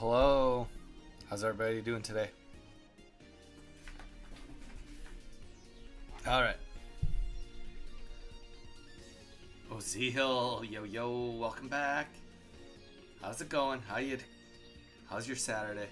Hello. How's everybody doing today? All right. Ozil, yo, welcome back. How's it going? How's your Saturday?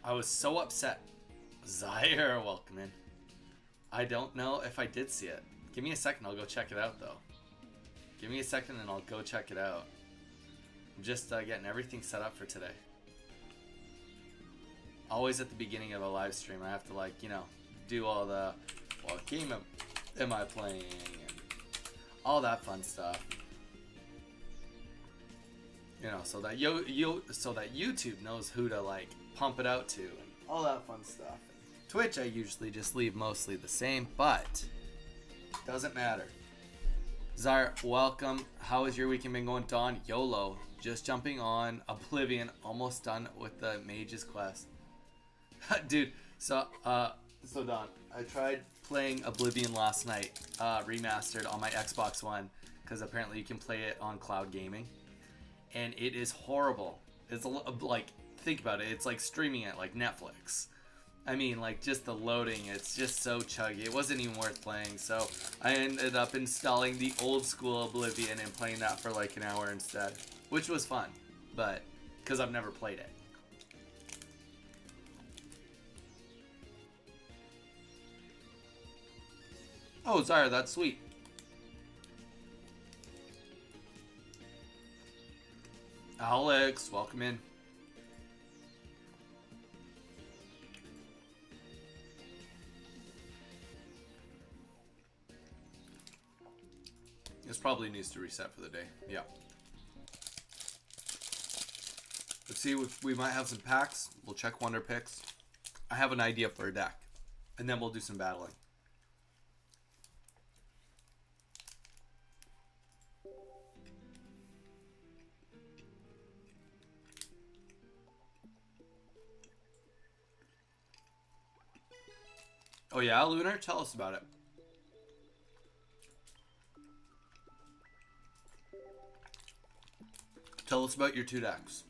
I was so upset. Zaire, welcome in. I don't know if I did see it. Give me a second, I'll go check it out though. Give me a second and I'll go check it out. I'm just getting everything set up for today. Always at the beginning of a live stream, I have to do all the, what game am I playing, and all that fun stuff. So that so that YouTube knows who to pump it out to and all that fun stuff. Twitch I usually just leave mostly the same, but doesn't matter. Zar, welcome. How has your weekend been going? Dawn, YOLO. Just jumping on Oblivion, almost done with the Mage's Quest. Dude, so Dawn, I tried playing Oblivion last night, remastered on my Xbox One, because apparently you can play it on cloud gaming. And it is horrible. It's think about it. It's like streaming it like Netflix. I mean, just the loading, it's just so chuggy. It wasn't even worth playing. So I ended up installing the old school Oblivion and playing that for an hour instead, which was fun, but because I've never played it. Oh, Zara, that's sweet. Alex, welcome in. This probably needs to reset for the day. Yeah. Let's see if we might have some packs. We'll check Wonder Picks. I have an idea for a deck. And then we'll do some battling. Oh yeah, Lunar? Tell us about it. Tell us about your two decks.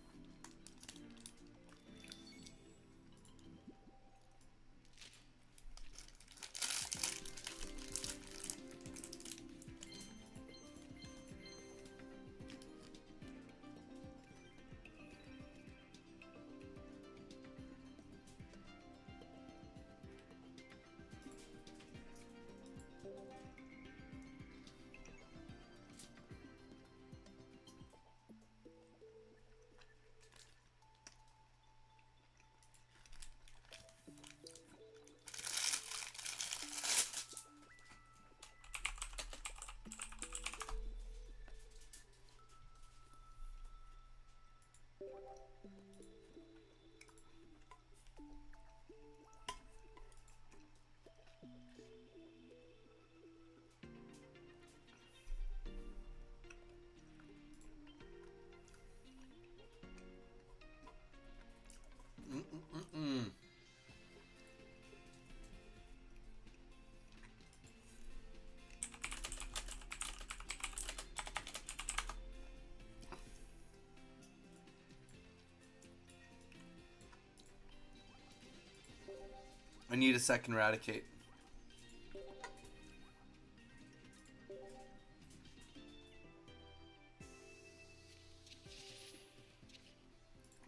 I need a second Eradicate.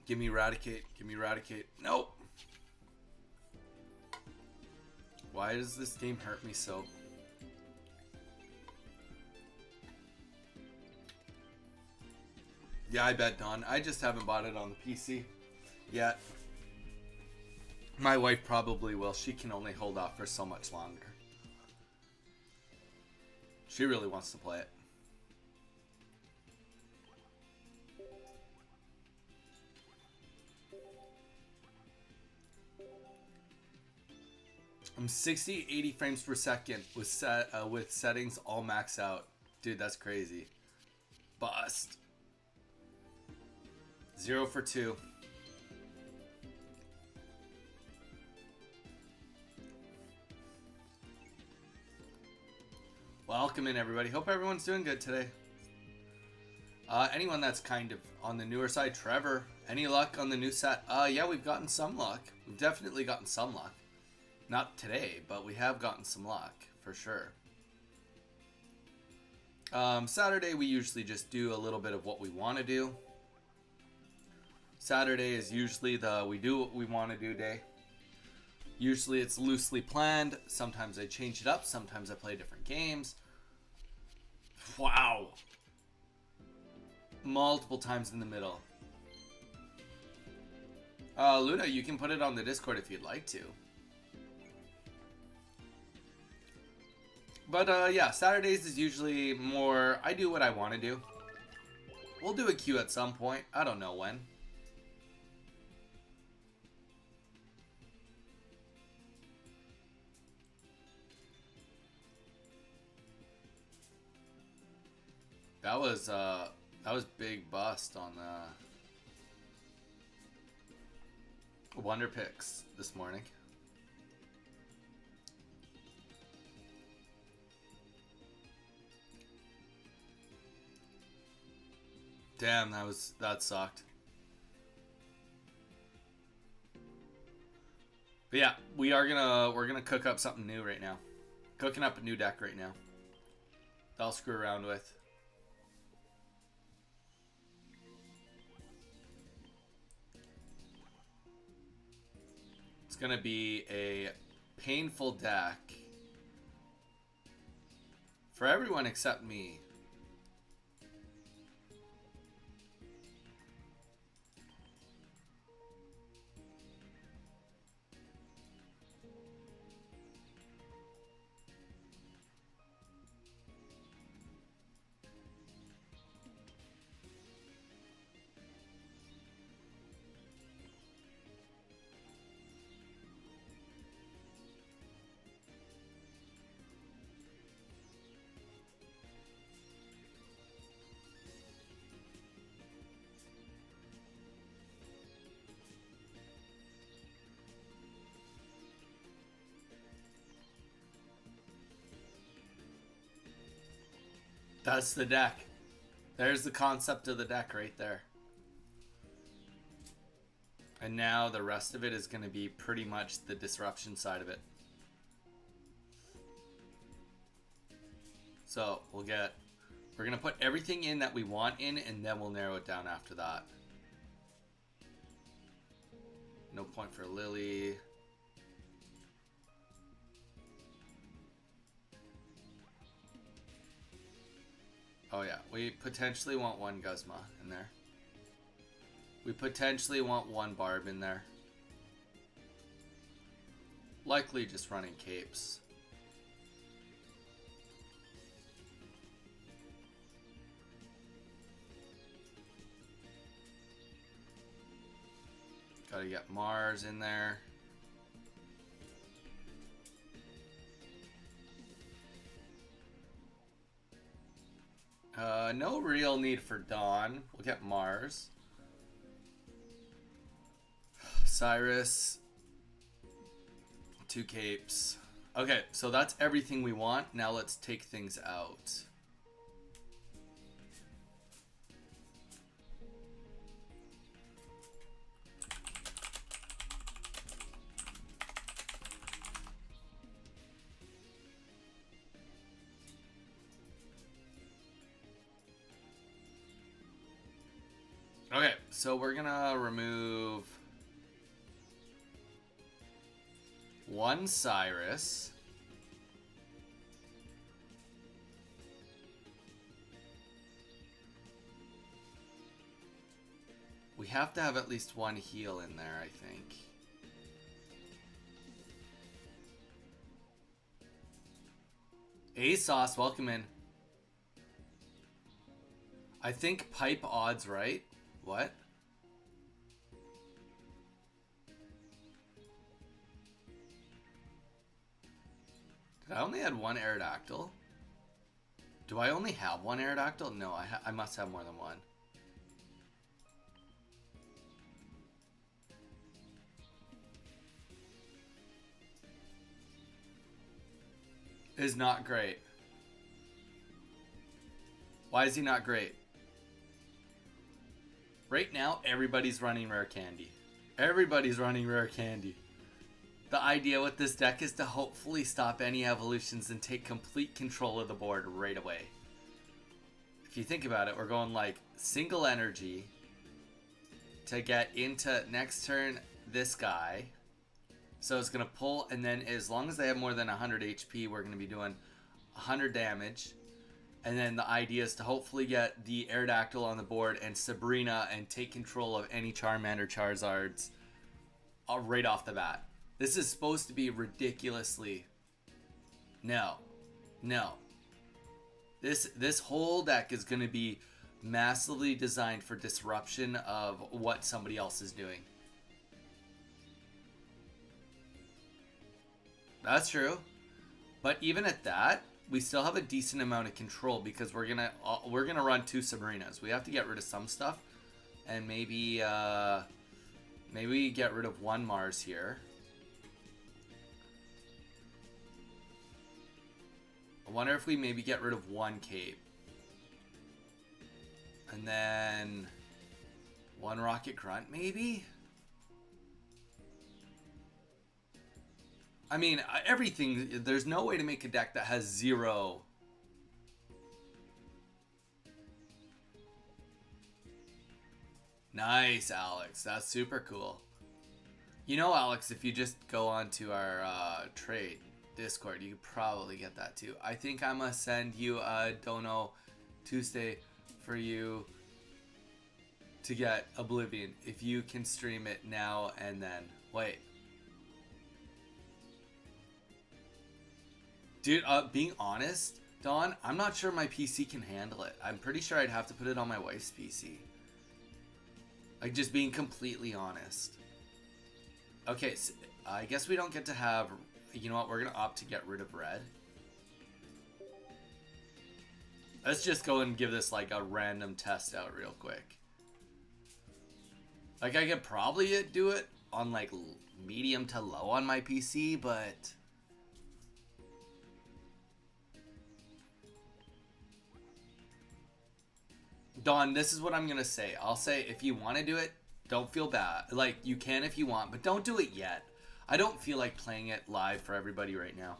Give me Eradicate. Give me Eradicate. Nope. Why does this game hurt me so? Yeah, I bet, Don. I just haven't bought it on the PC yet. My wife probably will. She can only hold off for so much longer. She really wants to play it. I'm 60, 80 frames per second with settings all maxed out. Dude, that's crazy. Bust. 0 for 2. Welcome in, everybody. Hope everyone's doing good today. Anyone that's kind of on the newer side, Trevor, any luck on the new set? Yeah, we've gotten some luck. We've definitely gotten some luck. Not today, but we have gotten some luck, for sure. Saturday, we usually just do a little bit of what we want to do. Saturday is usually the we do what we want to do day. Usually it's loosely planned. Sometimes I change it up. Sometimes I play different games. Wow. Multiple times in the middle. Luna, you can put it on the Discord if you'd like to. But yeah, Saturdays is usually more, I do what I want to do. We'll do a queue at some point. I don't know when. That was big bust on the Wonder Picks this morning. Damn, that sucked. But yeah, we're gonna cook up something new right now. Cooking up a new deck right now. That I'll screw around with. It's gonna be a painful deck for everyone except me. That's the deck. There's the concept of the deck right there. And now the rest of it is going to be pretty much the disruption side of it. So we're going to put everything in that we want in, and then we'll narrow it down after that. No point for Lily. Oh yeah, we potentially want one Guzma in there. We potentially want one Barb in there. Likely just running capes. Gotta get Mars in there. No real need for Dawn. We'll get Mars. Cyrus. 2 capes. Okay, so that's everything we want. Now let's take things out. Okay, so we're gonna remove 1 Cyrus. We have to have at least 1 heal in there, I think. ASOS, welcome in. I think pipe odds, right? What? I only had one Aerodactyl. Do I only have one Aerodactyl? No, I must have more than one. Is not great. Why is he not great? Right now, everybody's running rare candy. Everybody's running rare candy. The idea with this deck is to hopefully stop any evolutions and take complete control of the board right away. If you think about it, we're going like single energy to get into next turn this guy. So it's going to pull, and then as long as they have more than 100 HP, we're going to be doing 100 damage. And then the idea is to hopefully get the Aerodactyl on the board and Sabrina and take control of any Charmander, Charizards right off the bat. This is supposed to be ridiculously... No. This whole deck is going to be massively designed for disruption of what somebody else is doing. That's true. But even at that, we still have a decent amount of control because we're gonna run 2 Sabrinas. We have to get rid of some stuff, and maybe get rid of 1 Mars here. I wonder if we maybe get rid of 1 Cape, and then 1 Rocket Grunt, maybe. I mean, everything, there's no way to make a deck that has 0. Nice, Alex. That's super cool. You know, Alex, if you just go on to our trade Discord, you could probably get that too. I think I'm going to send you a Dono Tuesday for you to get Oblivion. If you can stream it now and then. Wait. Dude, being honest, Don, I'm not sure my PC can handle it. I'm pretty sure I'd have to put it on my wife's PC. Like, just being completely honest. Okay, so I guess we don't get to have... You know what? We're going to opt to get rid of red. Let's just go and give this, like, a random test out real quick. Like, I could probably do it on, like, medium to low on my PC, but... Dawn, this is what I'm going to say. I'll say if you want to do it, don't feel bad. Like, you can if you want, but don't do it yet. I don't feel like playing it live for everybody right now.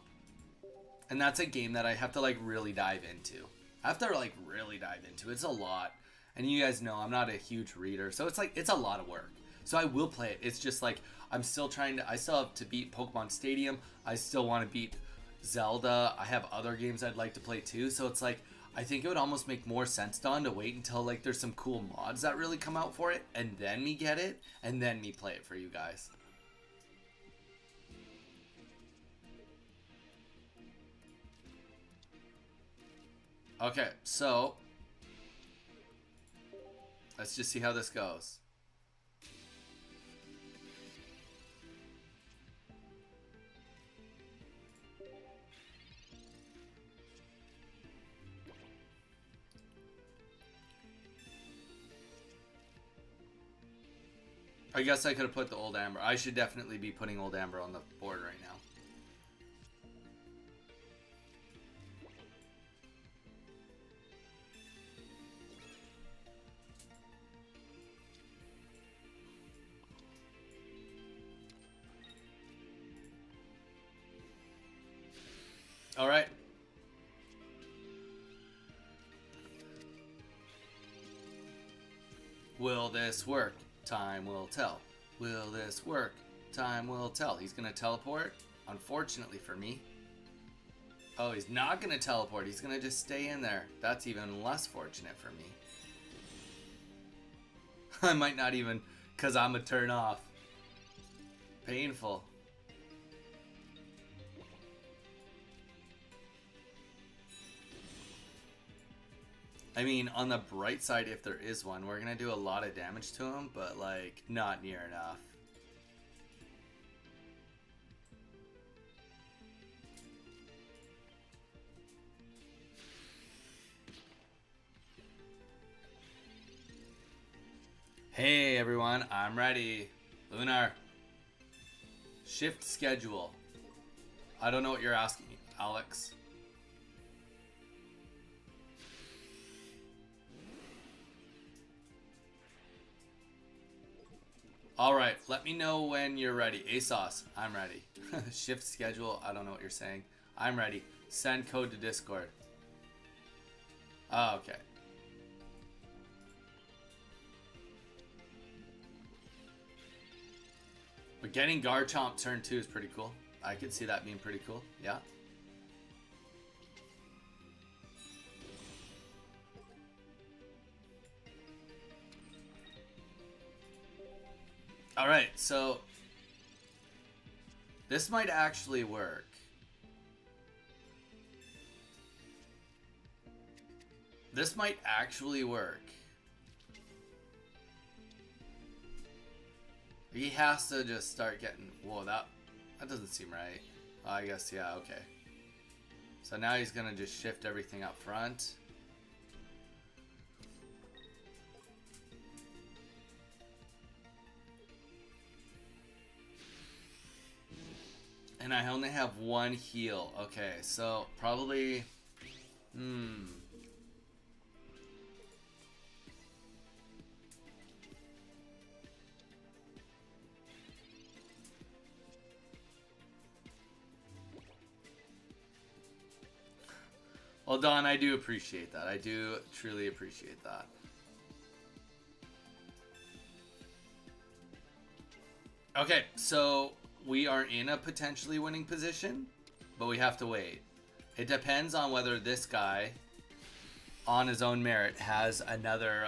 And that's a game that I have to, like, really dive into. I have to, like, really dive into. It's a lot. And you guys know I'm not a huge reader, so it's, like, it's a lot of work. So I will play it. It's just, like, I still have to beat Pokemon Stadium. I still want to beat Zelda. I have other games I'd like to play, too. So it's, like... I think it would almost make more sense, Don, to wait until, like, there's some cool mods that really come out for it, and then me get it, and then me play it for you guys. Okay, so let's just see how this goes. I guess I could have put the Old Amber. I should definitely be putting Old Amber on the board right now. All right. Will this work? Time will tell. Will this work? Time will tell. He's going to teleport, unfortunately for me. Oh, he's not going to teleport. He's going to just stay in there. That's even less fortunate for me. I might not even, because I'm a turn off. Painful. I mean, on the bright side, if there is one, we're going to do a lot of damage to him, but, like, not near enough. Hey everyone, I'm ready. Lunar. Shift schedule. I don't know what you're asking, Alex. Alright, let me know when you're ready. ASOS, I'm ready. Shift schedule, I don't know what you're saying. I'm ready. Send code to Discord. Oh, okay. But getting Garchomp turn 2 is pretty cool. I could see that being pretty cool. Yeah. Alright, so this might actually work. This might actually work. He has to just start getting... Whoa, that doesn't seem right. Oh, I guess, yeah, okay. So now he's going to just shift everything up front. And I only have one heal. Okay, so probably... Well, Don, I do appreciate that. I do truly appreciate that. Okay, so we are in a potentially winning position, but we have to wait. It depends on whether this guy, on his own merit, has another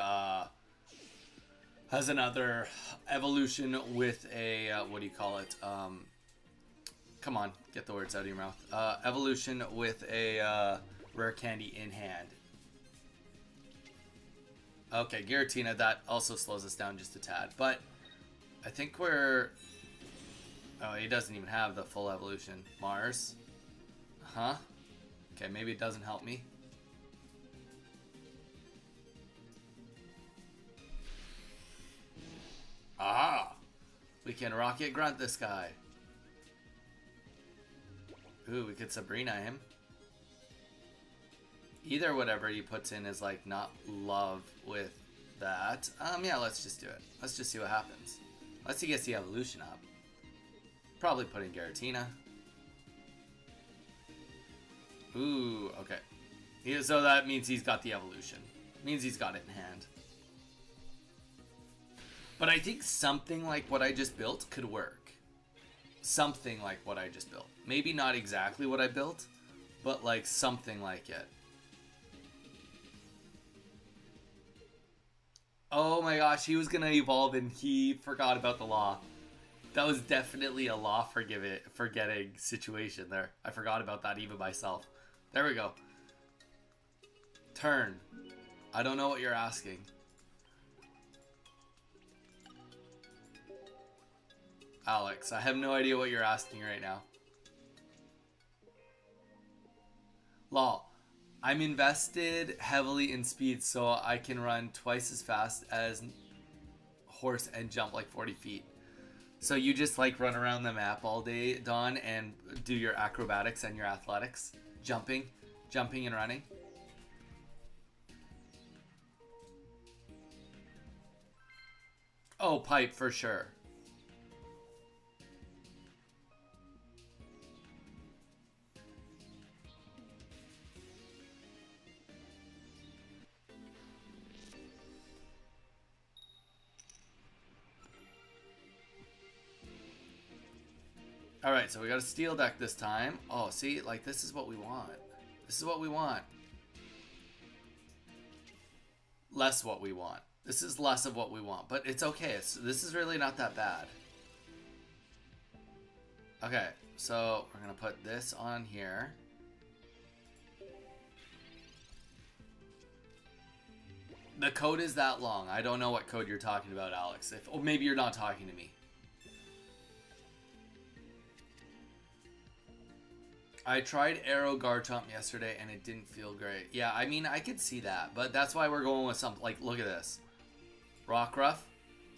evolution with a what do you call it? Come on, get the words out of your mouth. Evolution with a rare candy in hand. Okay, Giratina, that also slows us down just a tad, but I think we're... Oh, he doesn't even have the full evolution. Mars? Huh? Okay, maybe it doesn't help me. Aha! We can Rocket Grunt this guy. Ooh, we could Sabrina him. Either whatever he puts in is like not love with that. Yeah, let's just do it. Let's just see what happens. Let's see, gets the evolution up. Probably put in Giratina. Ooh, okay. So that means he's got the evolution. Means he's got it in hand. But I think something like what I just built could work. Something like what I just built. Maybe not exactly what I built, but like something like it. Oh my gosh, he was gonna evolve and he forgot about the law. That was definitely a law forgetting situation there. I forgot about that even myself. There we go. Turn. I don't know what you're asking. Alex, I have no idea what you're asking right now. Lol. I'm invested heavily in speed so I can run twice as fast as horse and jump like 40 feet. So you just like run around the map all day, Dawn, and do your acrobatics and your athletics? Jumping and running? Oh, pipe for sure. Alright, so we got a steel deck this time. Oh, see, like this is what we want. This is what we want. Less what we want. This is less of what we want, but it's okay. This is really not that bad. Okay, so we're gonna put this on here. The code is that long. I don't know what code you're talking about, Alex. Or maybe you're not talking to me. I tried Arrow Garchomp yesterday and it didn't feel great. Yeah, I mean, I could see that, but that's why we're going with something like, look at this. Rockruff,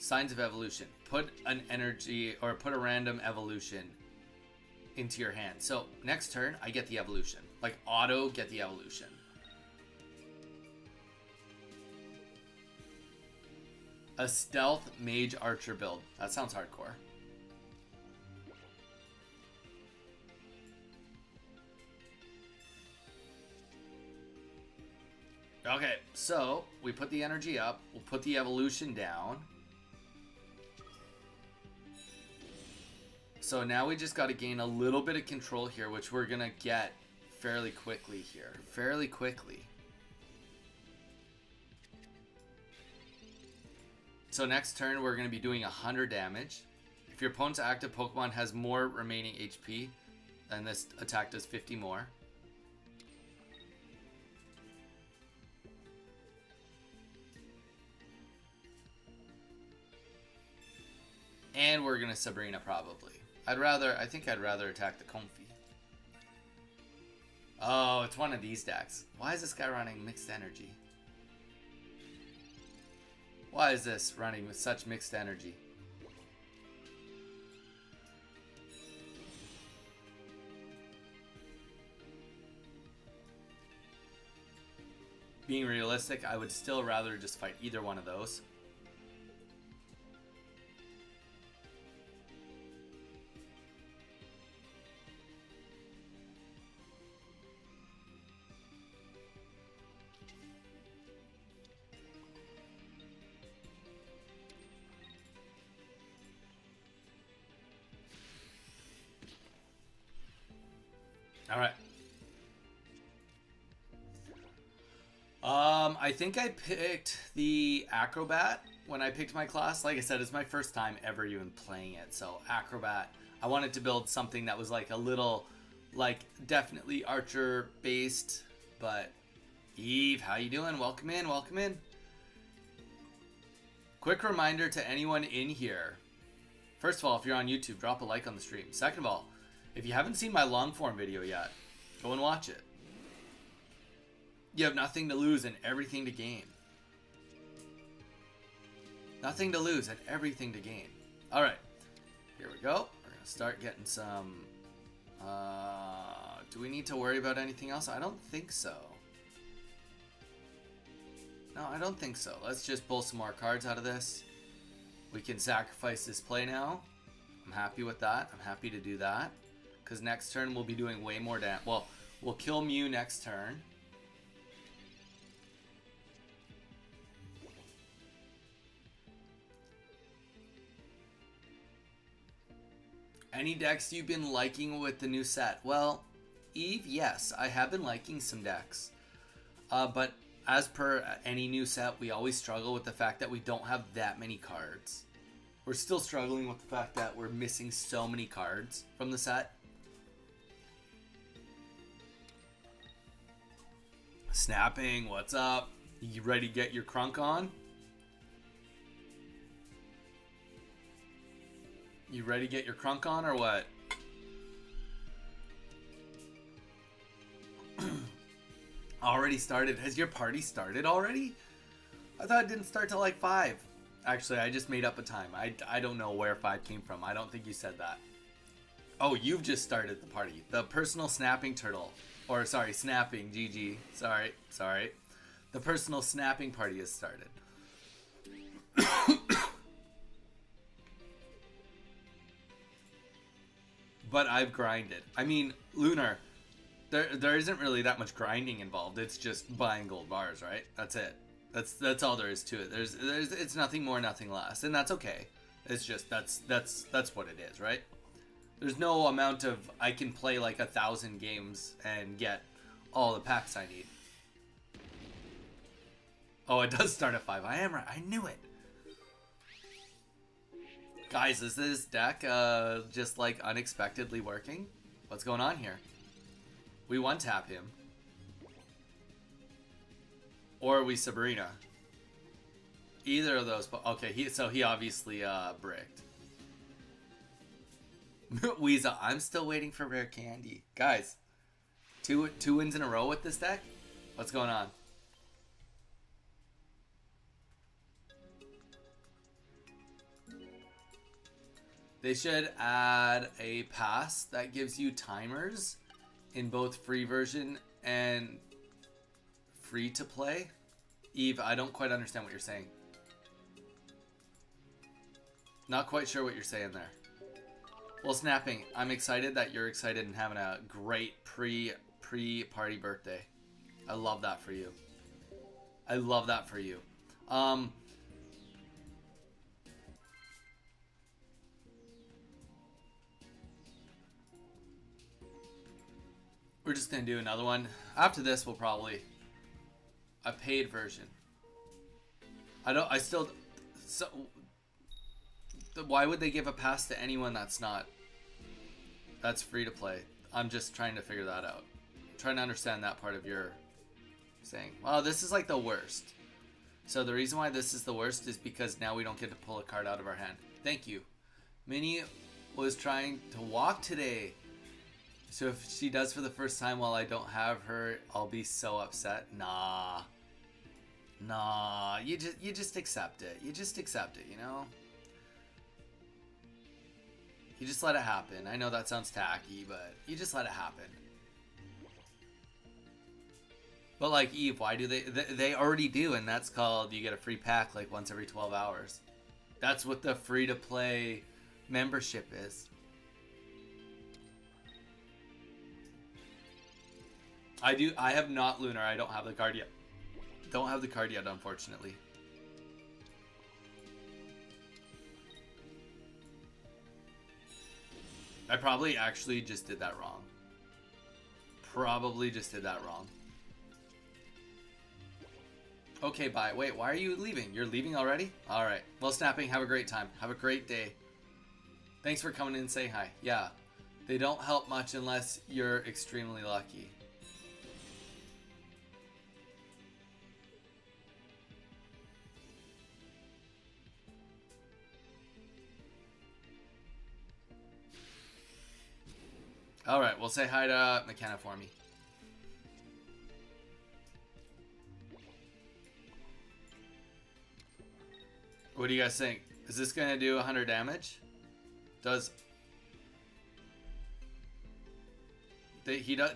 Signs of evolution. Put an energy or put a random evolution into your hand. So next turn, I get the evolution. Like auto get the evolution. A stealth mage archer build. That sounds hardcore. Okay, so we put the energy up. We'll put the evolution down. So now we just got to gain a little bit of control here, which we're going to get fairly quickly here. Fairly quickly. So next turn, we're going to be doing 100 damage. If your opponent's active Pokemon has more remaining HP, then this attack does 50 more. And we're going to Sabrina probably. I think I'd rather attack the Comfey. Oh, it's one of these decks. Why is this guy running mixed energy? Why is this running with such mixed energy? Being realistic, I would still rather just fight either one of those. All right. I think I picked the Acrobat when I picked my class. Like I said, it's my first time ever even playing it. So Acrobat, I wanted to build something that was like a little, like definitely Archer based. But Eve, how you doing? Welcome in, welcome in. Quick reminder to anyone in here. First of all, if you're on YouTube, drop a like on the stream. Second of all, if you haven't seen my long form video yet, go and watch it. You have nothing to lose and everything to gain. Nothing to lose and everything to gain. Alright, here we go. We're going to start getting some... do we need to worry about anything else? I don't think so. No, I don't think so. Let's just pull some more cards out of this. We can sacrifice this play now. I'm happy with that. I'm happy to do that. Because next turn we'll be doing way more damage. Well, we'll kill Mew next turn. Any decks you've been liking with the new set? Well, Eve, yes, I have been liking some decks. But as per any new set, we always struggle with the fact that we don't have that many cards. We're still struggling with the fact that we're missing so many cards from the set. Snapping, what's up? You ready to get your crunk on? You ready to get your crunk on or what? Already started. Has your party started already? I thought it didn't start till like 5. Actually, I just made up a time. I don't know where 5 came from. I don't think you said that. Oh, you've just started the party. The personal snapping turtle. Or, sorry, snapping, GG. Sorry. The personal snapping party has started. But I've grinded. I mean, Lunar, there isn't really that much grinding involved. It's just buying gold bars, right? That's it. That's all there is to it. It's nothing more, nothing less, and that's okay. It's just that's what it is, right? There's no amount of I can play like 1,000 games and get all the packs I need. Oh, it does start at 5. I am right. I knew it. Guys, is this deck just like unexpectedly working? What's going on here? We one tap him. Or we Sabrina. Either of those. Okay, he obviously bricked. Weeza, I'm still waiting for rare candy. Guys, two wins in a row with this deck? What's going on? They should add a pass that gives you timers in both free version and free to play. Eve, I don't quite understand what you're saying. Not quite sure what you're saying there. Well, Snapping, I'm excited that you're excited and having a great pre-party birthday. I love that for you. I love that for you. We're just gonna do another one. After this, we'll probably a paid version. So why would they give a pass to anyone that's free to play? I'm just trying to figure that out. I'm trying to understand that part of your saying. Well, this is like the worst. So the reason why this is the worst is because now we don't get to pull a card out of our hand. Thank you. Minnie was trying to walk today. So if she does for the first time while I don't have her, I'll be so upset. Nah, you just accept it. You just accept it, you know? You just let it happen. I know that sounds tacky, but you just let it happen. But like Eve, why do they already do, and that's called you get a free pack like once every 12 hours. That's what the free to play membership is. I have not Lunar. I don't have the card yet. Don't have the card yet, unfortunately. I probably actually just did that wrong. Probably just did that wrong. Okay, bye. Wait, why are you leaving? You're leaving already? Alright. Well, Snapping, have a great time. Have a great day. Thanks for coming in and saying hi. Yeah. They don't help much unless you're extremely lucky. Alright, well say hi to McKenna for me. What do you guys think? Is this gonna do 100 damage?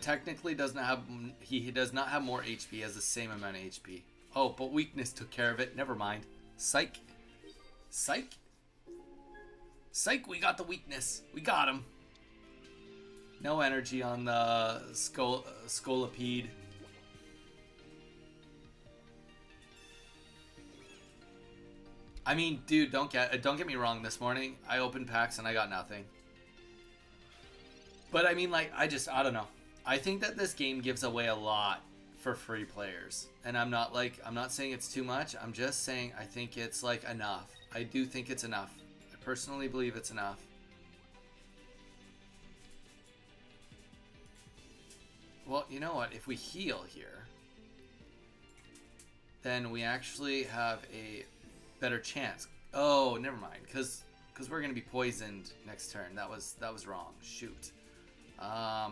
Technically doesn't have he does not have more HP, he has the same amount of HP. Oh, but weakness took care of it. Never mind. Psych. Psych. Psych, we got the weakness. We got him. No energy on the Scolipede. I mean, dude, don't get me wrong. This morning, I opened packs and I got nothing. But I mean, like, I don't know. I think that this game gives away a lot for free players, and I'm not saying it's too much. I'm just saying I think it's like enough. I do think it's enough. I personally believe it's enough. Well, you know what? If we heal here, then we actually have a better chance. Oh, never mind, because we're gonna be poisoned next turn. That was wrong. Shoot. All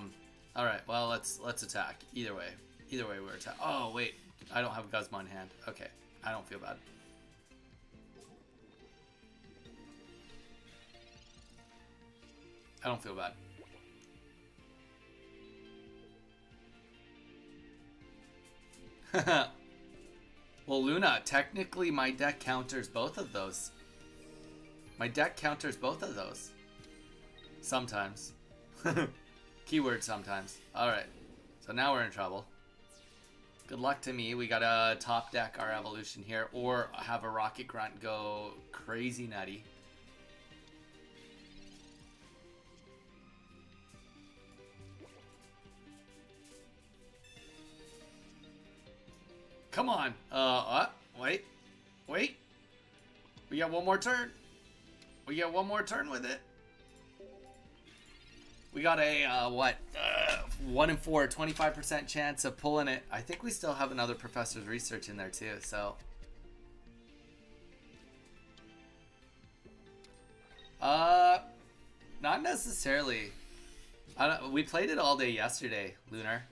right. Well, let's attack. Either way we're attack. Oh wait, I don't have Guzma in hand. Okay, I don't feel bad. I don't feel bad. Well, Luna, technically my deck counters both of those. My deck counters both of those. Sometimes. Keyword sometimes. Alright. So now we're in trouble. Good luck to me. We gotta top deck our evolution here, or have a Rocket Grunt go crazy nutty. Come on. Wait. We got one more turn. We got one more turn with it. We got a, 1 in 4, 25% chance of pulling it. I think we still have another Professor's Research in there too, so. Not necessarily. We played it all day yesterday, Lunar.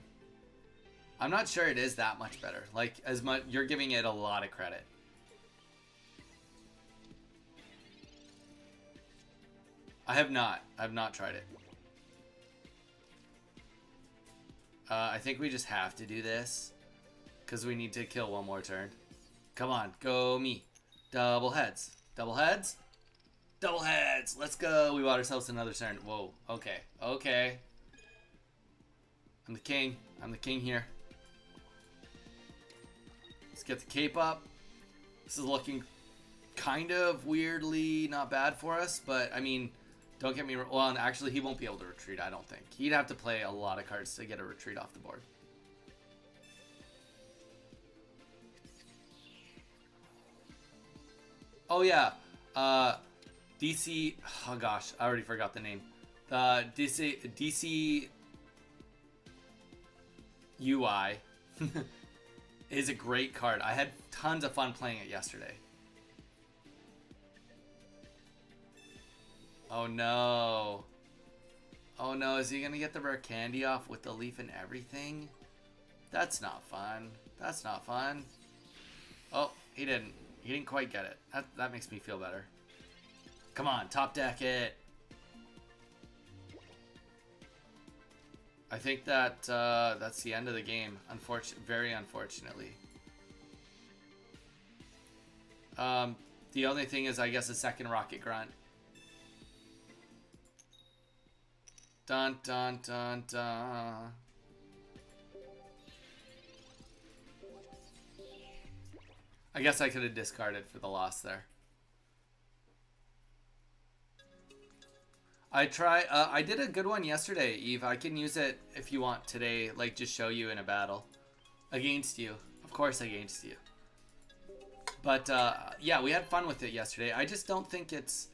I'm not sure it is that much better. Like, as much, you're giving it a lot of credit. I have not. I've not tried it. I think we just have to do this because we need to kill one more turn. Come on, go me. Double heads. Double heads. Double heads. Let's go. We bought ourselves another turn. Whoa. Okay. Okay. I'm the king. I'm the king here. Let's get the cape up. This is looking kind of weirdly not bad for us, but I mean, don't get me wrong. Well, actually, he won't be able to retreat, I don't think. He'd have to play a lot of cards to get a retreat off the board. Oh, yeah. DC... Oh, gosh. I already forgot the name. DC UI is a great card. I had tons of fun playing it yesterday. Oh no. Oh no, is he gonna get the rare candy off with the leaf and everything? That's not fun. That's not fun. Oh, he didn't. He didn't quite get it. That makes me feel better. Come on, top deck it. I think that that's the end of the game. Very unfortunately. The only thing is, I guess, a second Rocket Grunt. Dun dun dun dun. I guess I could have discarded for the loss there. I did a good one yesterday, Eve. I can use it if you want today, like just show you in a battle. Against you. Of course against you. But, yeah, we had fun with it yesterday. I just don't think it's...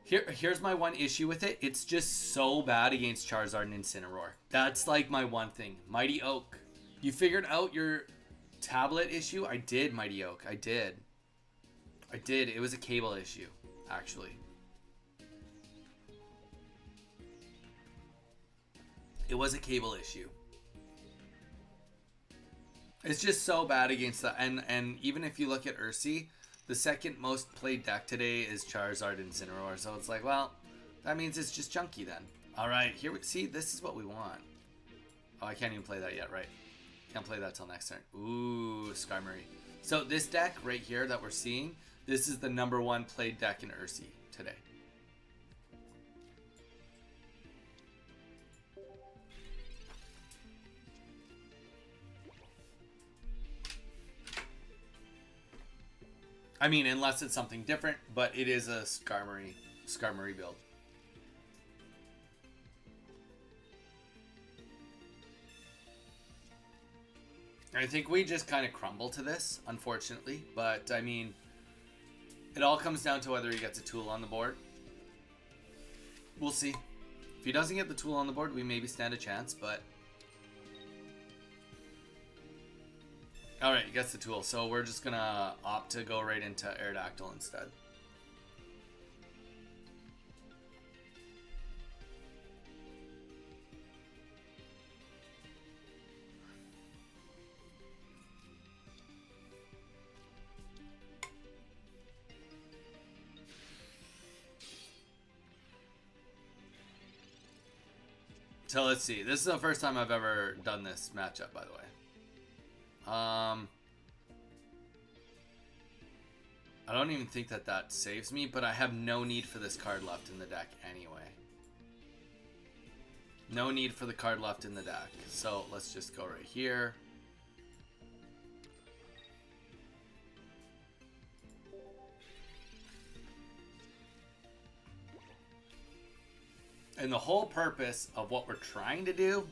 Here's my one issue with it. It's just so bad against Charizard and Incineroar. That's, like, my one thing. Mighty Oak. You figured out your tablet issue? I did, Mighty Oak. I did. I did. It was a cable issue, actually. It was a cable issue. It's just so bad against that. And even if you look at Ursi, the second most played deck today is Charizard and Incineroar. So it's like, well, that means it's just junky then. All right, here we see. This is what we want. Oh, I can't even play that yet, right? Can't play that till next turn. Ooh, Skarmory. So this deck right here that we're seeing, this is the #1 played deck in Ursi today. I mean, unless it's something different, but it is a Skarmory build. I think we just kind of crumble to this, unfortunately. But, I mean, it all comes down to whether he gets a tool on the board. We'll see. If he doesn't get the tool on the board, we maybe stand a chance, but... Alright, he gets the tool, so we're just gonna opt to go right into Aerodactyl instead. So let's see. This is the first time I've ever done this matchup, by the way. I don't even think that saves me, but I have no need for this card left in the deck anyway. No need for the card left in the deck. So let's just go right here. And the whole purpose of what we're trying to do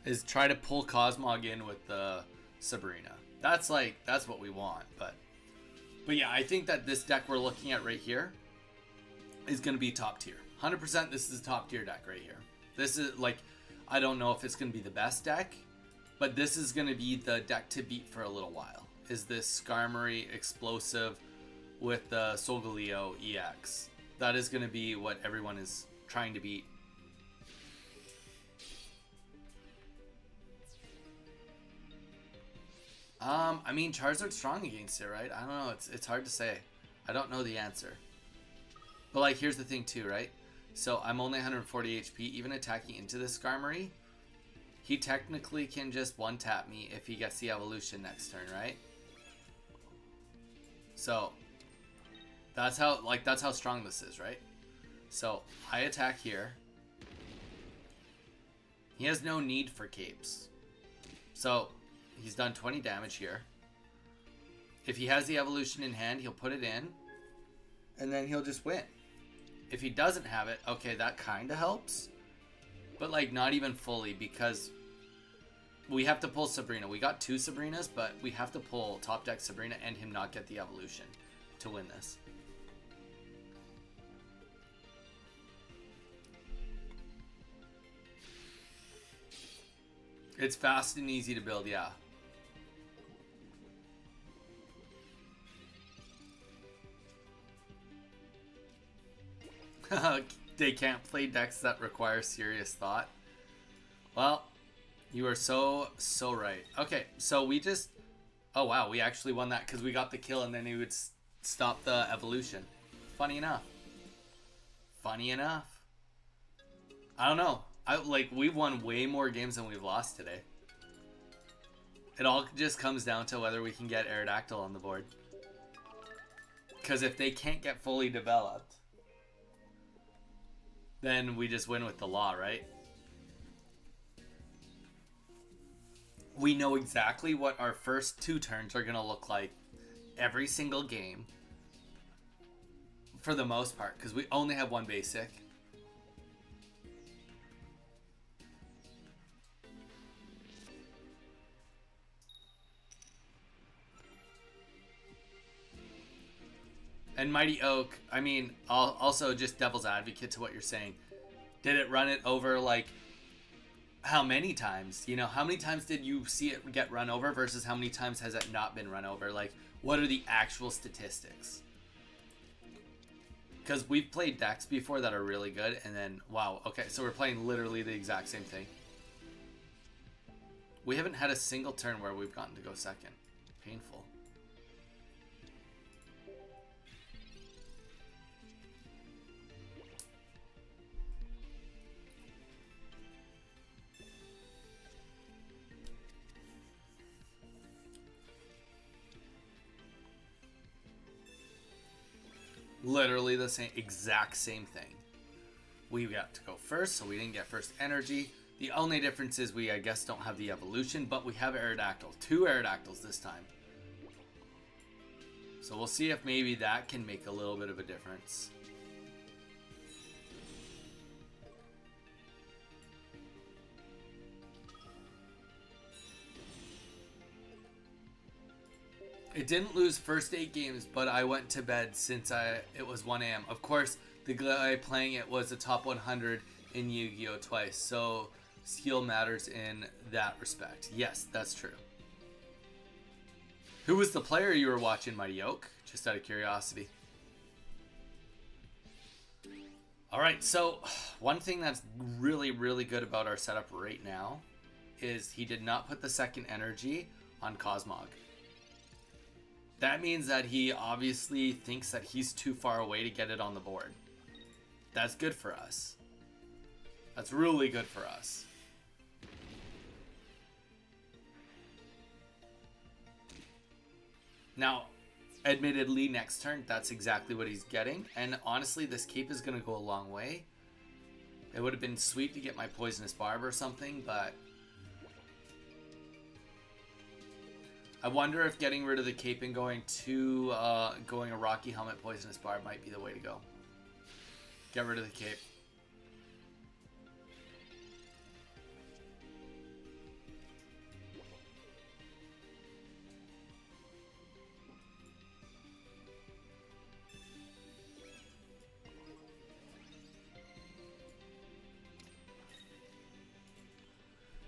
is try to pull Cosmog in with the Sabrina. That's what we want. But yeah, I think that this deck we're looking at right here is going to be top tier. 100% this is a top tier deck right here. This is like, I don't know if it's going to be the best deck, but this is going to be the deck to beat for a little while. Is this Skarmory explosive with the Solgaleo EX. That is going to be what everyone is trying to beat. I mean, Charizard's strong against it, right? I don't know. It's hard to say. I don't know the answer. But like, here's the thing too, right? So I'm only 140 HP. Even attacking into this Skarmory, he technically can just one-tap me if he gets the evolution next turn, right? So that's how strong this is, right? So I attack here. He has no need for capes. So he's done 20 damage here. If he has the evolution in hand, he'll put it in, and then he'll just win. If he doesn't have it, okay, that kind of helps. But, like, not even fully, because we have to pull Sabrina. We got 2 Sabrinas, but we have to pull top deck Sabrina and him not get the evolution to win this. It's fast and easy to build, yeah. They can't play decks that require serious thought. Well, you are so right. Okay, so we just... Oh, wow, we actually won that because we got the kill and then he would stop the evolution. Funny enough. Funny enough. I don't know. We've won way more games than we've lost today. It all just comes down to whether we can get Aerodactyl on the board. Because if they can't get fully developed, then we just win with the law, right? We know exactly what our first 2 turns are going to look like every single game. For the most part, because we only have 1 basic. And Mighty Oak, I mean, also just devil's advocate to what you're saying. Did it run it over, like, how many times? You know, how many times did you see it get run over versus how many times has it not been run over? Like, what are the actual statistics? Because we've played decks before that are really good, and then, wow, okay, so we're playing literally the exact same thing. We haven't had a single turn where we've gotten to go second. Painful. Literally the exact same thing. We got to go first, so we didn't get first energy. The only difference is we, I guess, don't have the evolution, but we have Aerodactyl. 2 Aerodactyls this time. So we'll see if maybe that can make a little bit of a difference. It didn't lose first 8 games, but I went to bed since it was 1 a.m. Of course, the guy playing it was a top 100 in Yu-Gi-Oh! Twice, so skill matters in that respect. Yes, that's true. Who was the player you were watching, Mighty Oak? Just out of curiosity. Alright, so one thing that's really, really good about our setup right now is he did not put the second energy on Cosmog. That means that he obviously thinks that he's too far away to get it on the board. That's good for us. That's really good for us. Now, admittedly, next turn, that's exactly what he's getting. And honestly, this cape is going to go a long way. It would have been sweet to get my Poisonous Barb or something, but I wonder if getting rid of the cape and going a Rocky Helmet Poisonous Barb might be the way to go. Get rid of the cape.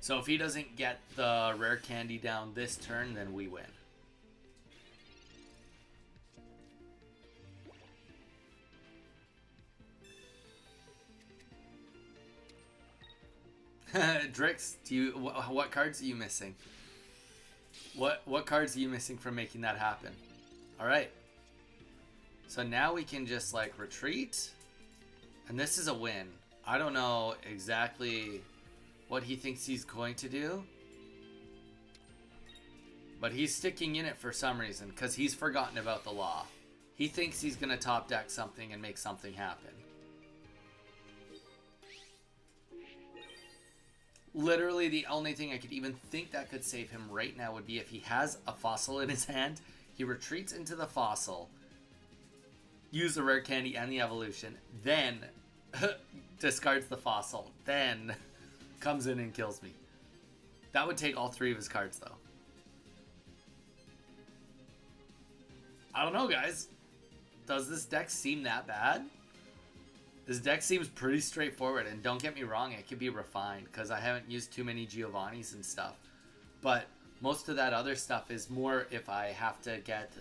So if he doesn't get the rare candy down this turn, then we win. Drix, what cards are you missing? What cards are you missing from making that happen? All right. So now we can just like retreat. And this is a win. I don't know exactly what he thinks he's going to do. But he's sticking in it for some reason, because he's forgotten about the law. He thinks he's going to top deck something and make something happen. Literally, the only thing I could even think that could save him right now would be if he has a fossil in his hand. He retreats into the fossil, use the rare candy and the evolution, then discards the fossil, then comes in and kills me. That would take all 3 of his cards, though. I don't know, guys. Does this deck seem that bad? This deck seems pretty straightforward, and don't get me wrong, it could be refined, because I haven't used too many Giovannis and stuff. But most of that other stuff is more if I have to get,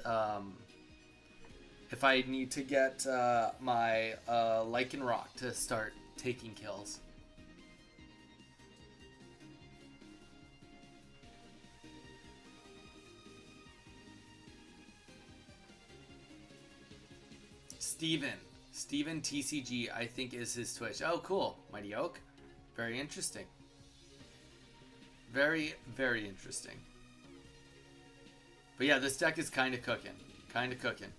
if I need to get my Lycanroc to start taking kills. Steven TCG, I think, is his Twitch. Oh, cool. Mighty Oak. Very interesting. Very, very interesting. But yeah, this deck is kind of cooking. Kind of cooking.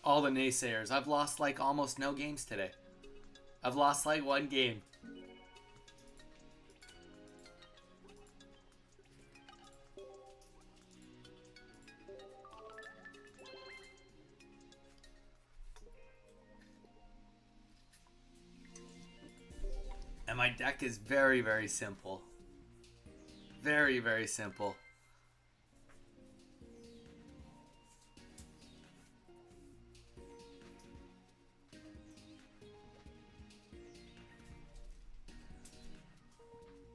All the naysayers. I've lost like almost no games today. I've lost like 1 game. And my deck is very, very simple. Very, very simple.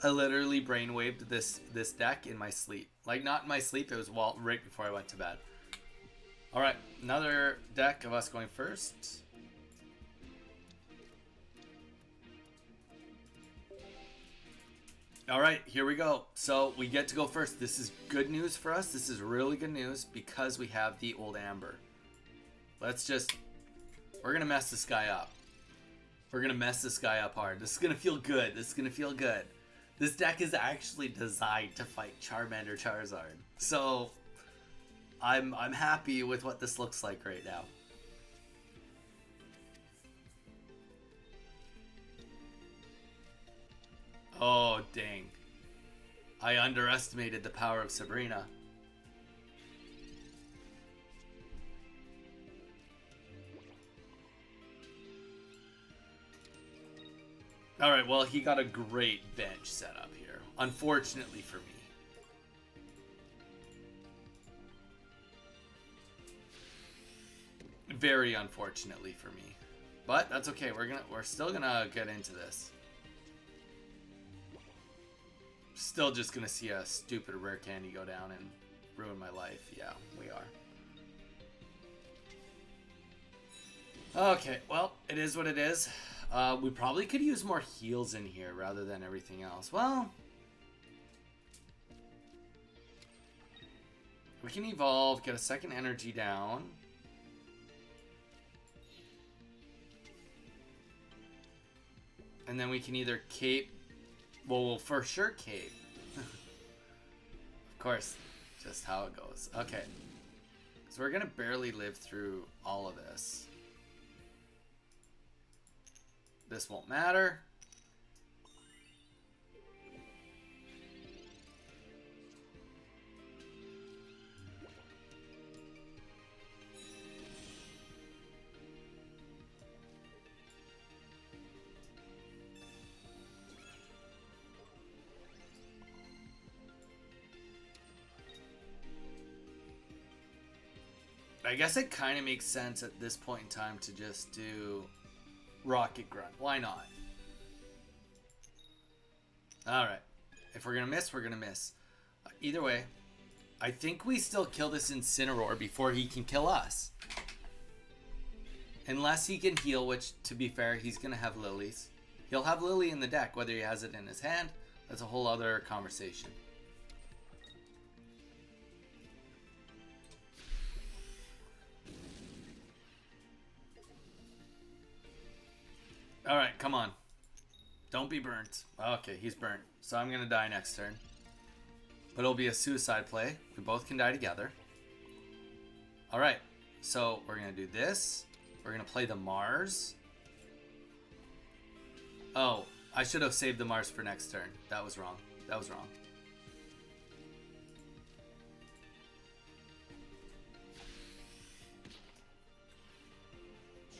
I literally brainwaved this deck in my sleep. Like, not in my sleep, it was right before I went to bed. Alright, another deck of us going first. Alright, here we go. So, we get to go first. This is good news for us. This is really good news because we have the old Amber. Let's just... We're going to mess this guy up. We're going to mess this guy up hard. This is going to feel good. This is going to feel good. This deck is actually designed to fight Charmander Charizard. So, I'm happy with what this looks like right now. Oh, dang. I underestimated the power of Sabrina. Alright, well, he got a great bench set up here. Unfortunately for me. Very unfortunately for me. But that's okay. We're still gonna get into this. Still just gonna see a stupid rare candy go down and ruin my life. Yeah, we are. Okay, well, it is what it is. We probably could use more heals in here rather than everything else. Well, we can evolve, get a second energy down. And then we can either cape. Well, we'll for sure cape. Of course, just how it goes. Okay. So we're going to barely live through all of this. This won't matter. I guess it kind of makes sense at this point in time to just do Rocket Grunt. Why not? Alright. If we're going to miss, we're going to miss. Either way, I think we still kill this Incineroar before he can kill us. Unless he can heal, which, to be fair, he's going to have lilies. He'll have Lily in the deck, whether he has it in his hand. That's a whole other conversation. Alright, come on. Don't be burnt. Okay, he's burnt. So I'm going to die next turn. But it'll be a suicide play. We both can die together. Alright, so we're going to do this. We're going to play the Mars. Oh, I should have saved the Mars for next turn. That was wrong. That was wrong.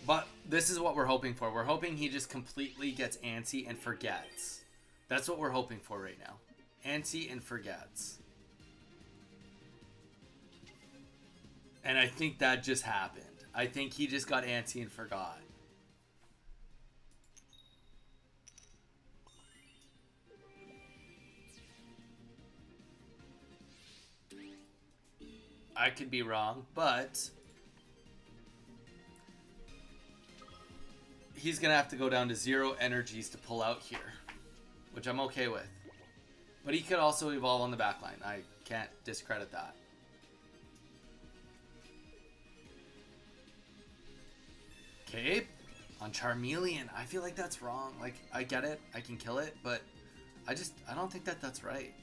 But this is what we're hoping for. We're hoping he just completely gets antsy and forgets. That's what we're hoping for right now. Antsy and forgets. And I think that just happened. I think he just got antsy and forgot. I could be wrong, but he's going to have to go down to 0 energies to pull out here, which I'm okay with. But he could also evolve on the backline. I can't discredit that. Cape on Charmeleon. I feel like that's wrong. Like, I get it. I can kill it, but I don't think that that's right.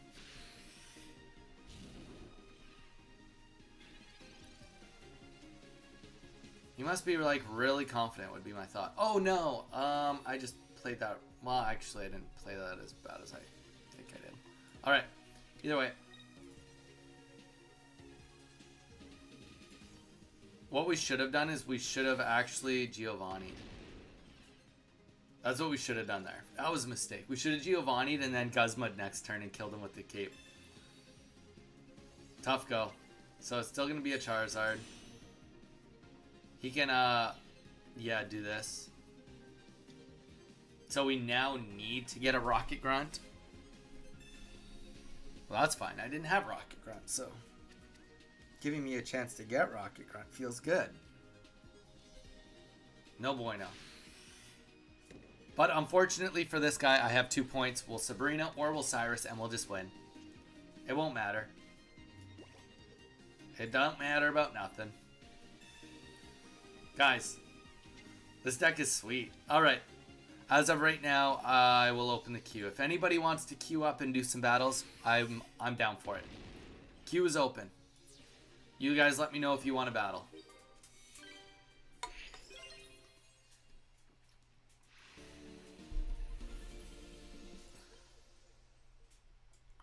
He must be like really confident would be my thought. Oh no, I just played that. Well, actually I didn't play that as bad as I think I did. All right, either way. What we should have done is we should have actually Giovanni'd. That's what we should have done there. That was a mistake. We should have Giovanni'd and then Guzma'd next turn and killed him with the cape. Tough go. So it's still going to be a Charizard. He can, yeah, do this. So we now need to get a Rocket Grunt. Well, that's fine. I didn't have Rocket Grunt, so giving me a chance to get Rocket Grunt feels good. No bueno. But unfortunately for this guy, I have 2 points. We'll Sabrina or we'll Cyrus, and we'll just win. It won't matter. It don't matter about nothing. Guys, this deck is sweet. Alright, as of right now, I will open the queue. If anybody wants to queue up and do some battles, I'm down for it. Queue is open. You guys let me know if you want to battle.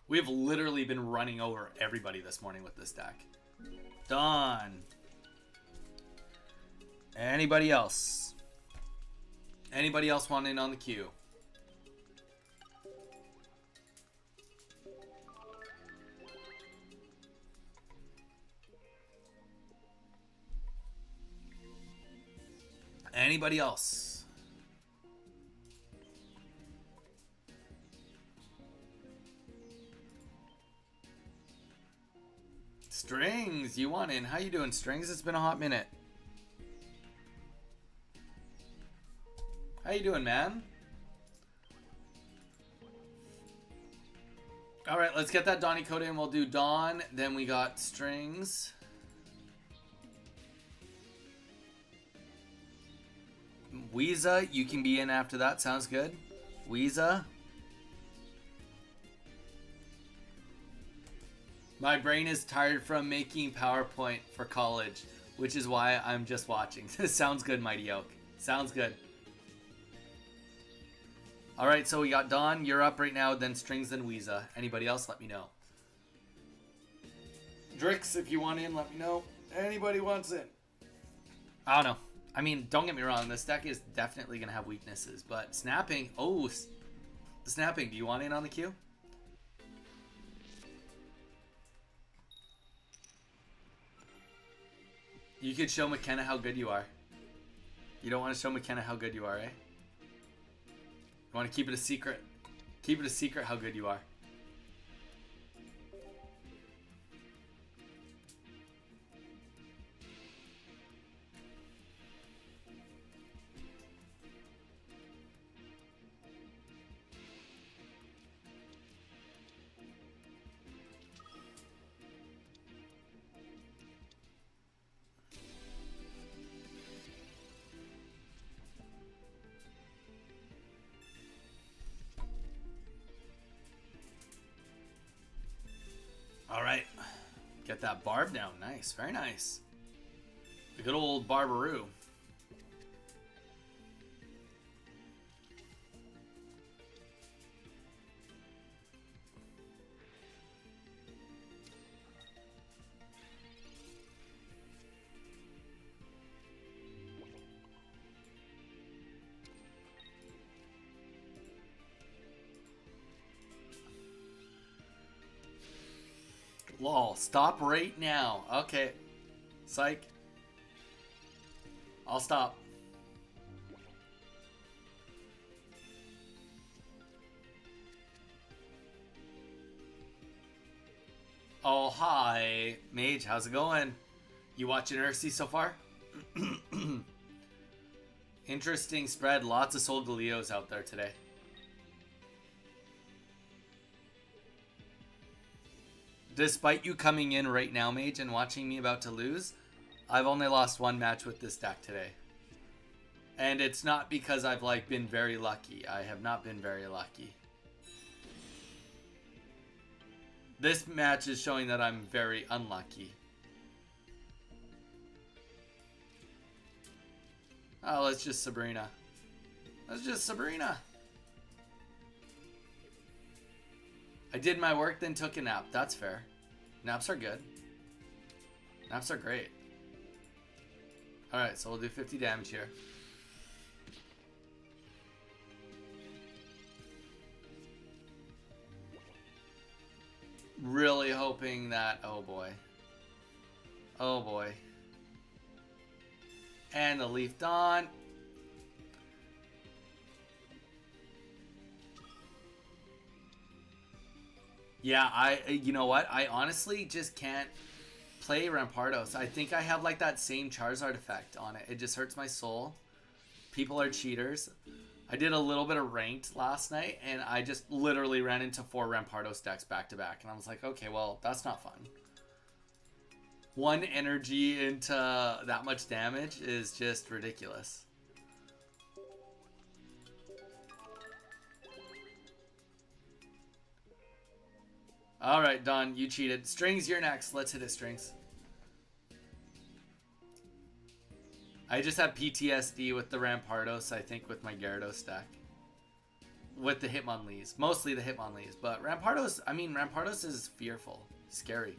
We've literally been running over everybody this morning with this deck. Done. Anybody else? Anybody else want in on the queue? Anybody else? Strings, you want in? How you doing, Strings? It's been a hot minute. How you doing, man? Alright, let's get that Donny code in. We'll do Dawn. Then we got Strings. Weeza, you can be in after that. Sounds good. Weeza. My brain is tired from making PowerPoint for college, which is why I'm just watching. Sounds good, Mighty Oak. Sounds good. Alright, so we got Dawn, you're up right now, then Strings, then Weeza. Anybody else, let me know. Drix, if you want in, let me know. Anybody wants in. I don't know. I mean, don't get me wrong, this deck is definitely going to have weaknesses, but Snapping, oh, Snapping, do you want in on the queue? You could show McKenna how good you are. You don't want to show McKenna how good you are, eh? You want to keep it a secret. Keep it a secret how good you are. Get that barb down. Nice. Very nice. The good old Barbaroo. Lol, stop right now. Okay. Psych. I'll stop. Oh, hi. Mage, how's it going? You watching Ursi so far? Interesting spread. Lots of Solgaleos out there today. Despite you coming in right now, Mage, and watching me about to lose, I've only lost one match with this deck today. And it's not because I've like been very lucky. I have not been very lucky. This match is showing that I'm very unlucky. Oh, let's just Sabrina. Let's just Sabrina. I did my work, then took a nap. That's fair. Naps are good. Naps are great. Alright, so we'll do 50 damage here. Really hoping that... Oh boy. Oh boy. And the Leaf Dawn. Yeah, you know what? I honestly just can't play Rampardos. I think I have like that same Charizard effect on it. It just hurts my soul. People are cheaters. I did a little bit of ranked last night, and I just literally ran into 4 Rampardos decks back to back. And I was like, okay, well, that's not fun. 1 energy into that much damage is just ridiculous. Alright, Don, you cheated. Strings, you're next. Let's hit it, Strings. I just have PTSD with the Rampardos, I think, with my Gyarados deck. With the Hitmonlees. Mostly the Hitmonlees. But Rampardos, I mean, Rampardos is fearful. Scary.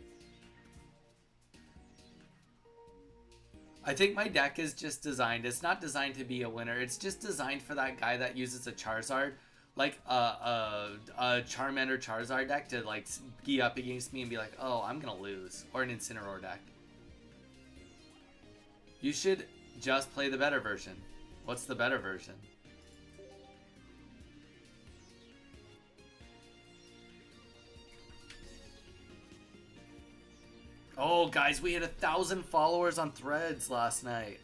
I think my deck is just designed. It's not designed to be a winner. It's just designed for that guy that uses a Charizard. Like a Charmander Charizard deck to like be up against me and be like, oh, I'm gonna lose. Or an Incineroar deck. You should just play the better version. What's the better version? Oh, guys, we hit 1,000 followers on Threads last night.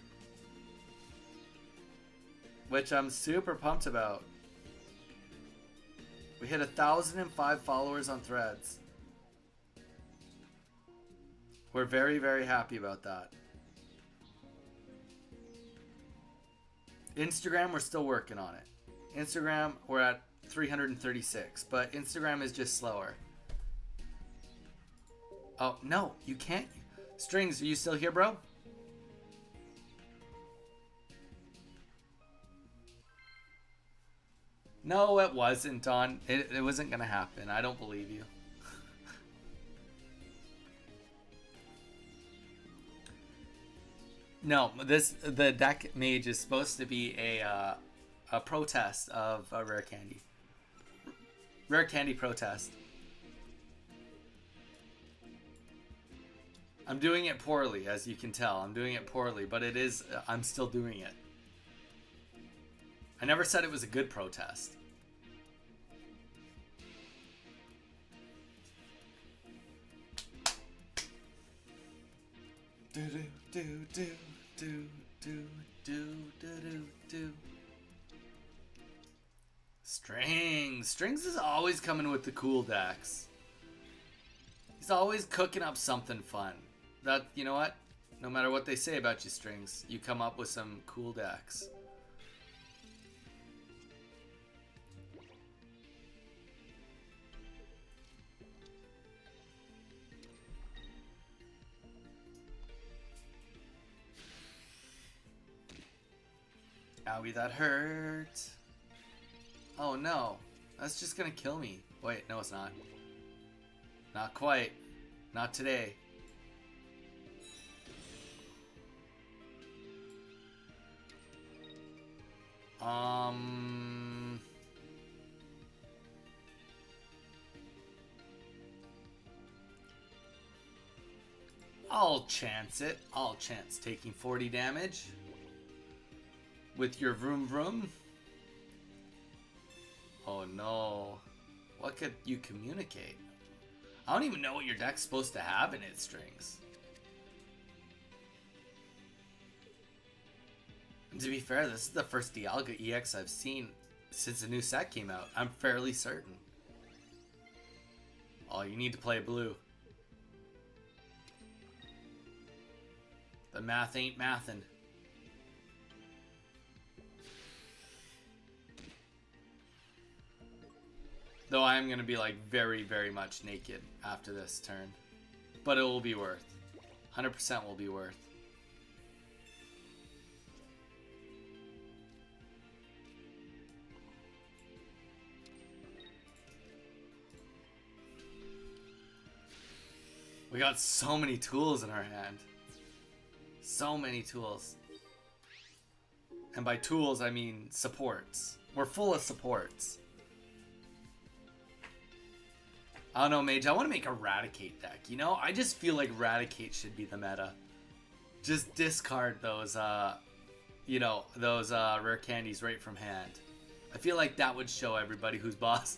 Which I'm super pumped about. We hit 1,005 followers on Threads. We're very, very happy about that. Instagram, we're still working on it. Instagram, we're at 336, but Instagram is just slower. Oh, no, you can't. Strings, are you still here, bro? No, it wasn't, Don. It wasn't going to happen. I don't believe you. No, the deck mage is supposed to be a protest of a rare candy. Rare candy protest. I'm doing it poorly, as you can tell. I'm doing it poorly, but it is. I'm still doing it. I never said it was a good protest. Do do do do do do do do do. Strings is always coming with the cool decks. He's always cooking up something fun. That, you know what? No matter what they say about you, Strings, you come up with some cool decks. Owie, that hurt. Oh no. That's just gonna kill me. Wait, no it's not. Not quite. Not today. I'll chance it. I'll chance taking 40 damage with your vroom vroom. Oh no. What could you communicate? I don't even know what your deck's supposed to have in its strings. And to be fair, this is the first Dialga EX I've seen since the new set came out. I'm fairly certain. Oh, you need to play blue. The math ain't mathin'. Though I am going to be like very, very much naked after this turn. But it will be worth. 100% will be worth. We got so many tools in our hand. So many tools. And by tools, I mean supports. We're full of supports. I don't know, Mage. I want to make a Raticate deck. You know, I just feel like Raticate should be the meta. Just discard those, you know, those rare candies right from hand. I feel like that would show everybody who's boss.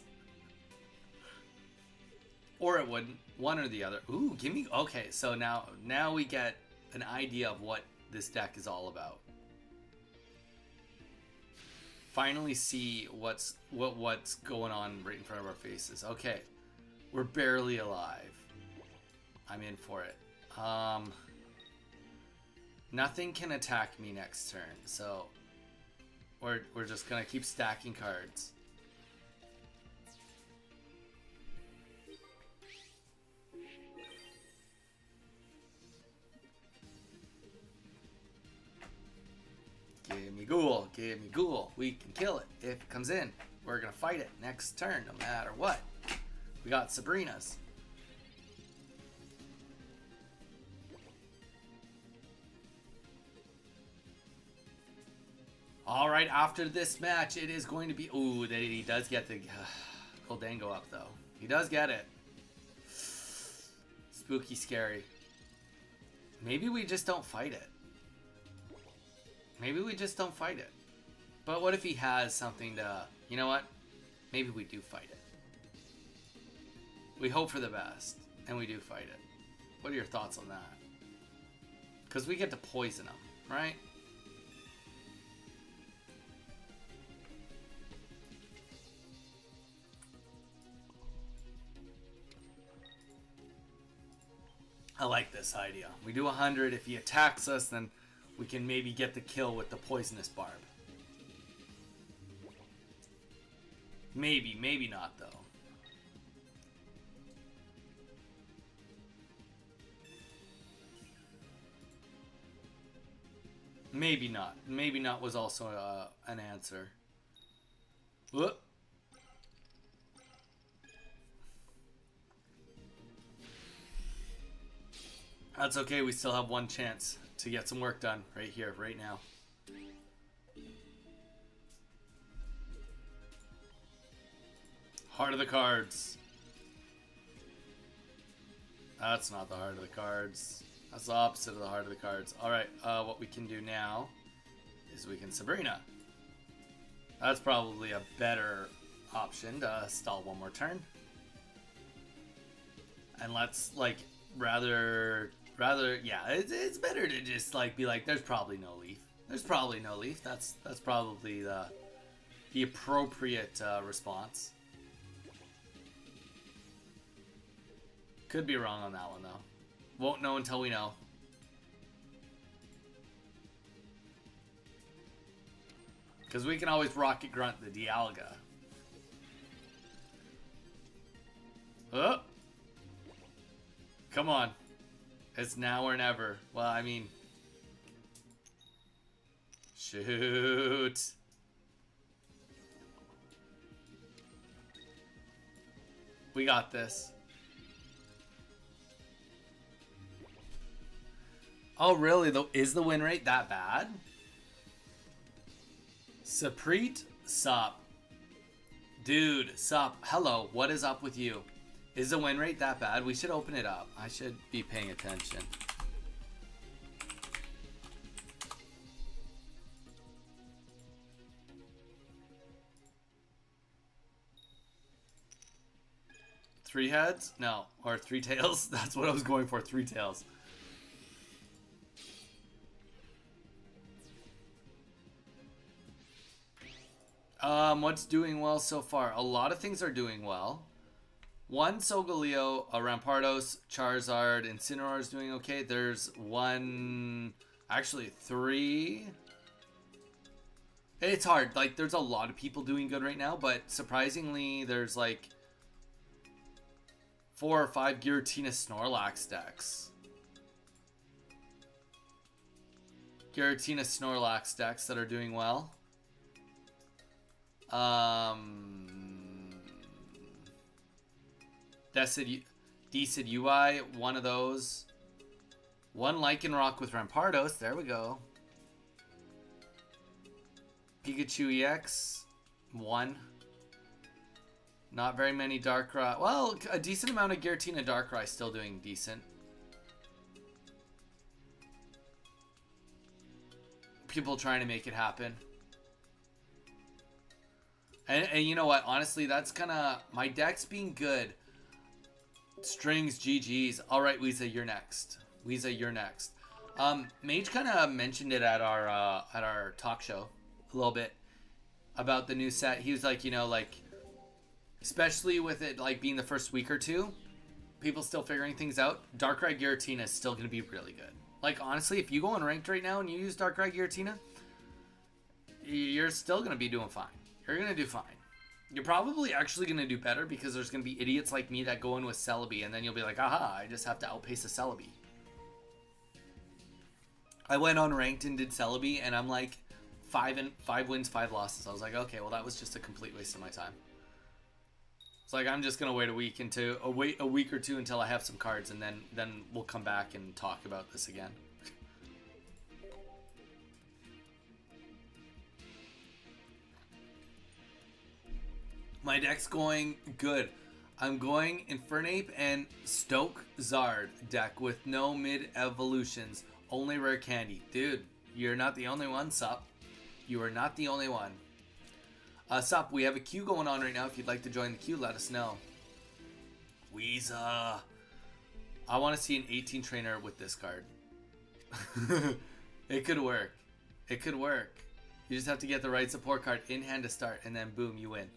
Or it wouldn't. One or the other. Ooh, give me... Okay, so now we get an idea of what this deck is all about. Finally see what's going on right in front of our faces. Okay. We're barely alive. I'm in for it. Nothing can attack me next turn, so we're just gonna keep stacking cards. Give me ghoul, give me ghoul. We can kill it if it comes in. We're gonna fight it next turn, no matter what. We got Sabrina's. All right, after this match, it is going to be... Ooh, he does get the Goldango up, though. He does get it. Spooky, scary. Maybe we just don't fight it. Maybe we just don't fight it. But what if he has something to... You know what? Maybe we do fight it. We hope for the best, and we do fight it. What are your thoughts on that? Because we get to poison them, right? I like this idea. We do 100. If he attacks us, then we can maybe get the kill with the poisonous barb. Maybe, maybe not, though. Maybe not. Maybe not was also an answer. Whoop. That's okay. We still have one chance to get some work done right here, right now. Heart of the cards. That's not the heart of the cards. That's the opposite of the heart of the cards. Alright, what we can do now is we can Sabrina. That's probably a better option to stall one more turn. And let's, like, rather, yeah, it's better to just, like, be like, there's probably no leaf. There's probably no leaf. That's probably the appropriate response. Could be wrong on that one, though. Won't know until we know. Because we can always Rocket Grunt the Dialga. Oh! Come on. It's now or never. Well, I mean... Shoot. We got this. Oh, really? Is the win rate that bad? Supreet, sup. Dude, sup. Hello, what is up with you? Is the win rate that bad? We should open it up. I should be paying attention. Three heads? No. Or three tails? That's what I was going for. Three tails. What's doing well so far? A lot of things are doing well. One Solgaleo, a Rampardos, Charizard, Incineroar is doing okay. There's one, actually three. It's hard. Like, there's a lot of people doing good right now, but surprisingly, there's like 4 or 5 Giratina Snorlax decks. Giratina Snorlax decks that are doing well. Decid UI, one of those. One Lycanroc with Rampardos. There we go. Pikachu EX, one. Not very many Darkrai. Well, a decent amount of Giratina Darkrai still doing decent. People trying to make it happen. And you know what? Honestly, that's kind of... My deck's being good. Strings, GG's. All right, Weeza, you're next. Weeza, you're next. Mage kind of mentioned it at our talk show a little bit about the new set. He was like, you know, like, especially with it like being the first week or two, people still figuring things out. Darkrai Giratina is still going to be really good. Like, honestly, if you go on ranked right now and you use Darkrai Giratina, you're still going to be doing fine. You're going to do fine. You're probably actually going to do better because there's going to be idiots like me that go in with Celebi and then you'll be like, aha, I just have to outpace a Celebi. I went on ranked and did Celebi and I'm like 5 wins, 5 losses. I was like, okay, well that was just a complete waste of my time. It's like, I'm just going to wait a week or two until I have some cards and then we'll come back and talk about this again. My deck's going good. I'm going Infernape and Stoke Zard deck with no mid-evolutions. Only rare candy. Dude, you're not the only one, Sup. You are not the only one. Sup, we have a queue going on right now. If you'd like to join the queue, let us know. Weeza. I want to see an 18 trainer with this card. It could work. It could work. You just have to get the right support card in hand to start, and then boom, you win.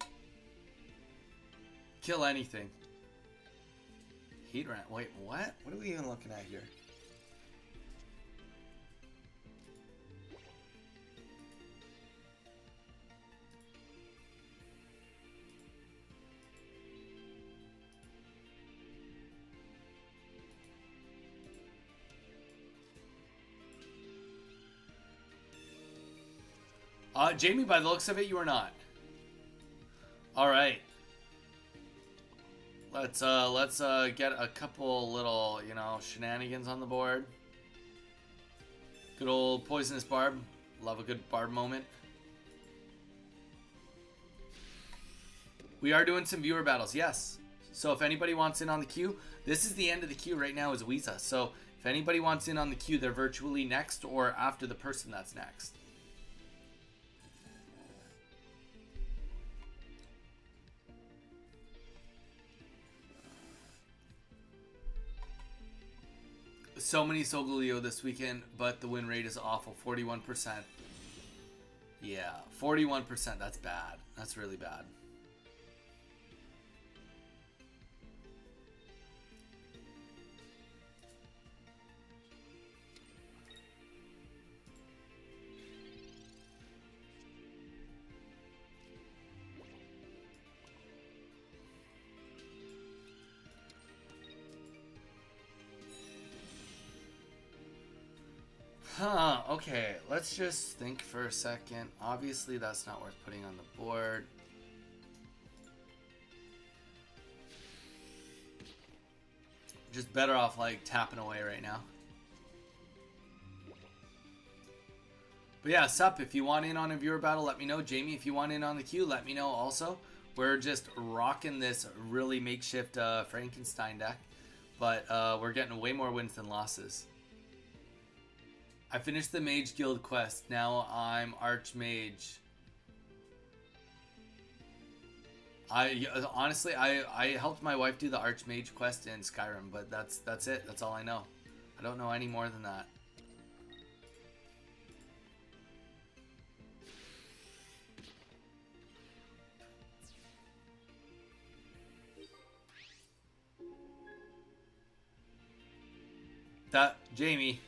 Kill anything. Heatran. Wait, what? What are we even looking at here? Jamie, by the looks of it, you are not. All right. Let's get a couple little, you know, shenanigans on the board. Good old Poisonous Barb. Love a good Barb moment. We are doing some viewer battles, yes. So if anybody wants in on the queue, this is the end of the queue right now is Weeza. So if anybody wants in on the queue, they're virtually next or after the person that's next. So many Solgaleo this weekend, but the win rate is awful. 41%. Yeah, 41%. That's bad. That's really bad. Huh, okay. Let's just think for a second. Obviously, that's not worth putting on the board. Just better off, like, tapping away right now. But yeah, Sup, if you want in on a viewer battle, let me know. Jamie, if you want in on the queue, let me know also. We're just rocking this really makeshift Frankenstein deck. But we're getting way more wins than losses. I finished the Mage Guild quest. Now I'm Archmage. Honestly, I helped my wife do the Archmage quest in Skyrim, but that's it. That's all I know. I don't know any more than that. Jamie,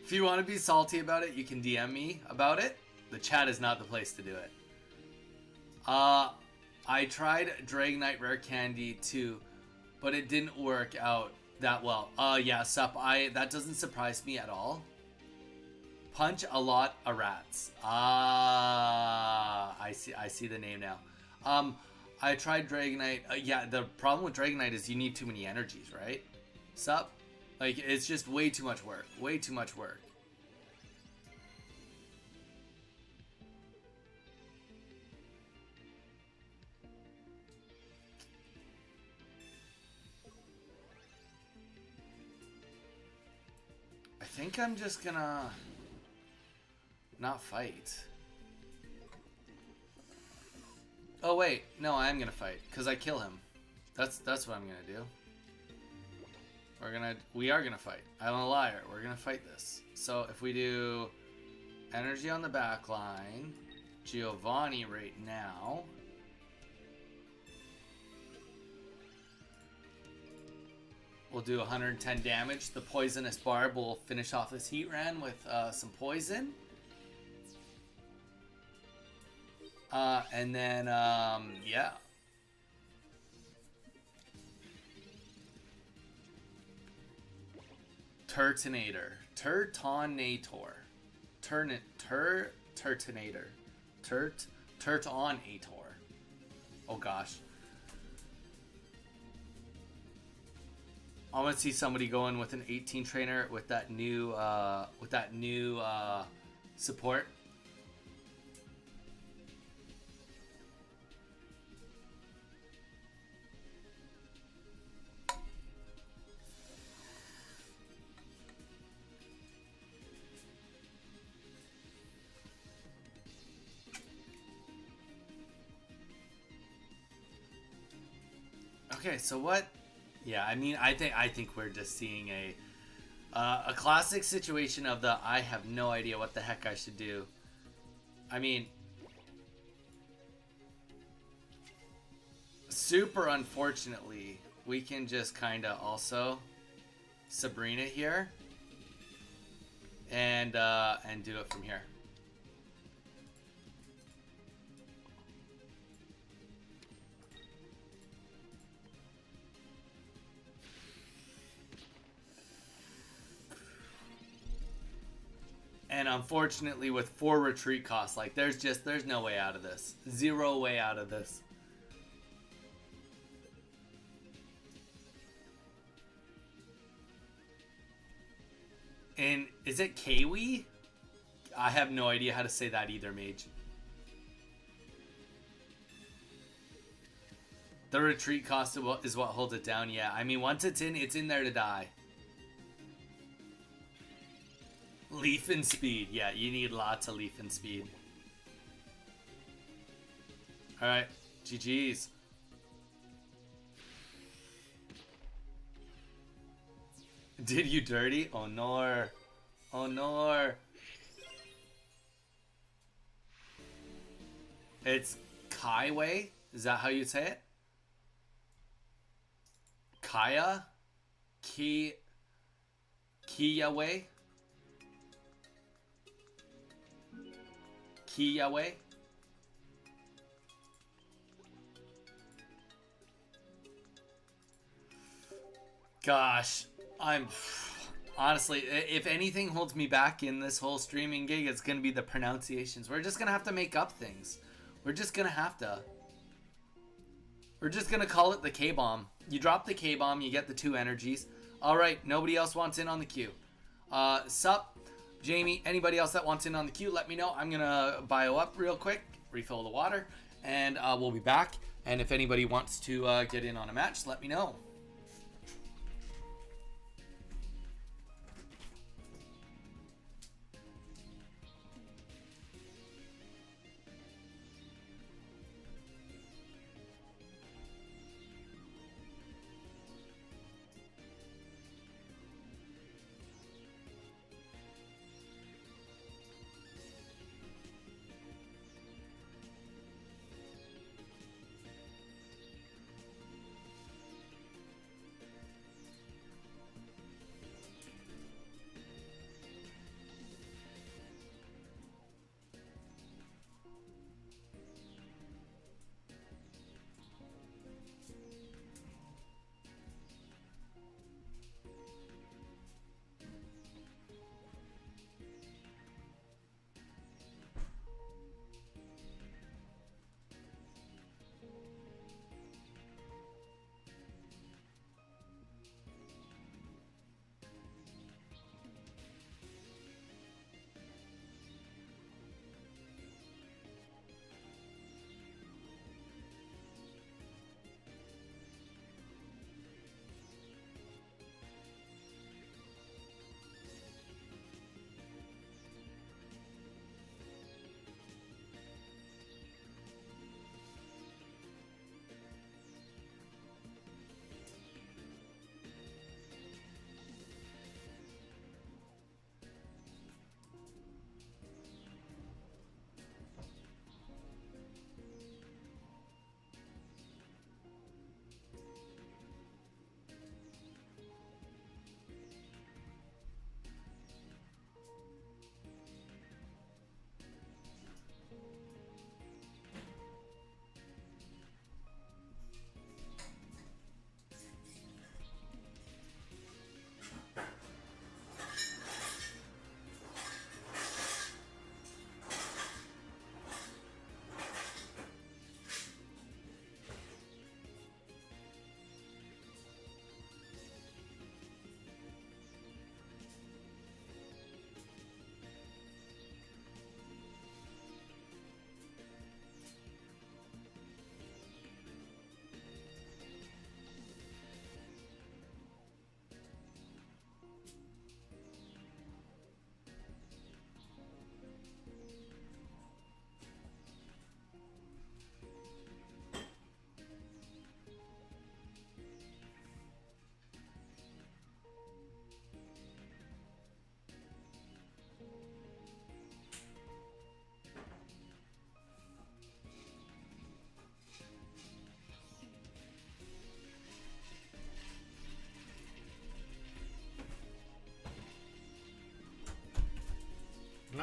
if you want to be salty about it, you can DM me about it. The chat is not the place to do it. I tried Dragonite Rare Candy too, but it didn't work out that well. Yeah, Sup, that doesn't surprise me at all. Punch a lot of rats. I see the name now. I tried Dragonite. Yeah, the problem with Dragonite is you need too many energies, right? Sup? Like, it's just way too much work. Way too much work. I think I'm just gonna not fight. Oh wait, no, I am gonna fight because I kill him. That's what I'm gonna do. We are gonna fight. I'm a liar. We're gonna fight this. So if we do energy on the back line, Giovanni right now. We'll do 110 damage. The poisonous barb will finish off this heat ran with some poison. And then, yeah. Turtonator. Turtonator. Turtonator. Oh gosh. I want to see somebody going with an 18 trainer with that new support. Okay, so what? Yeah, I mean, I think we're just seeing a classic situation of the I have no idea what the heck I should do. I mean, super unfortunately, we can just kind of also Sabrina here and do it from here. And unfortunately, with 4 retreat costs, like there's no way out of this. Zero way out of this. And is it Kiwi? I have no idea how to say that either, Mage. The retreat cost is what holds it down. Yeah, I mean, once it's in there to die. Leaf and speed. Yeah, you need lots of leaf and speed. Alright, GG's. Did you dirty? Oh no. Oh no. It's Kaiway? Is that how you say it? Kaya? Kiyaway? Kiyaway? Gosh. I'm honestly, if anything holds me back in this whole streaming gig, it's gonna be the pronunciations. We're just gonna have to make up things. We're just gonna have to. We're just gonna call it the K-bomb. You drop the K-bomb, you get the 2 energies. All right, nobody else wants in on the queue. Sup, Jamie? Anybody else that wants in on the queue? Let me know. I'm gonna bio up real quick, refill the water, and we'll be back. And if anybody wants to get in on a match, let me know.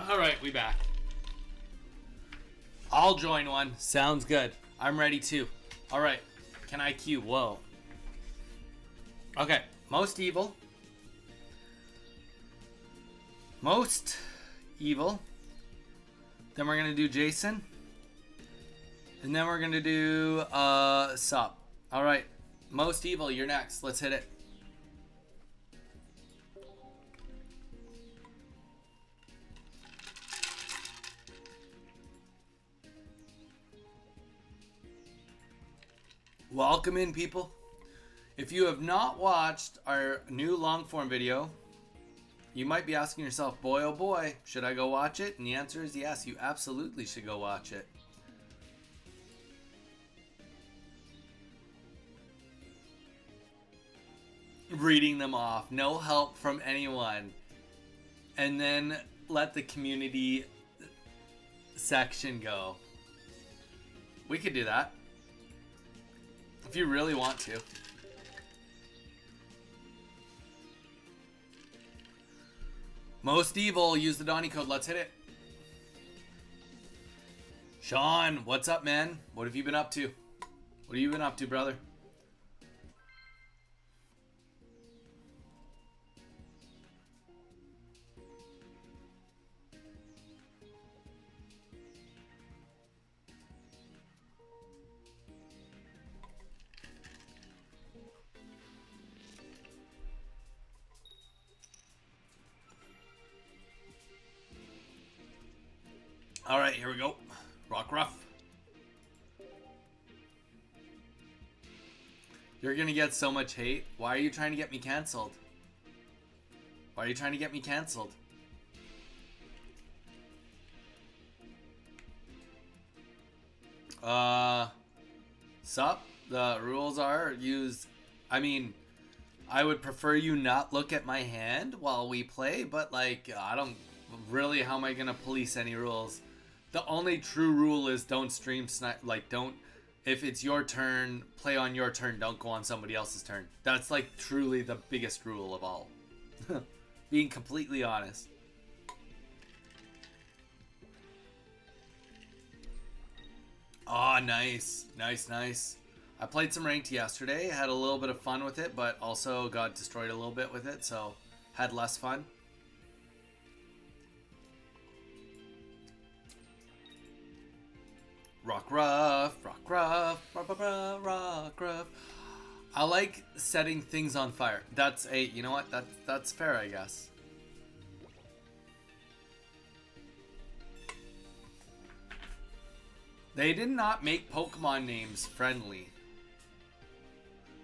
All right, we back. I'll join one. Sounds good. I'm ready too. All right. Can I queue? Whoa. Okay. Most evil. Most evil. Then we're gonna do Jason. And then we're gonna do Sup. All right. Most evil. You're next. Let's hit it. Welcome in, people. If you have not watched our new long form video, you might be asking yourself, boy oh boy, should I go watch it? And the answer is yes, you absolutely should go watch it. Reading them off, no help from anyone. And then let the community section go. We could do that. If you really want to. Most evil, use the Donnie code. Let's hit it. Sean, what's up, man? What have you been up to? What have you been up to, brother? Alright, here we go. Rock Ruff. You're gonna get so much hate. Why are you trying to get me canceled? Why are you trying to get me canceled? Sup? The rules are used. I mean, I would prefer you not look at my hand while we play, but like, I don't really, how am I gonna police any rules? The only true rule is don't stream snipe, like don't, if it's your turn, play on your turn, don't go on somebody else's turn. That's like truly the biggest rule of all. Being completely honest. Oh, nice. Nice. I played some ranked yesterday, had a little bit of fun with it, but also got destroyed a little bit with it, so had less fun. Rock Ruff. I like setting things on fire. That's a, you know what? That's fair, I guess. They did not make Pokemon names friendly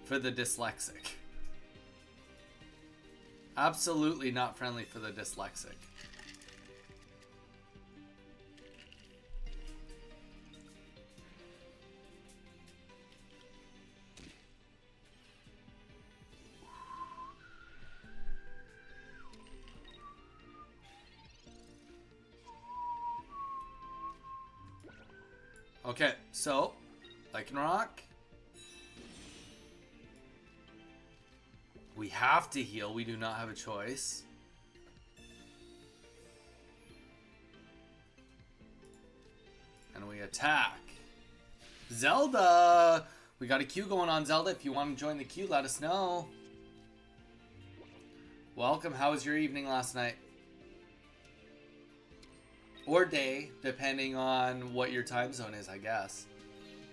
for the dyslexic. Absolutely not friendly for the dyslexic. Okay, so, Lycanroc. We have to heal. We do not have a choice. And we attack. Zelda! We got a queue going on, Zelda. If you want to join the queue, let us know. Welcome. How was your evening last night? Or day, depending on what your time zone is, I guess.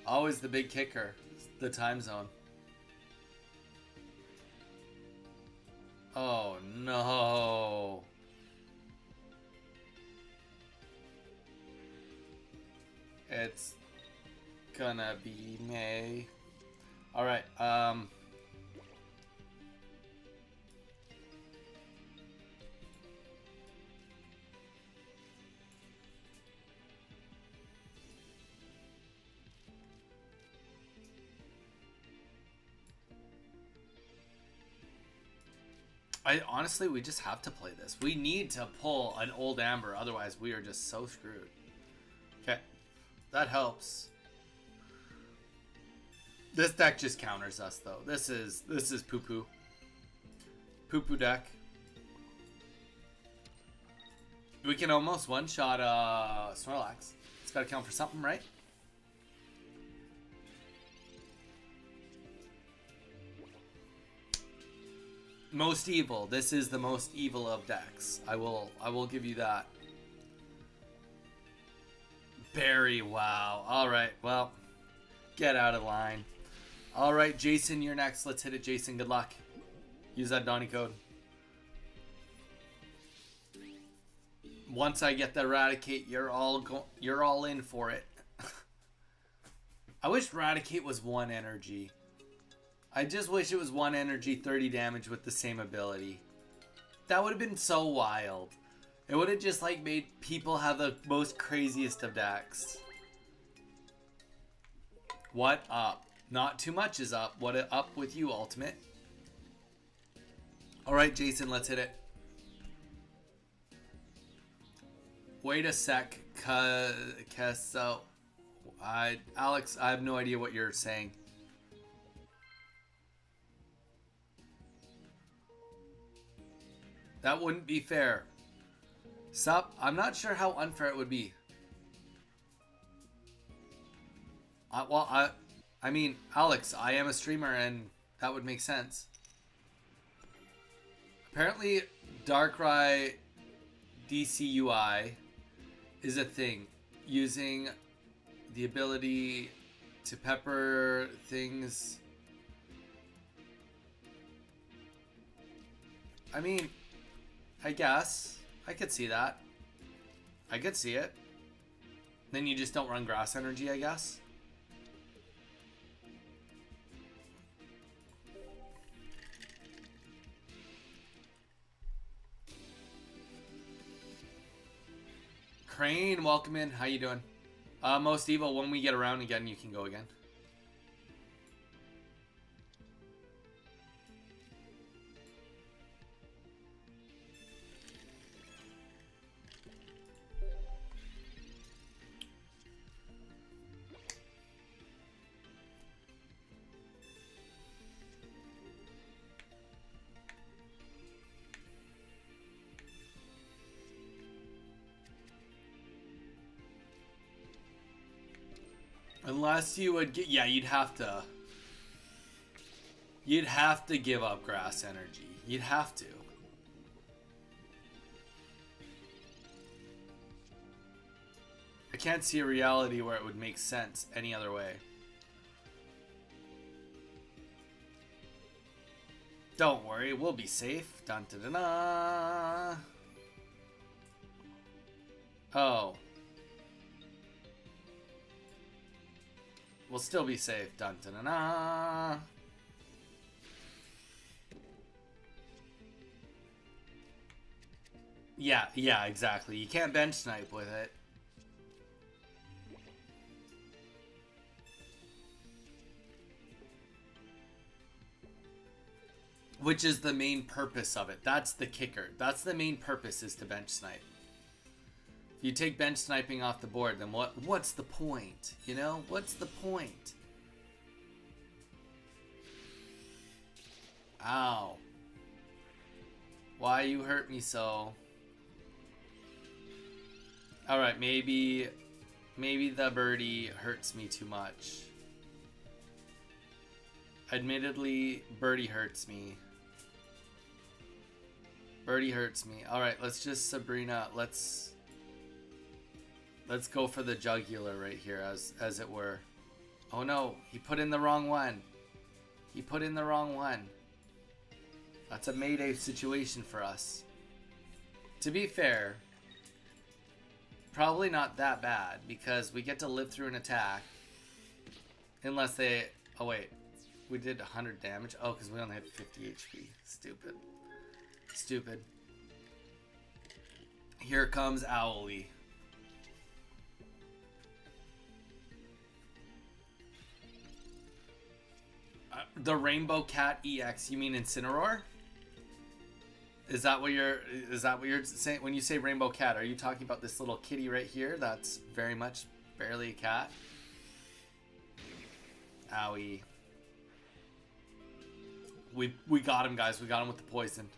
Always the big kicker, the time zone. Oh no. It's gonna be May. Alright, honestly, we just have to play this. We need to pull an old Amber, otherwise we are just so screwed. Okay, that helps. This deck just counters us, though. This is poo-poo. Poo-poo deck. We can almost one-shot Snorlax. It's got to count for something, right? Most evil. This is the most evil of decks. I will give you that. Barry, wow. Alright, well, get out of line. Alright, Jason, you're next. Let's hit it, Jason. Good luck. Use that Donnie code. Once I get the Eradicate, you're all in for it. I wish Eradicate was one energy. I just wish it was one energy, 30 damage with the same ability. That would have been so wild. It would have just like made people have the most craziest of decks. What up? Not too much is up. What up with you, Ultimate? Alright, Jason, let's hit it. Wait a sec, Alex, I have no idea what you're saying. That wouldn't be fair. Sup? I'm not sure how unfair it would be. I mean, Alex, I am a streamer and that would make sense. Apparently, Darkrai DCUI is a thing. Using the ability to pepper things. I mean, I guess. I could see that. I could see it. Then you just don't run grass energy, I guess. Crane, welcome in. How you doing? Most Evil, when we get around again, you can go again. Unless you would get, yeah, you'd have to give up grass energy. You'd have to. I can't see a reality where it would make sense any other way. Don't worry, we'll be safe. Dun dun dun dun. Oh. We'll still be safe. Dun dun dun dun. Yeah, exactly. You can't bench snipe with it. Which is the main purpose of it. That's the kicker. That's the main purpose, is to bench snipe. If you take bench sniping off the board, then what's the point? You know? What's the point? Ow. Why you hurt me so? Alright, maybe the birdie hurts me too much. Admittedly, birdie hurts me. Birdie hurts me. Alright, let's just Sabrina, let's go for the jugular right here, as it were. Oh no, he put in the wrong one. He put in the wrong one. That's a mayday situation for us. To be fair, probably not that bad, because we get to live through an attack. Unless they... Oh wait, we did 100 damage. Oh, because we only had 50 HP. Stupid. Stupid. Here comes Owly. The Rainbow Cat EX, you mean Incineroar? Is that what you're saying when you say Rainbow Cat? Are you talking about this little kitty right here that's very much barely a cat? Owie. We got him, guys. We got him with the poison.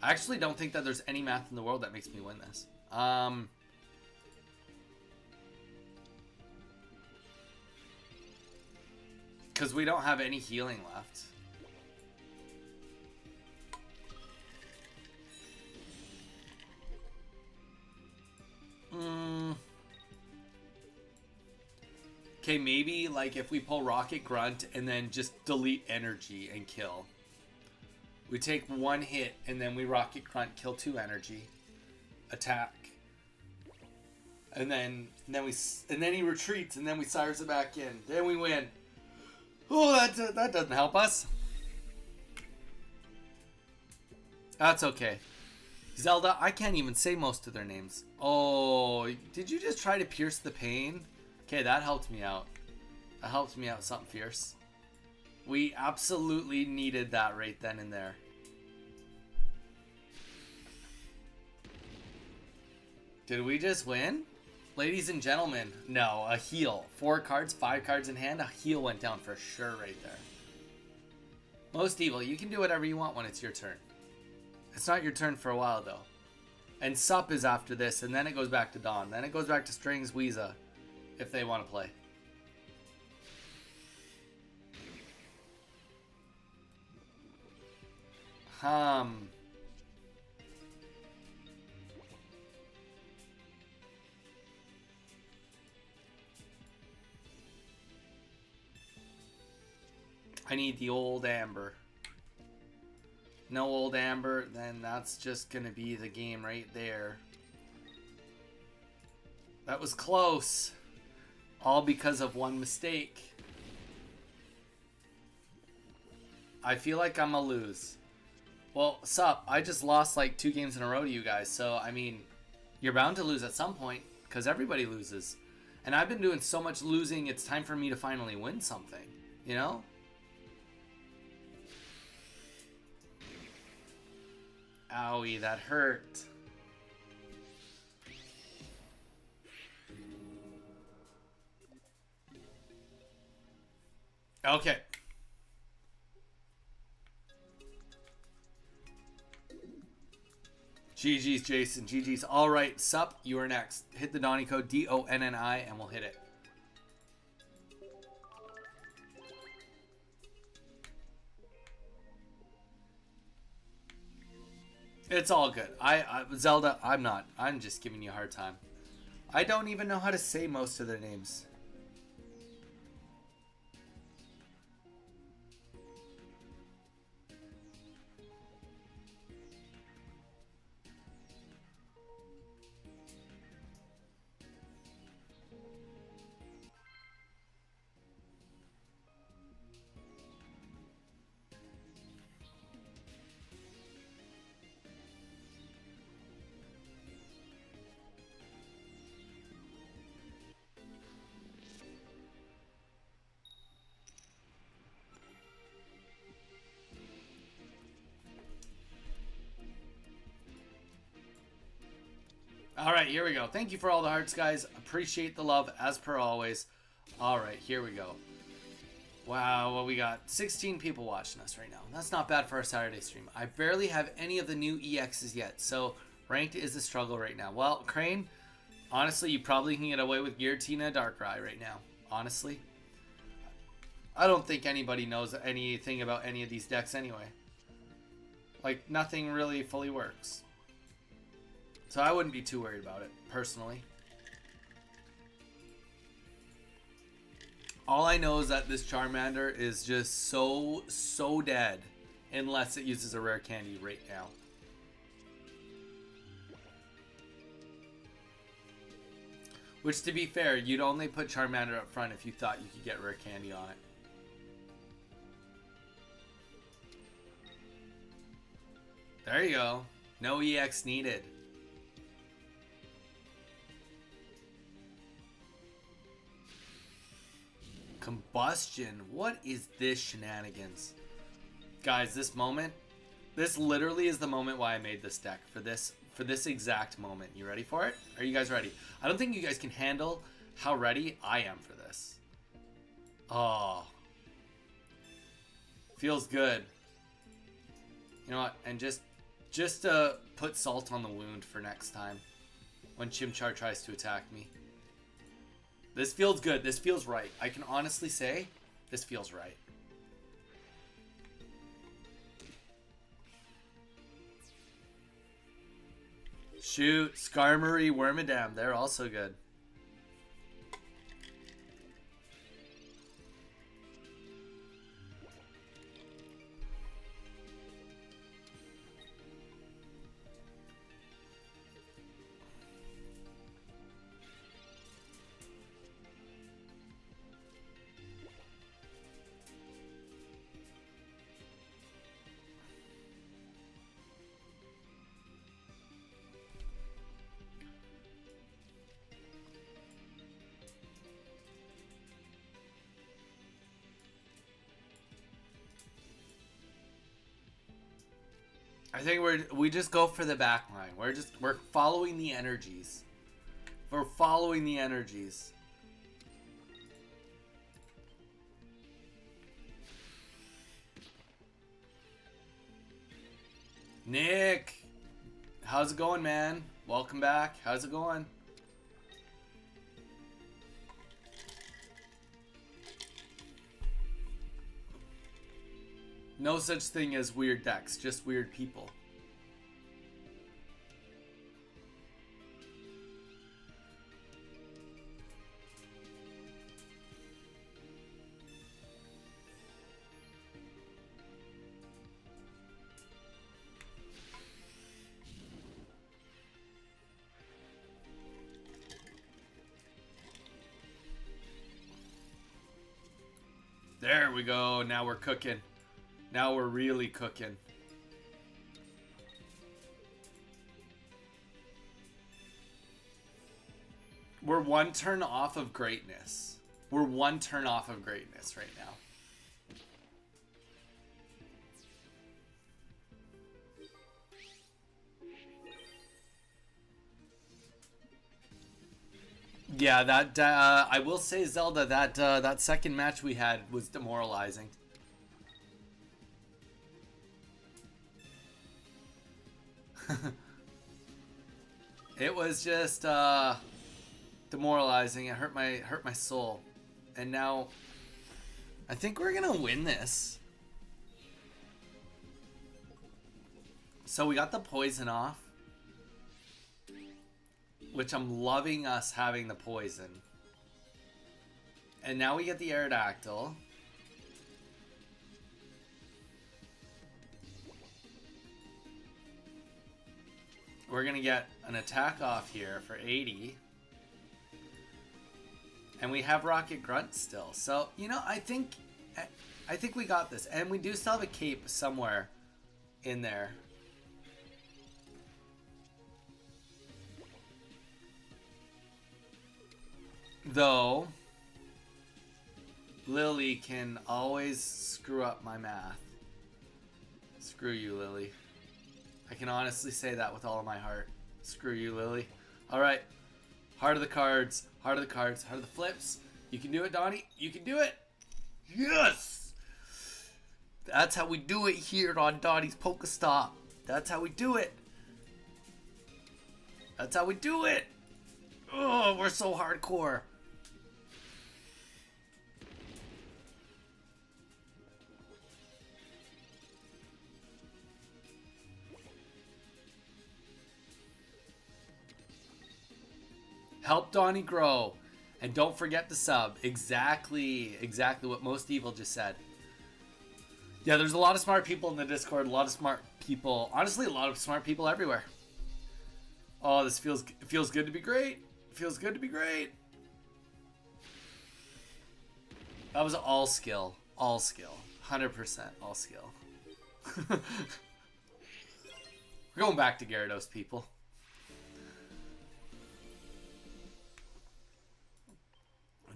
I actually don't think that there's any math in the world that makes me win this. Because we don't have any healing left. Okay, maybe like if we pull Rocket Grunt and then just delete energy and kill. We take one hit and then we Rocket Grunt, kill 2 energy, attack, and then he retreats and then we Cyrus it back in. Then we win. Oh, that doesn't help us. That's okay. Zelda, I can't even say most of their names. Oh, did you just try to pierce the pain? Okay, that helped me out. That helped me out something fierce. We absolutely needed that right then and there. Did we just win? Ladies and gentlemen, no, a heal. 4 cards, 5 cards in hand, a heal went down for sure right there. Most Evil, you can do whatever you want when it's your turn. It's not your turn for a while though. And Sup is after this, and then it goes back to Dawn. Then it goes back to Strings Weeza, if they want to play. I need the old Amber. No old Amber, then that's just gonna be the game right there. That was close. All because of one mistake. I feel like I'm gonna lose. Well, sup, I just lost like 2 games in a row to you guys, so I mean, you're bound to lose at some point, because everybody loses. And I've been doing so much losing, it's time for me to finally win something, you know? Owie, that hurt. Okay. GG's, Jason. GG's. All right, sup, you are next. Hit the Donny code, DONNI, and we'll hit it. It's all good. Zelda, I'm just giving you a hard time. I don't even know how to say most of their names. All right, here we go. Thank you for all the hearts, guys. Appreciate the love, as per always. All right, here we go. Wow, well, we got 16 people watching us right now. That's not bad for our Saturday stream. I barely have any of the new EXs yet, so ranked is a struggle right now. Well, Crane, honestly, you probably can get away with Giratina Darkrai right now. Honestly. I don't think anybody knows anything about any of these decks anyway. Like, nothing really fully works. So I wouldn't be too worried about it, personally. All I know is that this Charmander is just so dead unless it uses a rare candy right now. Which, to be fair, you'd only put Charmander up front if you thought you could get rare candy on it. There you go. No EX needed. Combustion. What is this shenanigans? Guys, this moment, this literally is the moment why I made this deck. For this exact moment. You ready for it? Are you guys ready? I don't think you guys can handle how ready I am for this. Oh. Feels good. You know what? And just put salt on the wound for next time. When Chimchar tries to attack me. This feels good. This feels right. I can honestly say, this feels right. Shoot, Skarmory, Wormadam. They're also good. I think we just go for the back line. We're following the energies. We're following the energies. Nick, how's it going, man? Welcome back. How's it going? No such thing as weird decks, just weird people. There we go. Now we're cooking. Now we're really cooking. We're one turn off of greatness. We're one turn off of greatness right now. Yeah, that I will say, Zelda, that second match we had was demoralizing. It was just demoralizing. It hurt my soul, and now I think we're gonna win this. So we got the poison off, which I'm loving us having the poison. And now we get the Aerodactyl. We're going to get an attack off here for 80. And we have Rocket Grunt still. So, you know, I think we got this. And we do still have a cape somewhere in there. Though, Lily can always screw up my math. Screw you, Lily. I can honestly say that with all of my heart. Screw you, Lily. Alright. Heart of the cards. Heart of the cards. Heart of the flips. You can do it, Donnie. You can do it. Yes! That's how we do it here on Donnie's Pokestop. That's how we do it. That's how we do it. Oh, we're so hardcore. Help Donnie grow. And don't forget to sub. Exactly what Most Evil just said. Yeah, there's a lot of smart people in the Discord. A lot of smart people. Honestly, a lot of smart people everywhere. Oh, this feels good to be great. Feels good to be great. That was all skill. All skill. 100% all skill. We're going back to Gyarados, people.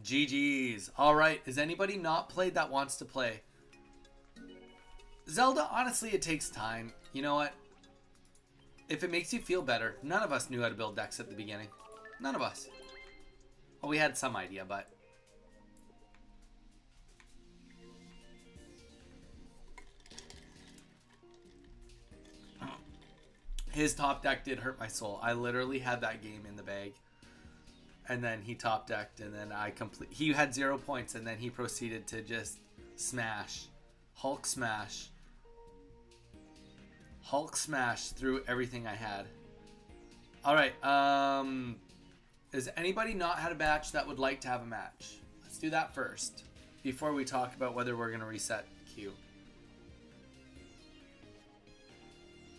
GG's. Alright, has anybody not played that wants to play? Zelda, honestly, it takes time. You know what? If it makes you feel better, none of us knew how to build decks at the beginning. None of us. Well, we had some idea, but... His top deck did hurt my soul. I literally had that game in the bag. And then he top decked, and then he had 0 points, and then he proceeded to just smash. Hulk smash. Hulk smash through everything I had. Alright, has anybody not had a match that would like to have a match? Let's do that first, before we talk about whether we're going to reset Q.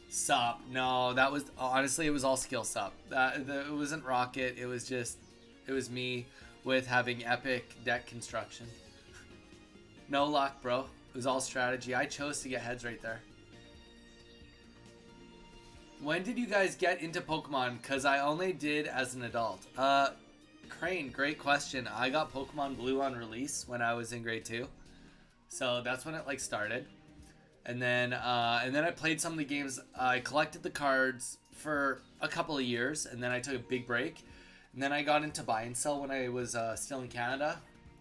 Sup. No, that was, honestly, it was all skill sup. It wasn't Rocket, it was me with having epic deck construction. No luck, bro. It was all strategy. I chose to get heads right there. When did you guys get into Pokemon? Because I only did as an adult. Crane, great question. I got Pokemon Blue on release when I was in grade 2. So that's when it like started. And then I played some of the games. I collected the cards for a couple of years, and then I took a big break. And then I got into buy and sell when I was still in Canada.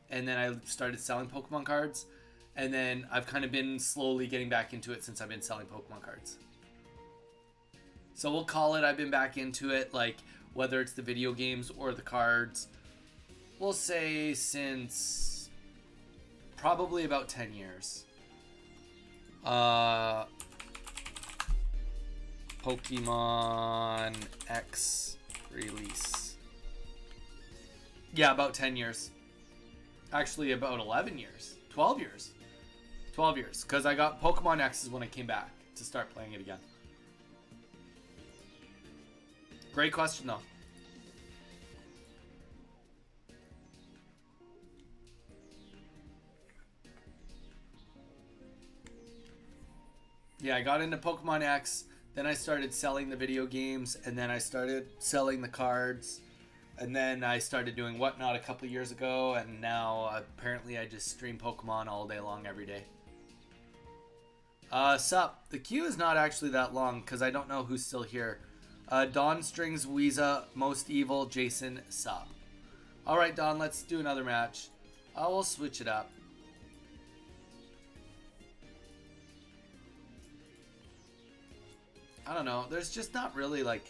And then I started selling Pokemon cards. And then I've kind of been slowly getting back into it since I've been selling Pokemon cards. So we'll call it I've been back into it, like whether it's the video games or the cards. We'll say since probably about 10 years. Pokemon X release. Yeah, about 10 years. Actually, about 11 years. 12 years. 12 years. Because I got Pokemon X is when I came back to start playing it again. Great question, though. Yeah, I got into Pokemon X, then I started selling the video games, and then I started selling the cards, and then I started doing Whatnot a couple years ago, and now apparently I just stream Pokemon all day long every day. Sup. The queue is not actually that long because I don't know who's still here. Dawn Strings, Weeza, Most Evil, Jason, sup. Alright, Dawn, let's do another match. I will switch it up. I don't know. There's just not really like...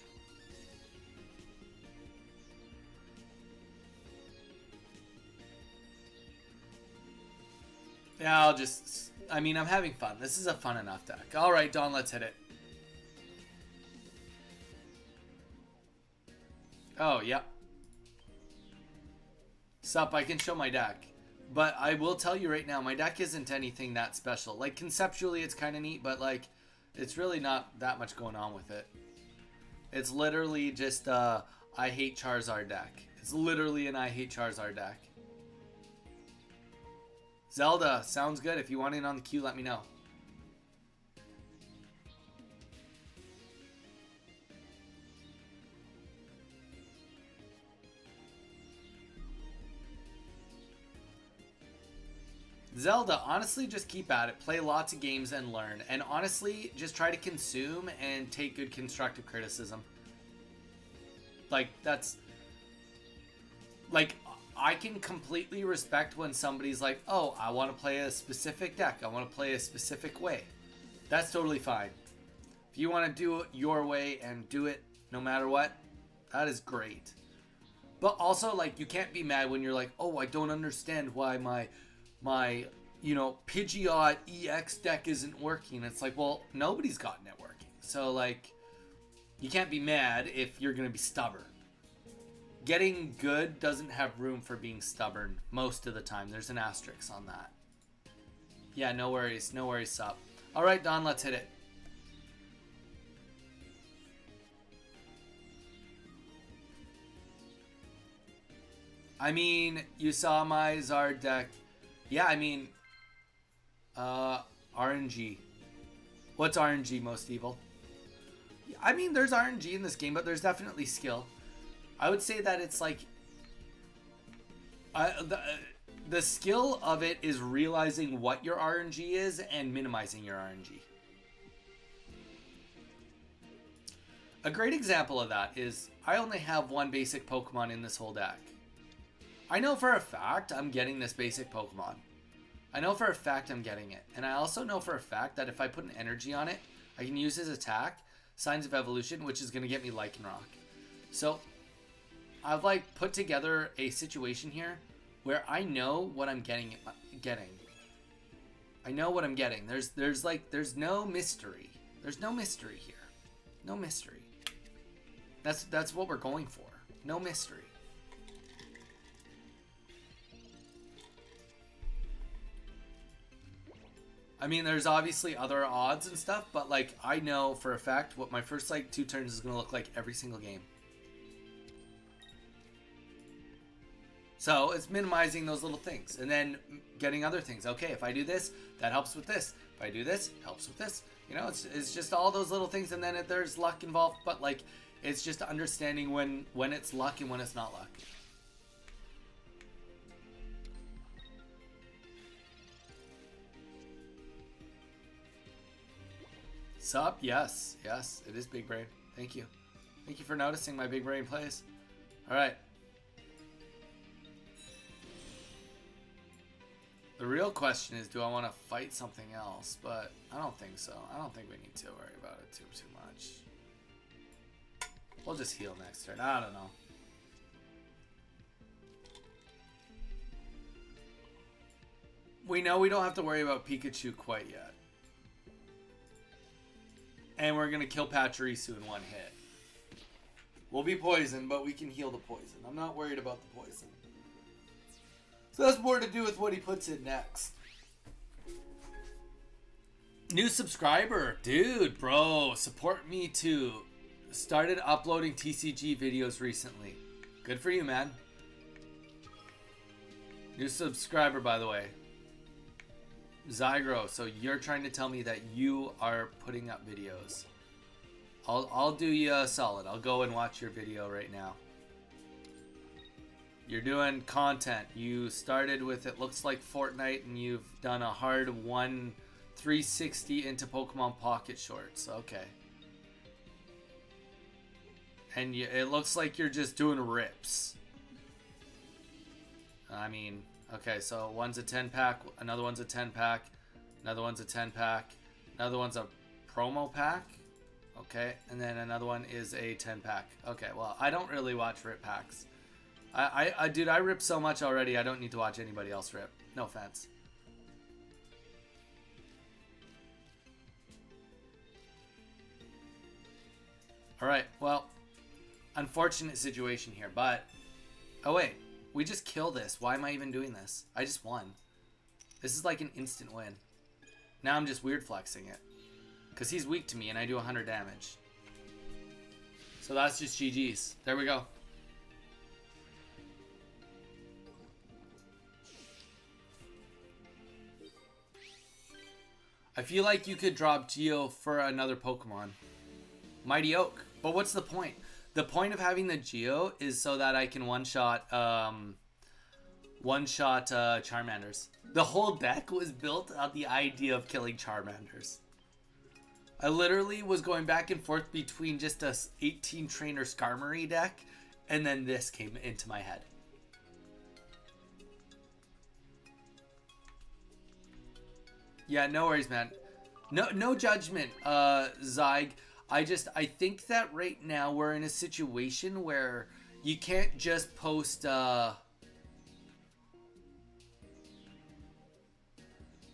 Yeah, I'll just... I mean, I'm having fun. This is a fun enough deck. Alright, Dawn, let's hit it. Oh, yep. Sup, I can show my deck. But I will tell you right now, my deck isn't anything that special. Like, conceptually, it's kind of neat, but, like, it's really not that much going on with it. It's literally just I Hate Charizard deck. It's literally an I Hate Charizard deck. Zelda, sounds good. If you want in on the queue, let me know. Zelda, honestly, just keep at it. Play lots of games and learn. And honestly, just try to consume and take good constructive criticism. Like, that's... Like, I can completely respect when somebody's like, oh, I want to play a specific deck. I want to play a specific way. That's totally fine. If you want to do it your way and do it no matter what, that is great. But also, like, you can't be mad when you're like, oh, I don't understand why my you know, Pidgeot EX deck isn't working. It's like, well, nobody's gotten it working. So, like, you can't be mad if you're going to be stubborn. Getting good doesn't have room for being stubborn most of the time. There's an asterisk on that. Yeah, no worries. No worries, sup. All right, Don, let's hit it. I mean, you saw my Zard deck. Yeah, I mean, RNG. What's RNG, Most Evil? I mean, there's RNG in this game, but there's definitely skill. I would say that it's like... the skill of it is realizing what your RNG is and minimizing your RNG. A great example of that is I only have one basic Pokemon in this whole deck. I know for a fact I'm getting this basic Pokemon. I know for a fact I'm getting it. And I also know for a fact that if I put an energy on it, I can use his attack, Signs of Evolution, which is going to get me Lycanroc. So, I've like put together a situation here where I know what I'm getting. I know what I'm getting. There's no mystery. There's no mystery here. No mystery. That's what we're going for. No mystery. I mean, there's obviously other odds and stuff, but like I know for a fact what my first like 2 turns is going to look like every single game. So it's minimizing those little things and then getting other things. Okay, if I do this, that helps with this. If I do this, it helps with this. You know, it's just all those little things, and then there's luck involved, but like it's just understanding when it's luck and when it's not luck. Sup? Yes. Yes, it is big brain. Thank you. Thank you for noticing my big brain plays. Alright. The real question is, do I want to fight something else? But I don't think so. I don't think we need to worry about it too much. We'll just heal next turn. I don't know. We know we don't have to worry about Pikachu quite yet. And we're going to kill Pachirisu in one hit. We'll be poisoned, but we can heal the poison. I'm not worried about the poison. So that's more to do with what he puts in next. New subscriber. Dude, bro. Support me too. Started uploading TCG videos recently. Good for you, man. New subscriber, by the way. Zygro, so you're trying to tell me that you are putting up videos. I'll do you a solid. I'll go and watch your video right now. You're doing content. You started with, it looks like Fortnite, and you've done a hard 360 into Pokemon Pocket Shorts. Okay. And it looks like you're just doing rips. I mean, okay, so one's a 10-pack, another one's a 10-pack, another one's a 10-pack, another one's a promo pack. Okay, and then another one is a 10-pack. Okay, well, I don't really watch rip packs. Dude, I rip so much already, I don't need to watch anybody else rip. No offense. Alright, well, unfortunate situation here, but... Oh, wait. We just kill this. Why am I even doing this? I just won. This is like an instant win. Now I'm just weird flexing it. Because he's weak to me and I do 100 damage. So that's just GG's. There we go. I feel like you could drop Geo for another Pokemon. Mighty Oak. But what's the point? The point of having the Geo is so that I can one-shot Charmanders. The whole deck was built on the idea of killing Charmanders. I literally was going back and forth between just a 18 trainer Skarmory deck, and then this came into my head. Yeah, no worries, man. No judgment, Zyg. I think that right now we're in a situation where you can't just post, yeah,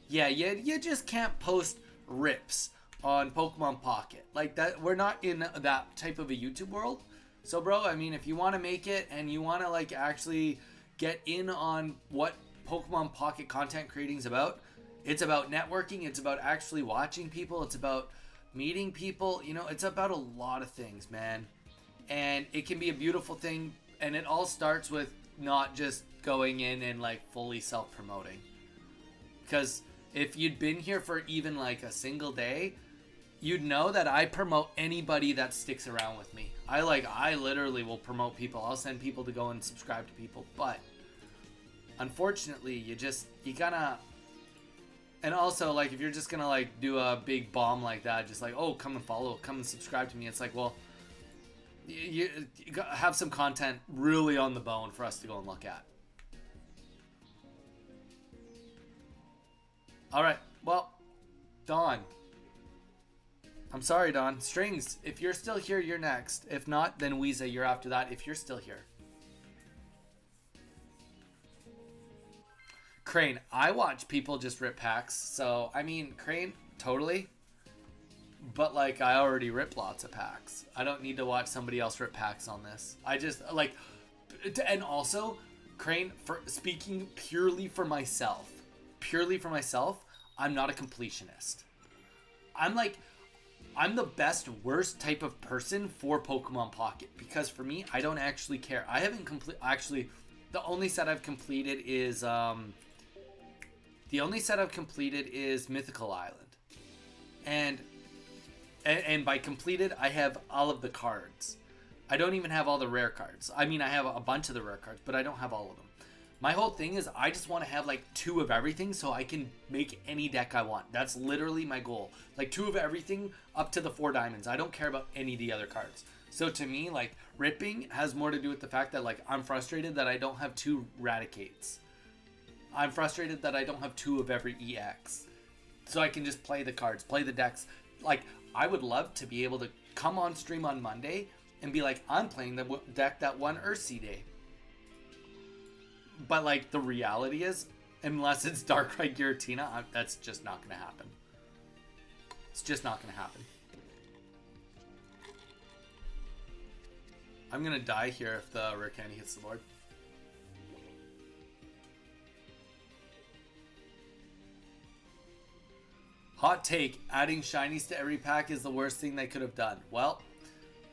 you just can't post rips on Pokemon Pocket. Like that, we're not in that type of a YouTube world. So, bro, I mean, if you want to make it and you want to, like, actually get in on what Pokemon Pocket content creating is about, it's about networking, it's about actually watching people, it's about meeting people, you know, it's about a lot of things, man. And it can be a beautiful thing, and it all starts with not just going in and like fully self-promoting. Because if you'd been here for even like a single day, you'd know that I promote anybody that sticks around with me. I literally will promote people. I'll send people to go and subscribe to people, but unfortunately you gotta. And also, like, if you're just gonna, like, do a big bomb like that, just like, oh, come and follow, come and subscribe to me, it's like, well, you gotta have some content really on the bone for us to go and look at. Alright, well, Dawn. I'm sorry, Dawn. Strings, if you're still here, you're next. If not, then Weeza, you're after that, if you're still here. Crane, I watch people just rip packs, so, I mean, Crane, totally. But, like, I already rip lots of packs. I don't need to watch somebody else rip packs on this. I just, like, and also, Crane, for speaking purely for myself, I'm not a completionist. I'm the best, worst type of person for Pokemon Pocket, because for me, I don't actually care. I haven't actually, the only set I've completed is, Mythical Island. And by completed, I have all of the cards. I don't even have all the rare cards. I mean, I have a bunch of the rare cards, but I don't have all of them. My whole thing is I just want to have like 2 of everything so I can make any deck I want. That's literally my goal. Like 2 of everything up to the 4 diamonds. I don't care about any of the other cards. So to me, like, ripping has more to do with the fact that, like, I'm frustrated that I don't have 2 Raticates. I'm frustrated that I don't have 2 of every EX. So I can just play the cards, play the decks. Like, I would love to be able to come on stream on Monday and be like, I'm playing the deck that won Earthsea Day. But, like, the reality is, unless it's Darkrai Giratina, that's just not going to happen. It's just not going to happen. I'm going to die here if the rare candy hits the board. Hot take, adding shinies to every pack is the worst thing they could have done. Well,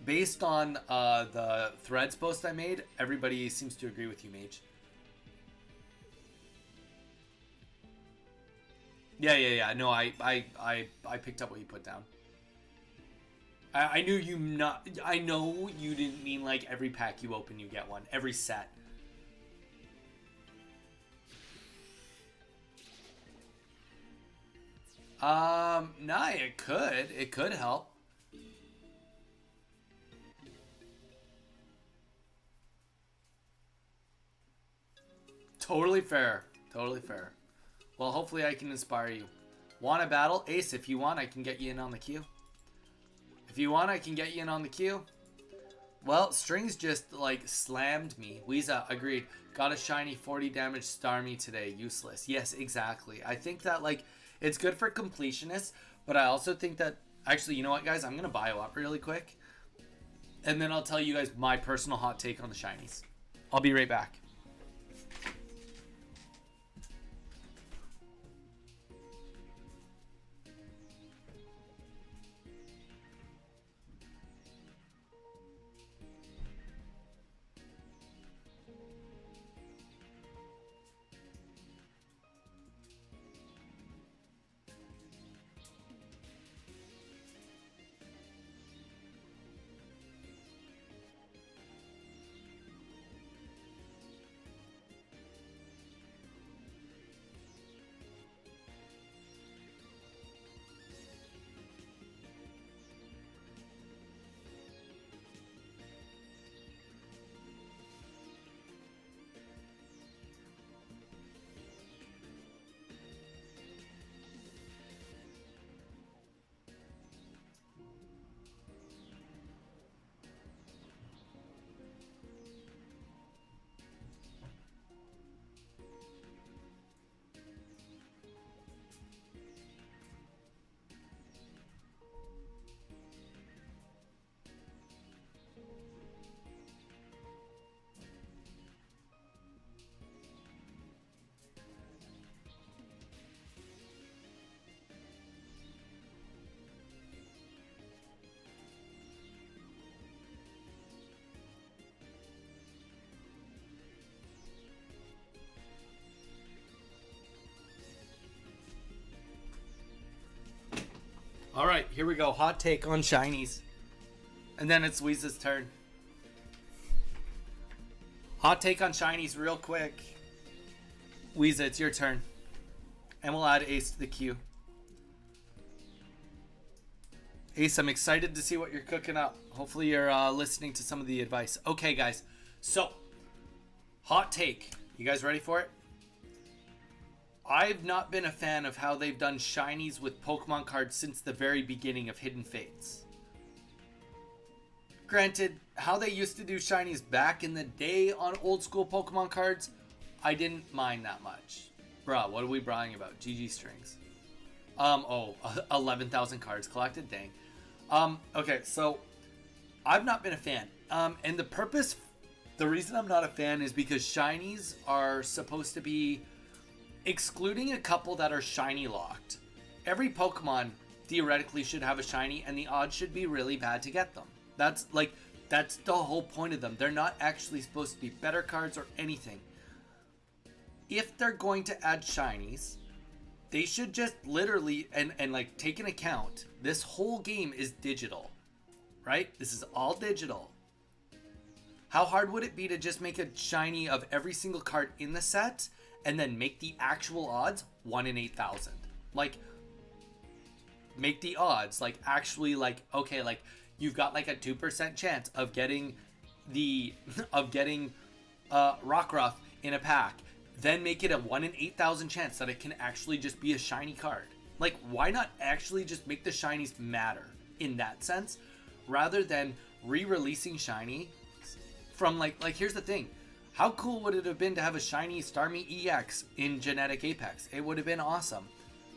based on the Threads post I made, everybody seems to agree with you, Mage. Yeah. No, I picked up what you put down. I knew you not. I know you didn't mean like every pack you open you get one. Every set. Nah, it could. It could help. Totally fair. Totally fair. Well, hopefully I can inspire you. Want a battle? Ace, if you want, I can get you in on the queue. If you want, I can get you in on the queue. Well, Strings just, like, slammed me. Weeza, agreed. Got a shiny 40 damage Starmie today. Useless. Yes, exactly. I think that, like, it's good for completionists, but I also think that... Actually, you know what, guys? I'm going to bio up really quick. And then I'll tell you guys my personal hot take on the shinies. I'll be right back. All right, here we go. Hot take on shinies. And then it's Weeza's turn. Hot take on shinies real quick. Weeza, it's your turn. And we'll add Ace to the queue. Ace, I'm excited to see what you're cooking up. Hopefully you're listening to some of the advice. Okay, guys. So, hot take. You guys ready for it? I've not been a fan of how they've done shinies with Pokemon cards since the very beginning of Hidden Fates. Granted, how they used to do shinies back in the day on old school Pokemon cards, I didn't mind that much. Bruh, what are we bragging about? GG Strings. 11,000 cards collected? Dang. Okay, so I've not been a fan. And the reason I'm not a fan is because shinies are supposed to be, excluding a couple that are shiny locked, every Pokemon theoretically should have a shiny and the odds should be really bad to get them. That's the whole point of them. They're not actually supposed to be better cards or anything. If they're going to add shinies, they should just literally and like take into account this whole game is digital, right? This is all digital. How hard would it be to just make a shiny of every single card in the set and then make the actual odds 1 in 8,000? Like, make the odds like actually like, okay, like you've got like a 2% chance of getting Rockruff in a pack. Then make it a 1 in 8,000 chance that it can actually just be a shiny card. Like, why not actually just make the shinies matter in that sense, rather than re-releasing shiny from like here's the thing. How cool would it have been to have a shiny Starmie EX in Genetic Apex? It would have been awesome.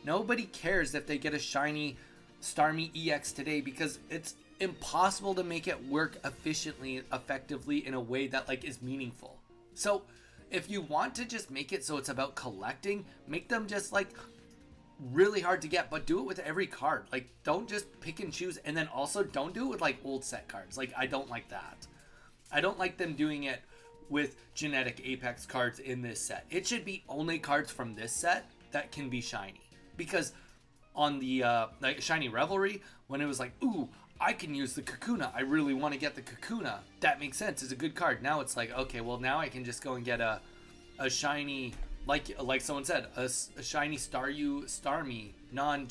Nobody cares if they get a shiny Starmie EX today because it's impossible to make it work efficiently, effectively in a way that like is meaningful. So if you want to just make it so it's about collecting, make them just like really hard to get, but do it with every card. Like, don't just pick and choose, and then also don't do it with like old set cards. Like, I don't like that. I don't like them doing it with Genetic Apex cards in this set. It should be only cards from this set that can be shiny. because on the like Shiny Revelry, when it was like, ooh, I can use the Kakuna. I really want to get the Kakuna. That makes sense. It's a good card. Now it's like, okay, well now I can just go and get a shiny, like someone said, a shiny Staryu Starmie non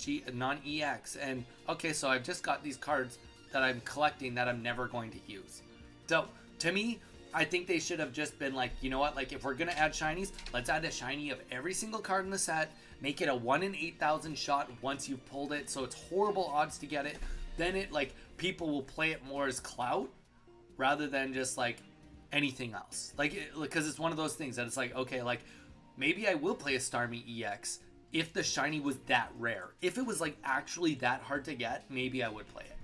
EX, and okay, so I've just got these cards that I'm collecting that I'm never going to use. So to me, I think they should have just been like, you know what, like if we're gonna add shinies, let's add a shiny of every single card in the set, make it a 1 in 8,000 shot once you've pulled it, so it's horrible odds to get it. Then it, like, people will play it more as clout rather than just like anything else, like, because it's one of those things that it's like, okay, like maybe I will play a Starmie EX if the shiny was that rare. If it was like actually that hard to get, maybe I would play it,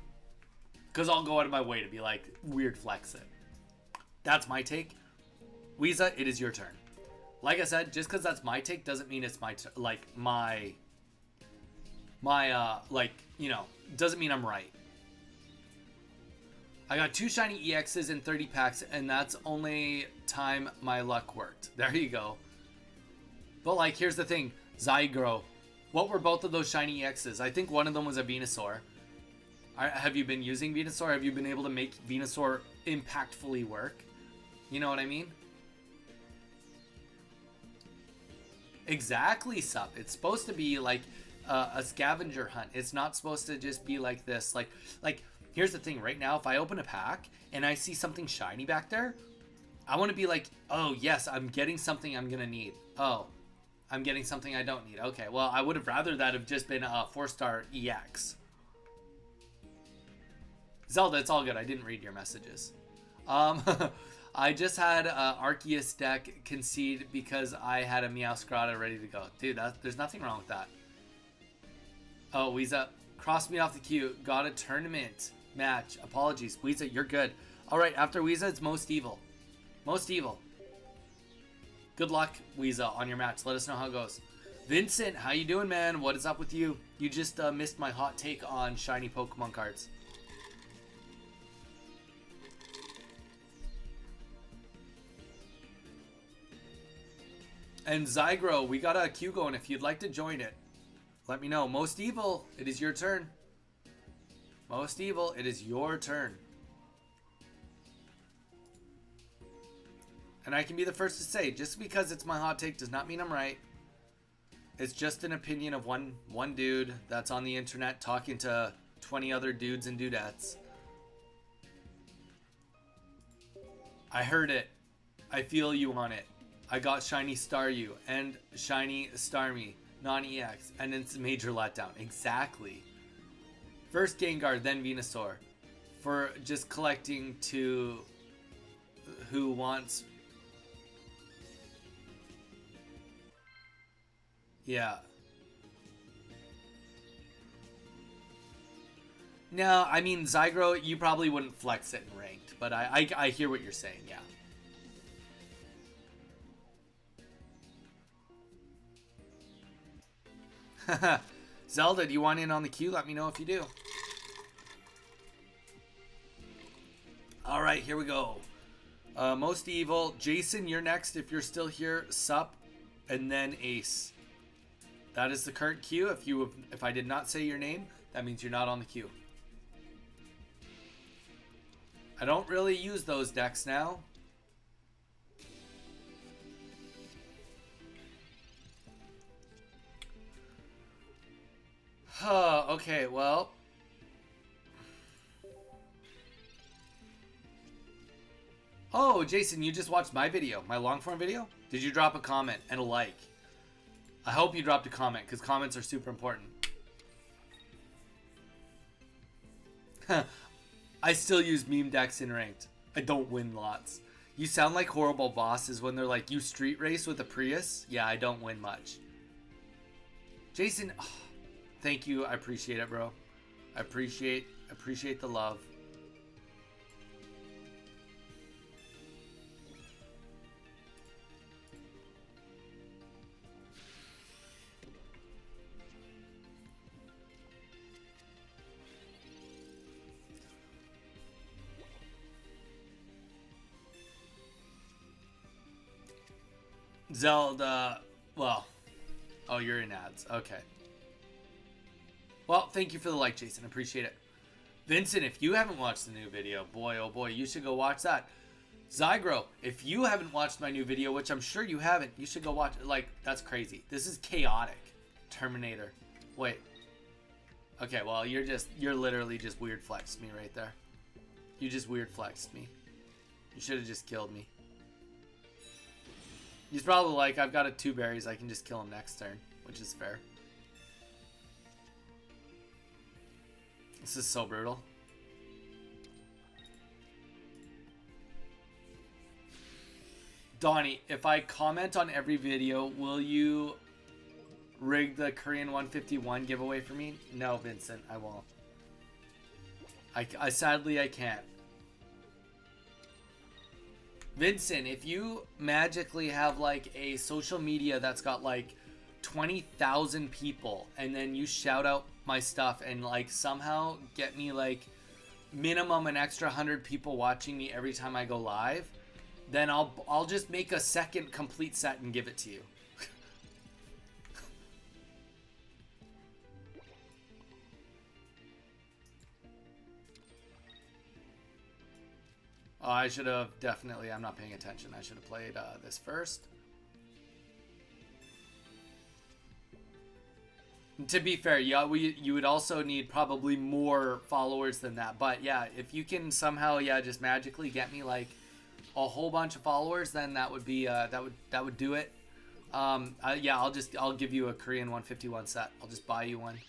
because I'll go out of my way to be like weird flex it. That's my take. Weeza, it is your turn. Like I said, just because that's my take doesn't mean it's my like, you know, doesn't mean I'm right. I got 2 shiny EXs in 30 packs, and that's only time my luck worked. There you go. But like, here's the thing, Zygrow, what were both of those shiny EXs? I think one of them was a Venusaur. Have you been using Venusaur? Have you been able to make Venusaur impactfully work? You know what I mean? Exactly, Sup. It's supposed to be like a scavenger hunt. It's not supposed to just be like this. Like here's the thing. Right now, if I open a pack and I see something shiny back there, I want to be like, oh yes, I'm getting something I'm gonna need. Oh, I'm getting something I don't need. Okay, well, I would have rather that have just been a 4-star EX. Zelda, it's all good. I didn't read your messages. I just had Arceus deck concede because I had a Meowscarada ready to go. Dude, there's nothing wrong with that. Oh, Weeza, cross me off the queue. Got a tournament match. Apologies. Weeza, you're good. All right, after Weeza, it's Most Evil. Most Evil. Good luck, Weeza, on your match. Let us know how it goes. Vincent, how you doing, man? What is up with you? You just missed my hot take on shiny Pokemon cards. And Zygrow, we got a queue going. If you'd like to join it, let me know. Most Evil, it is your turn. Most Evil, it is your turn. And I can be the first to say, just because it's my hot take does not mean I'm right. It's just an opinion of one dude that's on the internet talking to 20 other dudes and dudettes. I heard it. I feel you on it. I got shiny Staryu and shiny Starmie, non-EX, and it's a major letdown. Exactly. First Gengar, then Venusaur. For just collecting to who wants... Yeah. No, I mean, Zygrow, you probably wouldn't flex it in ranked, but I hear what you're saying, yeah. Zelda, do you want in on the queue? Let me know if you do. Alright, here we go. Most Evil. Jason, you're next if you're still here. Sup, and then Ace. That is the current queue. If I did not say your name, that means you're not on the queue. I don't really use those decks now. Okay, well. Oh, Jason, you just watched my video, my long form video? Did you drop a comment and a like? I hope you dropped a comment, because comments are super important. I still use meme decks in ranked. I don't win lots. You sound like horrible bosses when they're like, you street race with a Prius? Yeah, I don't win much. Jason, oh, thank you. I appreciate it, bro. I appreciate the love. Zelda, well, oh, you're in ads. Okay. Well, thank you for the like, Jason. Appreciate it. Vincent, if you haven't watched the new video, boy, oh boy, you should go watch that. Zygro, if you haven't watched my new video, which I'm sure you haven't, you should go watch it. Like, that's crazy. This is chaotic. Terminator. Wait. Okay, well, you're literally just weird flexed me right there. You just weird flexed me. You should have just killed me. He's probably like, I've got 2 berries, I can just kill him next turn, which is fair. This is so brutal. Donnie, if I comment on every video, will you rig the Korean 151 giveaway for me? No, Vincent, I won't. I sadly, I can't. Vincent, if you magically have like a social media that's got like 20,000 people and then you shout out my stuff and like somehow get me like minimum an extra 100 people watching me every time I go live, then I'll just make a second complete set and give it to you. I should have definitely, I'm not paying attention. I should have played this first. To be fair, yeah, you would also need probably more followers than that. But yeah, if you can somehow, yeah, just magically get me like a whole bunch of followers, then that would be that would do it. Yeah, I'll give you a Korean 151 set. I'll just buy you one.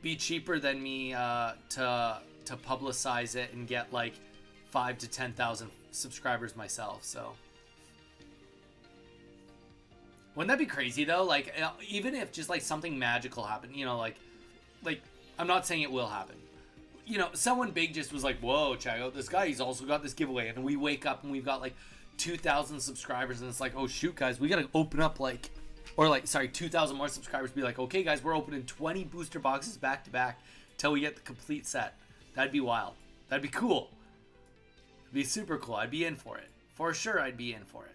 Be cheaper than me to publicize it and get like 5,000 to 10,000 subscribers myself. So wouldn't that be crazy though? Like even if just like something magical happened, you know, like I'm not saying it will happen. You know, someone big just was like, "Whoa, check out this guy. He's also got this giveaway," and we wake up and we've got like 2,000 subscribers, and it's like, "Oh shoot, guys, we gotta open up like." Or like, sorry, 2,000 more subscribers. Be like, okay, guys, we're opening 20 booster boxes back to back till we get the complete set. That'd be wild. That'd be cool. It'd be super cool. I'd be in for it. For sure, I'd be in for it.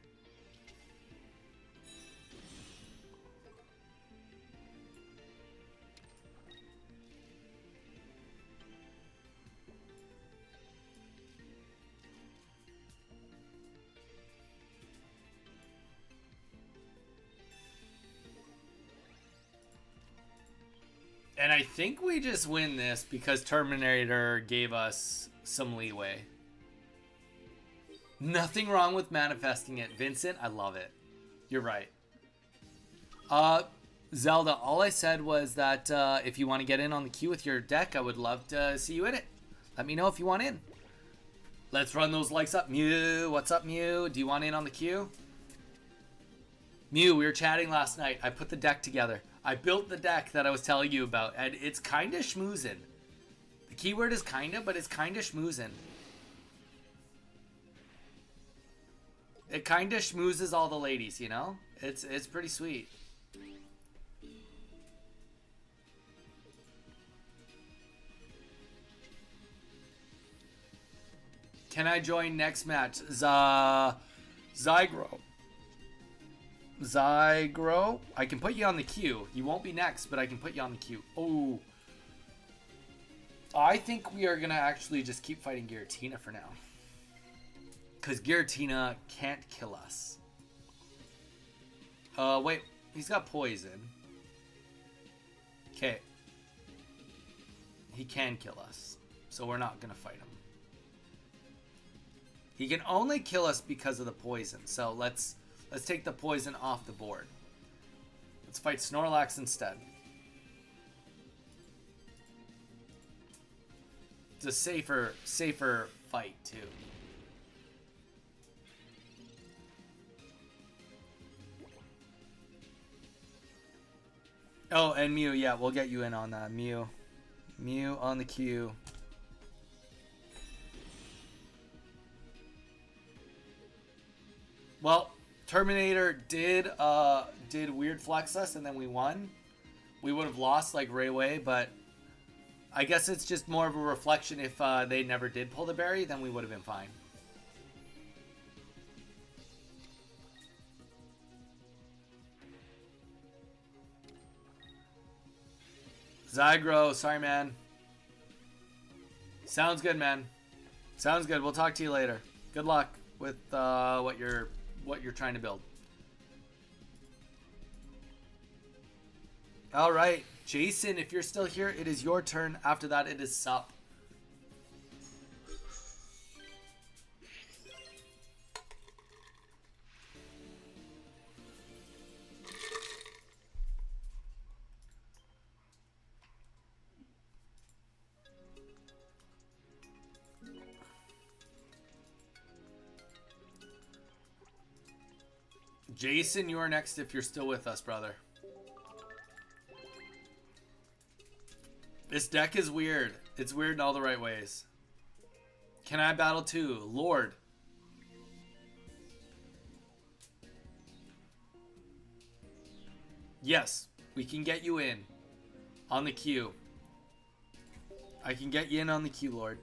And I think we just win this because Terminator gave us some leeway. Nothing wrong with manifesting it. Vincent, I love it. You're right. Zelda, all I said was that if you want to get in on the queue with your deck, I would love to see you in it. Let me know if you want in. Let's run those likes up. Mew, what's up, Mew? Do you want in on the queue? Mew, we were chatting last night. I put the deck together. I built the deck that I was telling you about, and it's kind of schmoozin'. The keyword is kinda, but it's kind of schmoozin'. It kind of schmoozes all the ladies, you know? It's pretty sweet. Can I join next match? Zygro. Zygro, I can put you on the queue. You won't be next, but I can put you on the queue. Oh, I think we are gonna actually just keep fighting Giratina for now, because Giratina can't kill us. Wait, he's got poison. Okay, he can kill us, so we're not gonna fight him. He can only kill us because of the poison. So let's take the poison off the board. Let's fight Snorlax instead. It's a safer fight too. Oh, and Mew, yeah, we'll get you in on that. Mew on the queue. Well, Terminator did weird flex us, and then we won. We would have lost like right away, but I guess it's just more of a reflection. If they never did pull the berry, then we would have been fine. Zygro, sorry, man. Sounds good, man. Sounds good. We'll talk to you later. Good luck with what you're trying to build. All right, Jason, if you're still here, it is your turn. After that, it is Sup. Jason, you are next if you're still with us, brother. This deck is weird. It's weird in all the right ways. Can I battle too? Lord. Yes, we can get you in. On the queue. I can get you in on the queue, Lord.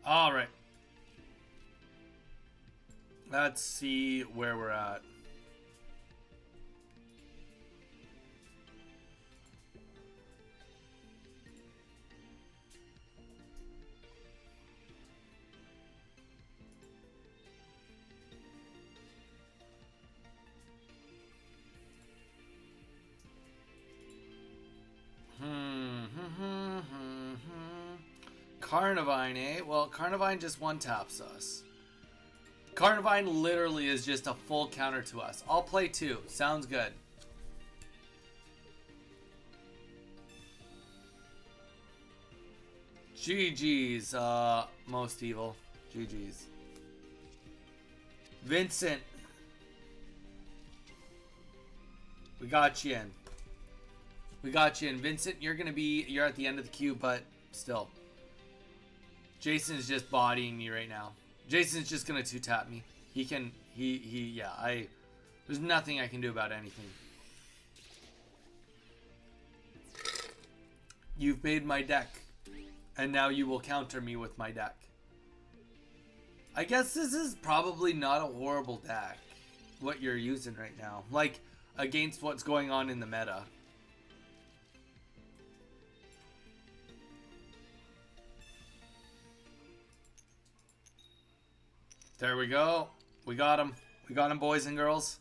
All right. Let's see where we're at. Carnivine, eh? Well, Carnivine just one-taps us. Carnivine literally is just a full counter to us. I'll play two. Sounds good. GG's, most evil. GG's. Vincent. We got you in. We got you in. Vincent, you're at the end of the queue, but still. Jason's just bodying me right now. Jason's just gonna two-tap me. There's nothing I can do about anything. You've made my deck, and now you will counter me with my deck. I guess this is probably not a horrible deck, what you're using right now. Like, against what's going on in the meta. There we go. We got him. We got him, boys and girls.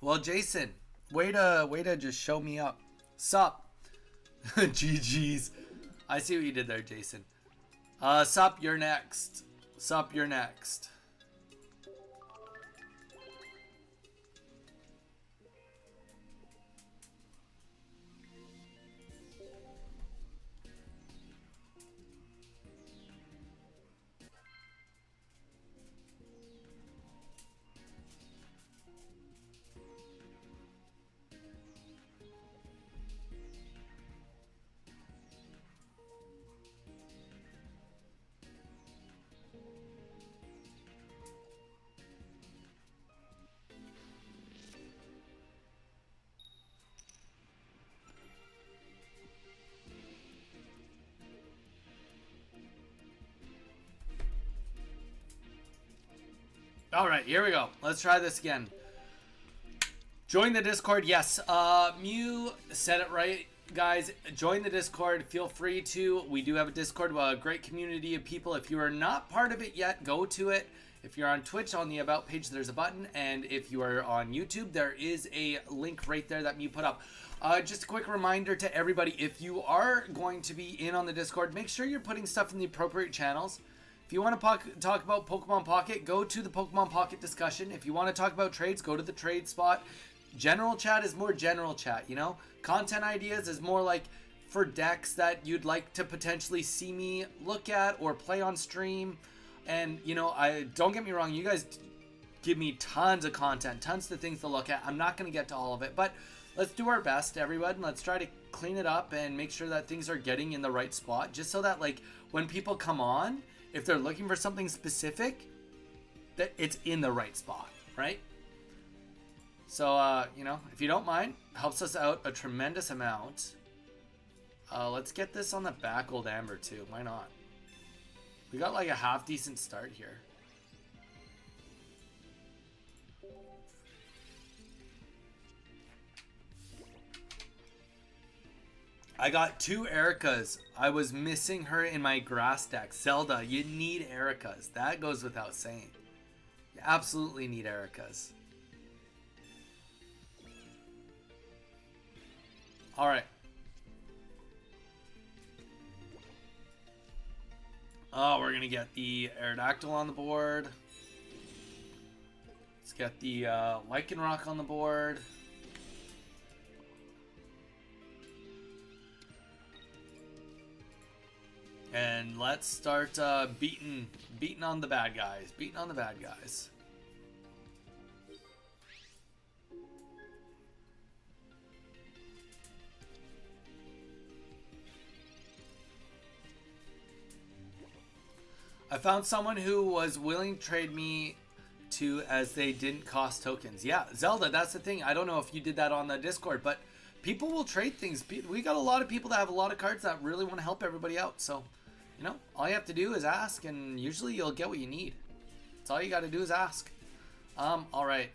Well, Jason, way to just show me up. Sup? GG's. I see what you did there, Jason. Sup, you're next. Sup, you're next. All right, here we go. Let's try this again. Join the Discord. Yes, Mew said it right, guys. Join the Discord. Feel free to. We do have a Discord, a great community of people. If you are not part of it yet, go to it. If you're on Twitch, on the About page, there's a button. And if you are on YouTube, there is a link right there that Mew put up. Just a quick reminder to everybody, if you are going to be in on the Discord, make sure you're putting stuff in the appropriate channels. If you want to talk about Pokemon Pocket, go to the Pokemon Pocket discussion. If you want to talk about trades, go to the trade spot. General chat is more general chat, you know? Content ideas is more like for decks that you'd like to potentially see me look at or play on stream. And, you know, don't get me wrong, you guys give me tons of content, tons of things to look at. I'm not going to get to all of it, but let's do our best, everyone. Let's try to clean it up and make sure that things are getting in the right spot, just so that, like, when people come on, if they're looking for something specific, that it's in the right spot, right? So, you know, if you don't mind, helps us out a tremendous amount. Let's get this on the back old Amber, too. Why not? We got, like, a half-decent start here. I got 2 Ericas. I was missing her in my grass deck. Zelda, you need Ericas. That goes without saying. You absolutely need Ericas. Alright. Oh, we're going to get the Aerodactyl on the board. Let's get the Lycanroc on the board. And let's start beating on the bad guys. Beating on the bad guys. I found someone who was willing to trade me to as they didn't cost tokens. Yeah, Zelda, that's the thing. I don't know if you did that on the Discord, but people will trade things. We got a lot of people that have a lot of cards that really want to help everybody out. So, you know, all you have to do is ask, and usually you'll get what you need. That's all you got to do is ask. All right.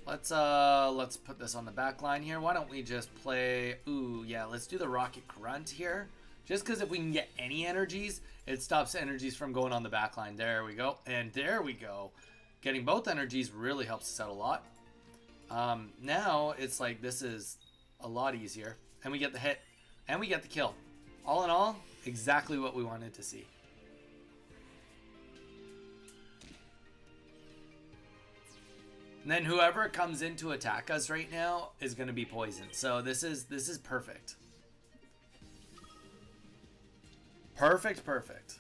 Let's put this on the back line here. Why don't we just play? Ooh, yeah. Let's do the Rocket Grunt here. Just because if we can get any energies, it stops energies from going on the back line. There we go. And there we go. Getting both energies really helps us out a lot. Now it's like this is a lot easier. And we get the hit. And we get the kill. All in all, exactly what we wanted to see. And then whoever comes in to attack us right now is going to be poisoned. So this is perfect. Perfect.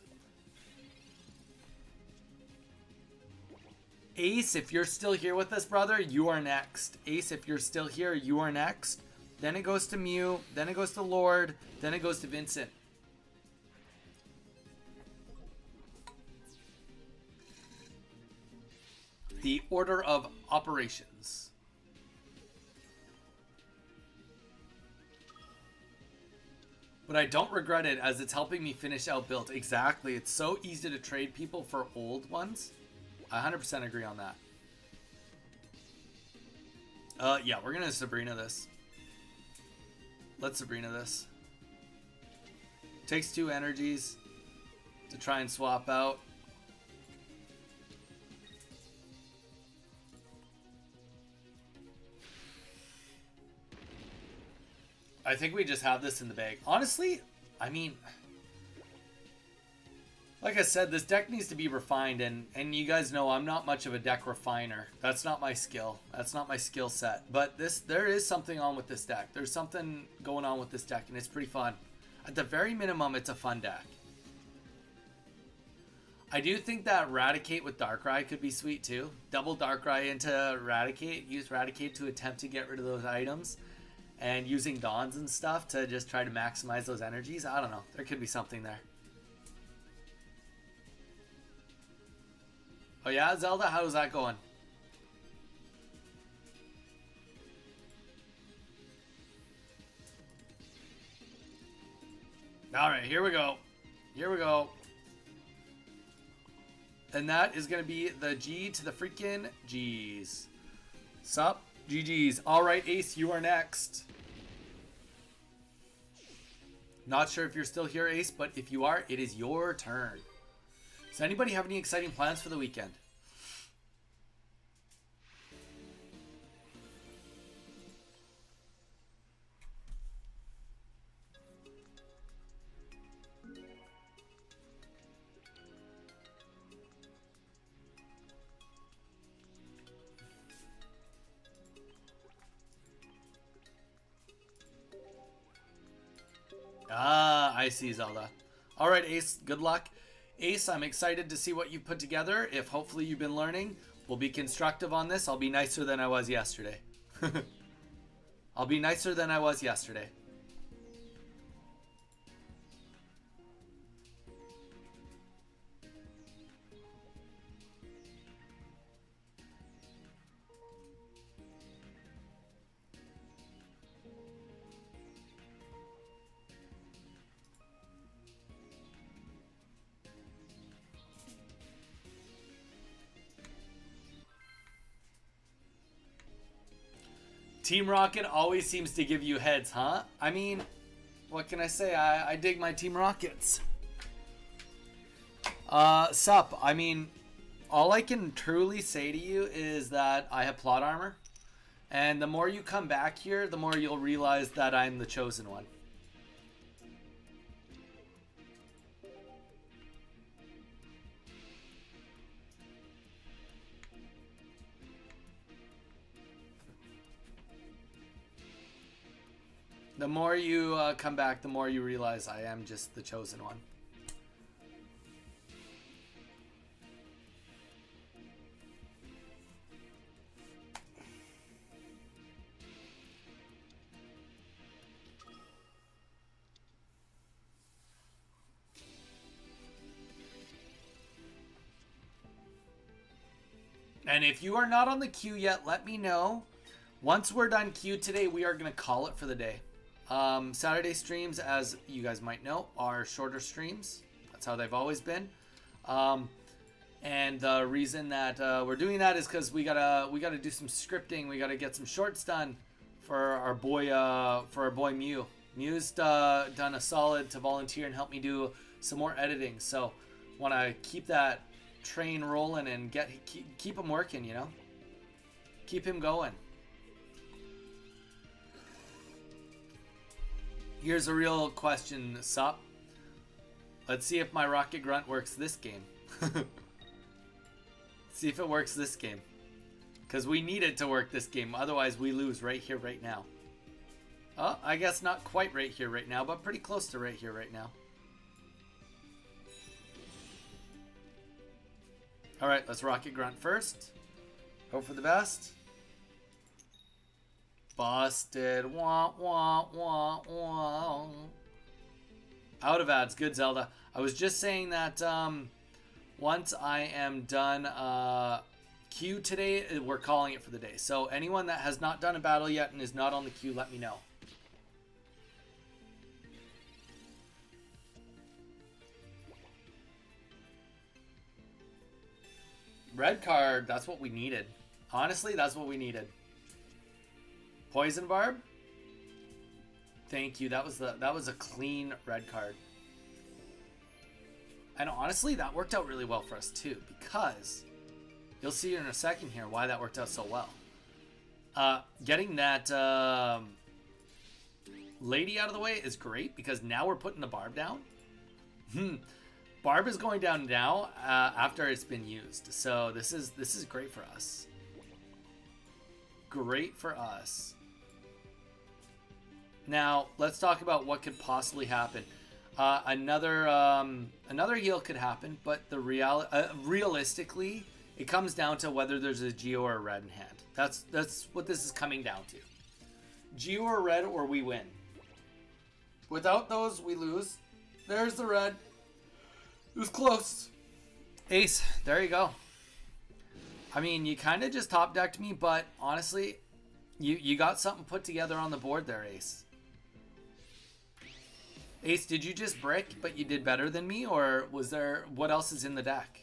Ace, if you're still here with us, brother, you are next. Ace, if you're still here, you are next. Then it goes to Mew. Then it goes to Lord. Then it goes to Vincent. The order of operations. But I don't regret it as it's helping me finish out build. Exactly. It's so easy to trade people for old ones. I 100% agree on that. Yeah, we're going to Sabrina this. Let's Sabrina this. Takes 2 energies to try and swap out. I think we just have this in the bag. Honestly, I mean, like I said, this deck needs to be refined, and you guys know I'm not much of a deck refiner. That's not my skill. That's not my skill set. But there is something on with this deck. There's something going on with this deck, and it's pretty fun. At the very minimum, it's a fun deck. I do think that Raticate with Darkrai could be sweet too. Double Darkrai into Raticate. Use Raticate to attempt to get rid of those items. And using Dawns and stuff to just try to maximize those energies. I don't know. There could be something there. Oh yeah, Zelda? How's that going? Alright, here we go. Here we go. And that is going to be the G to the freaking G's. Sup? GG's. All right, Ace, you are next. Not sure if you're still here, Ace, but if you are, it is your turn. Does anybody have any exciting plans for the weekend? Ah, I see, Zelda. All right, Ace, good luck. Ace, I'm excited to see what you've put together. If hopefully you've been learning, we'll be constructive on this. I'll be nicer than I was yesterday. I'll be nicer than I was yesterday. Team Rocket always seems to give you heads, huh? I mean, what can I say? I dig my Team Rockets. Sup, I mean, all I can truly say to you is that I have plot armor. And the more you come back here, the more you'll realize that I'm the chosen one. The more you come back, the more you realize I am just the chosen one. And if you are not on the queue yet, let me know. Once we're done queue today, we are going to call it for the day. Saturday streams, as you guys might know, are shorter streams. That's how they've always been. And the reason that we're doing that is because we gotta do some scripting. We gotta get some shorts done for our boy Mew. Mew's done a solid to volunteer and help me do some more editing. So want to keep that train rolling and keep him working. You know, keep him going. Here's a real question, Sup. Let's see if my Rocket Grunt works this game. See if it works this game. Because we need it to work this game. Otherwise, we lose right here, right now. Oh, I guess not quite right here, right now, but pretty close to right here, right now. Alright, let's Rocket Grunt first. Hope for the best. Busted. Wah, wah, wah, wah. Out of ads. Good, Zelda. I was just saying that once I am done queue today, we're calling it for the day. So anyone that has not done a battle yet and is not on the queue, let me know. Red card. That's what we needed. Honestly, that's what we needed. Poison Barb. Thank you. That was a clean red card. And honestly, that worked out really well for us too, because you'll see in a second here why that worked out so well. Getting that lady out of the way is great because now we're putting the Barb down. Barb is going down now after it's been used. So this is great for us. Great for us. Now, let's talk about what could possibly happen. Another heal could happen, but the realistically, it comes down to whether there's a Geo or a red in hand. That's what this is coming down to. Geo or red, or we win. Without those, we lose. There's the red. It was close. Ace, there you go. I mean, you kind of just top decked me, but honestly, you got something put together on the board there, Ace. Ace, did you just brick, but you did better than me, or was there, what else is in the deck?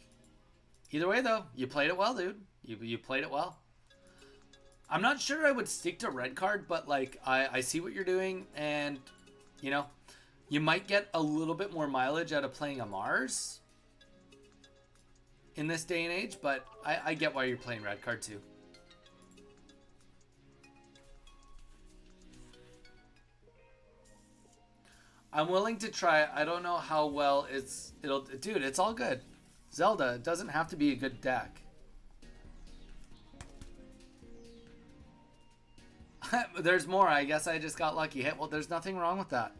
Either way, though, you played it well, dude. You played it well. I'm not sure I would stick to red card, but like I see what you're doing, and you know, you might get a little bit more mileage out of playing a Mars in this day and age, but I get why you're playing red card too. I'm willing to try. I don't know how well dude, it's all good. Zelda doesn't have to be a good deck. There's more. I guess I just got lucky. Hey, well, there's nothing wrong with that.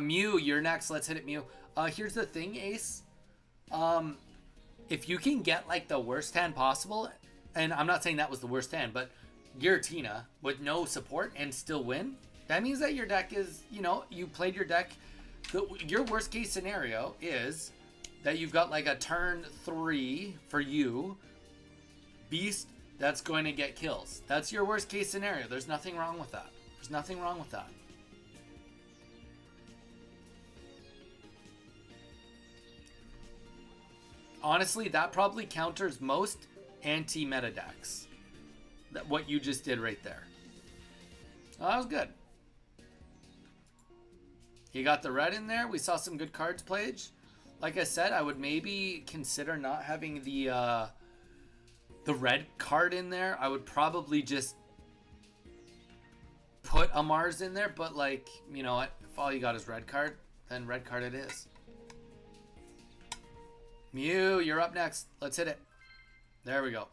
Mew, you're next. Let's hit it, Mew. Here's the thing, Ace. If you can get like the worst hand possible, and I'm not saying that was the worst hand, but Giratina with no support and still win, that means that your deck is, you know, you played your deck. Your worst case scenario is that you've got like a turn 3 for you, Beast, that's going to get kills. That's your worst case scenario. There's nothing wrong with that. There's nothing wrong with that. Honestly, that probably counters most anti-meta decks. What you just did right there. Oh, that was good. You got the red in there. We saw some good cards played. Like I said, I would maybe consider not having the red card in there. I would probably just put a Mars in there, but like, you know what? If all you got is red card, then red card it is. Mew, you're up next. Let's hit it. There we go.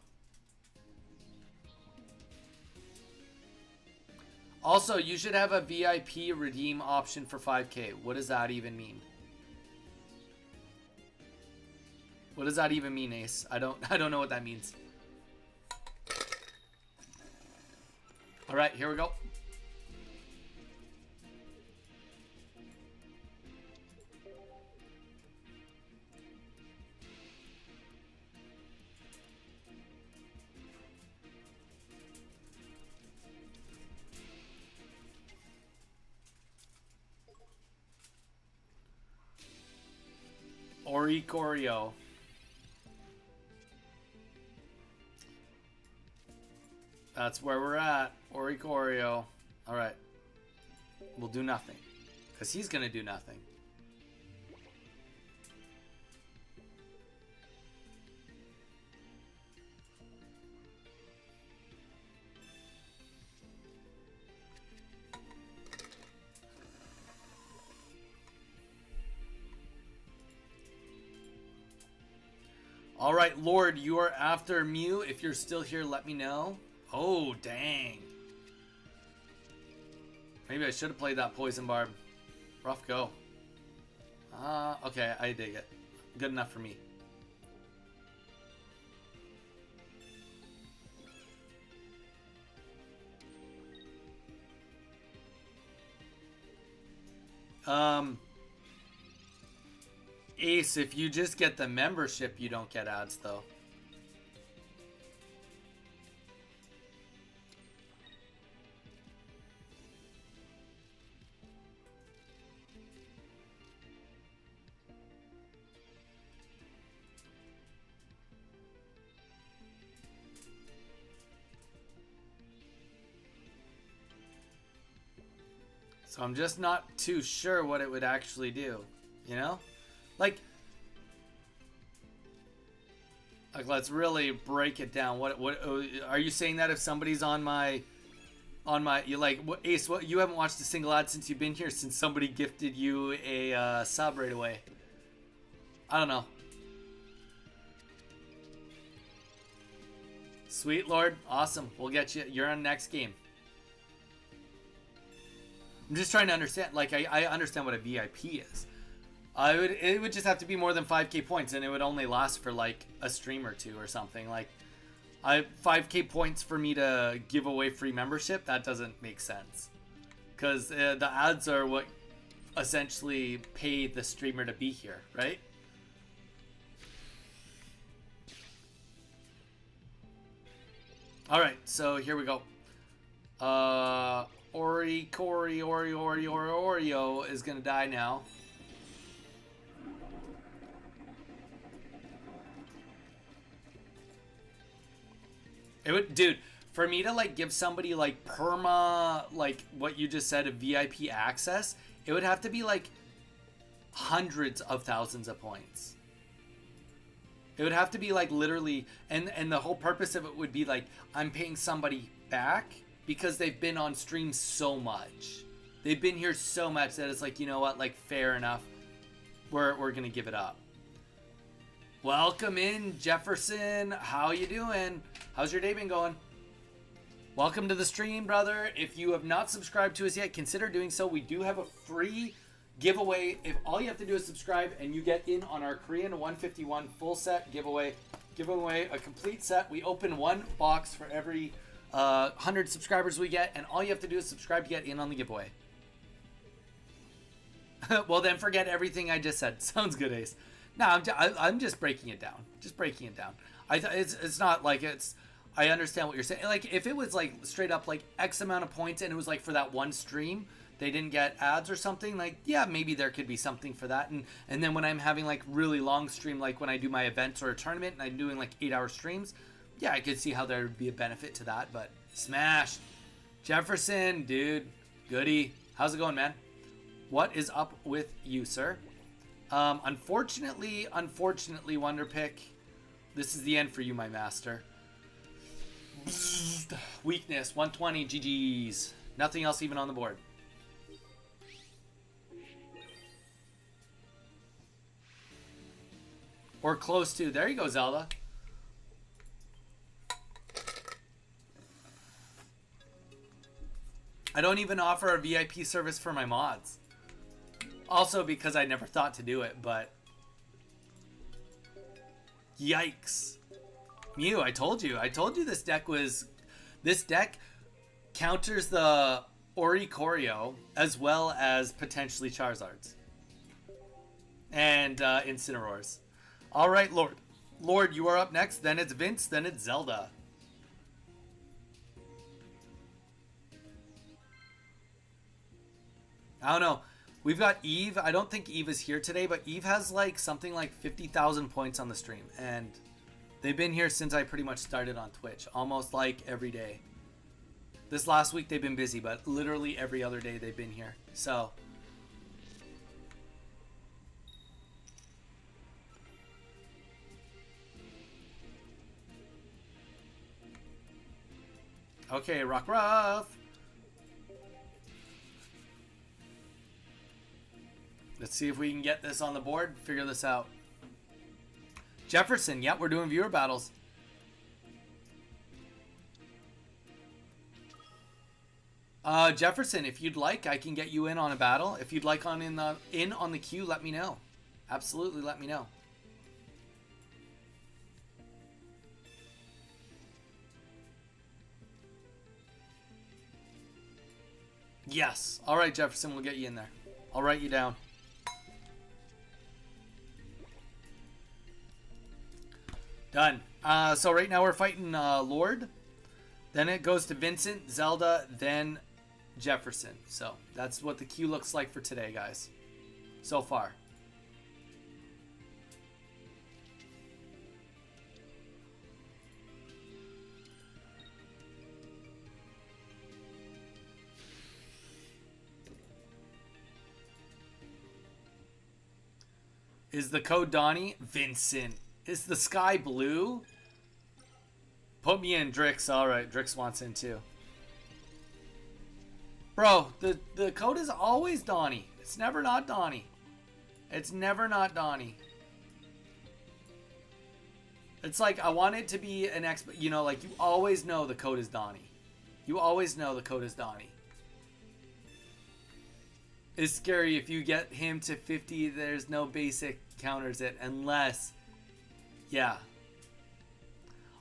Also, you should have a VIP redeem option for 5K. What does that even mean? What does that even mean, Ace? I don't know what that means. All right, here we go. Oricorio. That's where we're at. Oricorio. Alright. We'll do nothing. Because he's going to do nothing. All right, Lord, you are after Mew. If you're still here, let me know. Oh, dang. Maybe I should have played that Poison Barb. Rough go. Okay, I dig it. Good enough for me. Ace, if you just get the membership, you don't get ads, though. So I'm just not too sure what it would actually do, you know? Like, let's really break it down. What are you saying that if somebody's on my you like what, Ace? What, you haven't watched a single ad since you've been here, since somebody gifted you a sub right away? I don't know. Sweet Lord, awesome. We'll get you. You're on next game. I'm just trying to understand. Like, I understand what a VIP is. It would just have to be more than 5K points, and it would only last for like a stream or two or something. Like, 5K points for me to give away free membership, that doesn't make sense, because the ads are what essentially pay the streamer to be here, right? All right, so here we go. Oreo is gonna die now. It would, dude. For me to like give somebody like perma, like what you just said, a VIP access, it would have to be like hundreds of thousands of points. It would have to be like literally, and the whole purpose of it would be like I'm paying somebody back because they've been on stream so much. They've been here so much that it's like, you know what, like fair enough. We're gonna give it up. Welcome in, Jefferson. How you doing? How's your day been going? Welcome to the stream, brother. If you have not subscribed to us yet, consider doing so. We do have a free giveaway. If all you have to do is subscribe and you get in on our Korean 151 full set giveaway, giving away a complete set. We open one box for every 100 subscribers we get, and all you have to do is subscribe to get in on the giveaway. Well, then forget everything I just said. Sounds good, Ace. No, I'm just breaking it down. Just breaking it down. It's not like it's. I understand what you're saying. Like if it was like straight up like X amount of points and it was like for that one stream, they didn't get ads or something. Like yeah, maybe there could be something for that. And then when I'm having like really long stream, like when I do my events or a tournament and I'm doing like 8-hour streams, yeah, I could see how there would be a benefit to that. But smash, Jefferson, dude, goody. How's it going, man? What is up with you, sir? Unfortunately, Wonderpick, this is the end for you, my master. Weakness, 120, GG's. Nothing else even on the board. Or close to. There you go, Zelda. I don't even offer a VIP service for my mods. Also because I never thought to do it, but... Yikes. Mew, I told you this deck was... This deck counters the Oricorio as well as potentially Charizards. And Incineroars. Alright, Lord. Lord, you are up next. Then it's Vince. Then it's Zelda. I don't know. We've got Eve. I don't think Eve is here today, but Eve has like something like 50,000 points on the stream. And they've been here since I pretty much started on Twitch. Almost like every day. This last week they've been busy, but literally every other day they've been here. So... Okay, Rock Ruff. Let's see if we can get this on the board. Figure this out. Jefferson. Yep, we're doing viewer battles. Jefferson, if you'd like, I can get you in on a battle. If you'd like in on the queue, let me know. Absolutely, let me know. Yes. All right, Jefferson, we'll get you in there. I'll write you down. Done. So right now we're fighting Lord. Then it goes to Vincent, Zelda, then Jefferson. So that's what the queue looks like for today, guys. So far. Is the code Donnie? Vincent. Is the sky blue? Put me in, Drix. Alright, Drix wants in too. Bro, the code is always Donnie. It's never not Donnie. It's never not Donnie. It's like, I want it to be an you know, like, you always know the code is Donnie. You always know the code is Donnie. It's scary if you get him to 50, there's no basic counters it unless, yeah.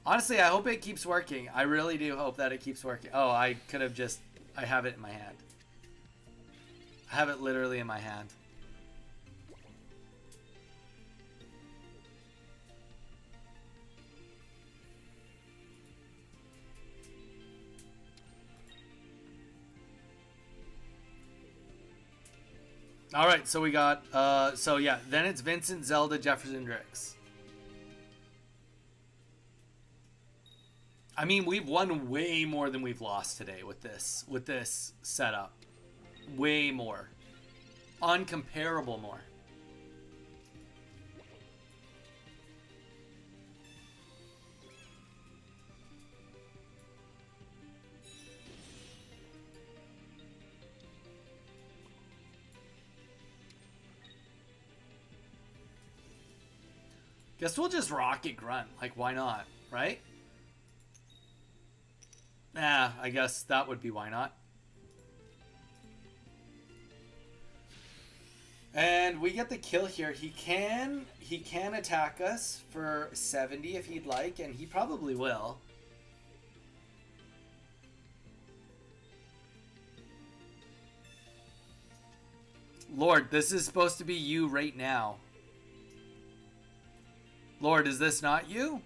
Honestly, I hope it keeps working. I really do hope that it keeps working. Oh, I could have just, I have it in my hand. I have it literally in my hand. All right, so we got, so yeah, then it's Vincent, Zelda, Jefferson, Drix. I mean, we've won way more than we've lost today with this setup. Way more. Uncomparable more. Guess we'll just rocket grunt. Like, why not? Right? Nah, I guess that would be why not. And we get the kill here. He can attack us for 70 if he'd like, and he probably will. Lord, this is supposed to be you right now. Lord, is this not you?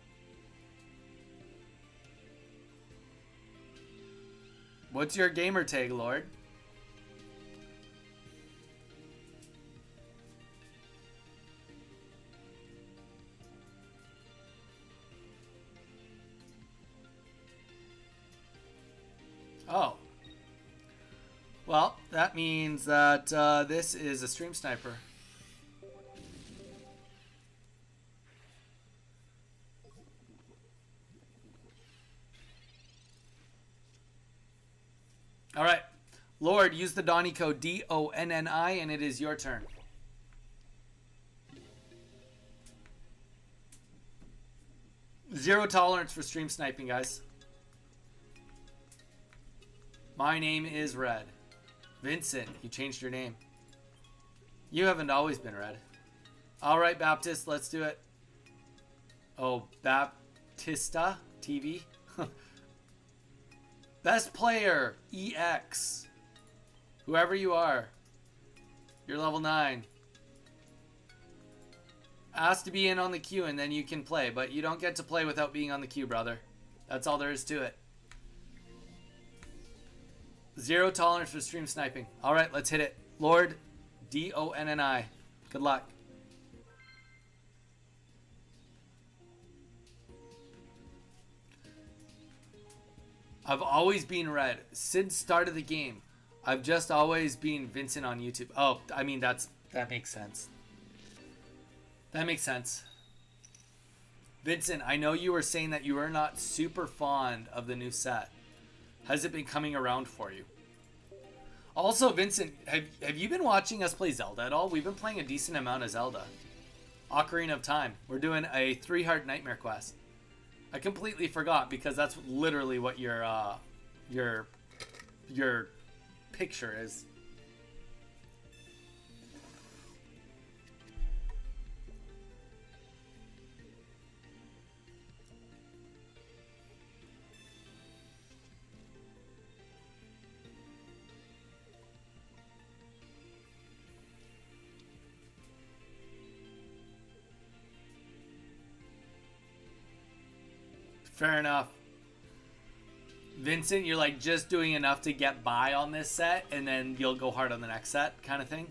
What's your gamer tag, Lord? Oh. Well, that means that this is a stream sniper. All right. Lord, use the Donnie code DONNI, and it is your turn. Zero tolerance for stream sniping, guys. My name is Red. Vincent, you changed your name. You haven't always been Red. All right, Baptist, let's do it. Oh, Baptista TV. Best player, EX. Whoever you are. You're level 9. Ask to be in on the queue and then you can play. But you don't get to play without being on the queue, brother. That's all there is to it. Zero tolerance for stream sniping. Alright, let's hit it. Lord, DONNI. Good luck. I've always been Red. Since start of the game, I've just always been Vincent on YouTube. Oh, I mean, that makes sense. That makes sense. Vincent, I know you were saying that you are not super fond of the new set. Has it been coming around for you? Also, Vincent, have you been watching us play Zelda at all? We've been playing a decent amount of Zelda. Ocarina of Time. We're doing a 3-heart nightmare quest. I completely forgot because that's literally what your picture is. Fair enough. Vincent, you're like just doing enough to get by on this set and then you'll go hard on the next set kind of thing.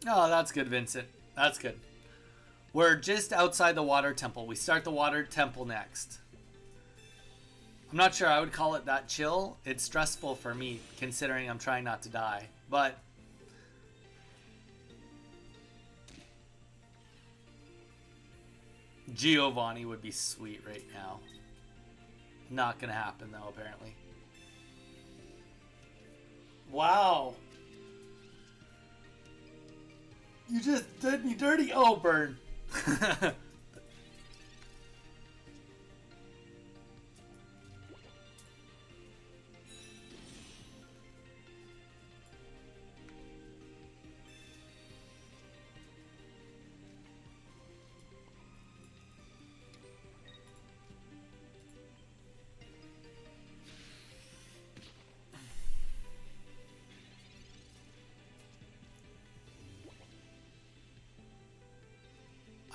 Oh, that's good, Vincent. That's good. We're just outside the water temple. We start the water temple next. I'm not sure I would call it that chill. It's stressful for me, considering I'm trying not to die. But Giovanni would be sweet right now. Not gonna happen, though, apparently. Wow. You just did me dirty. Oh, burn.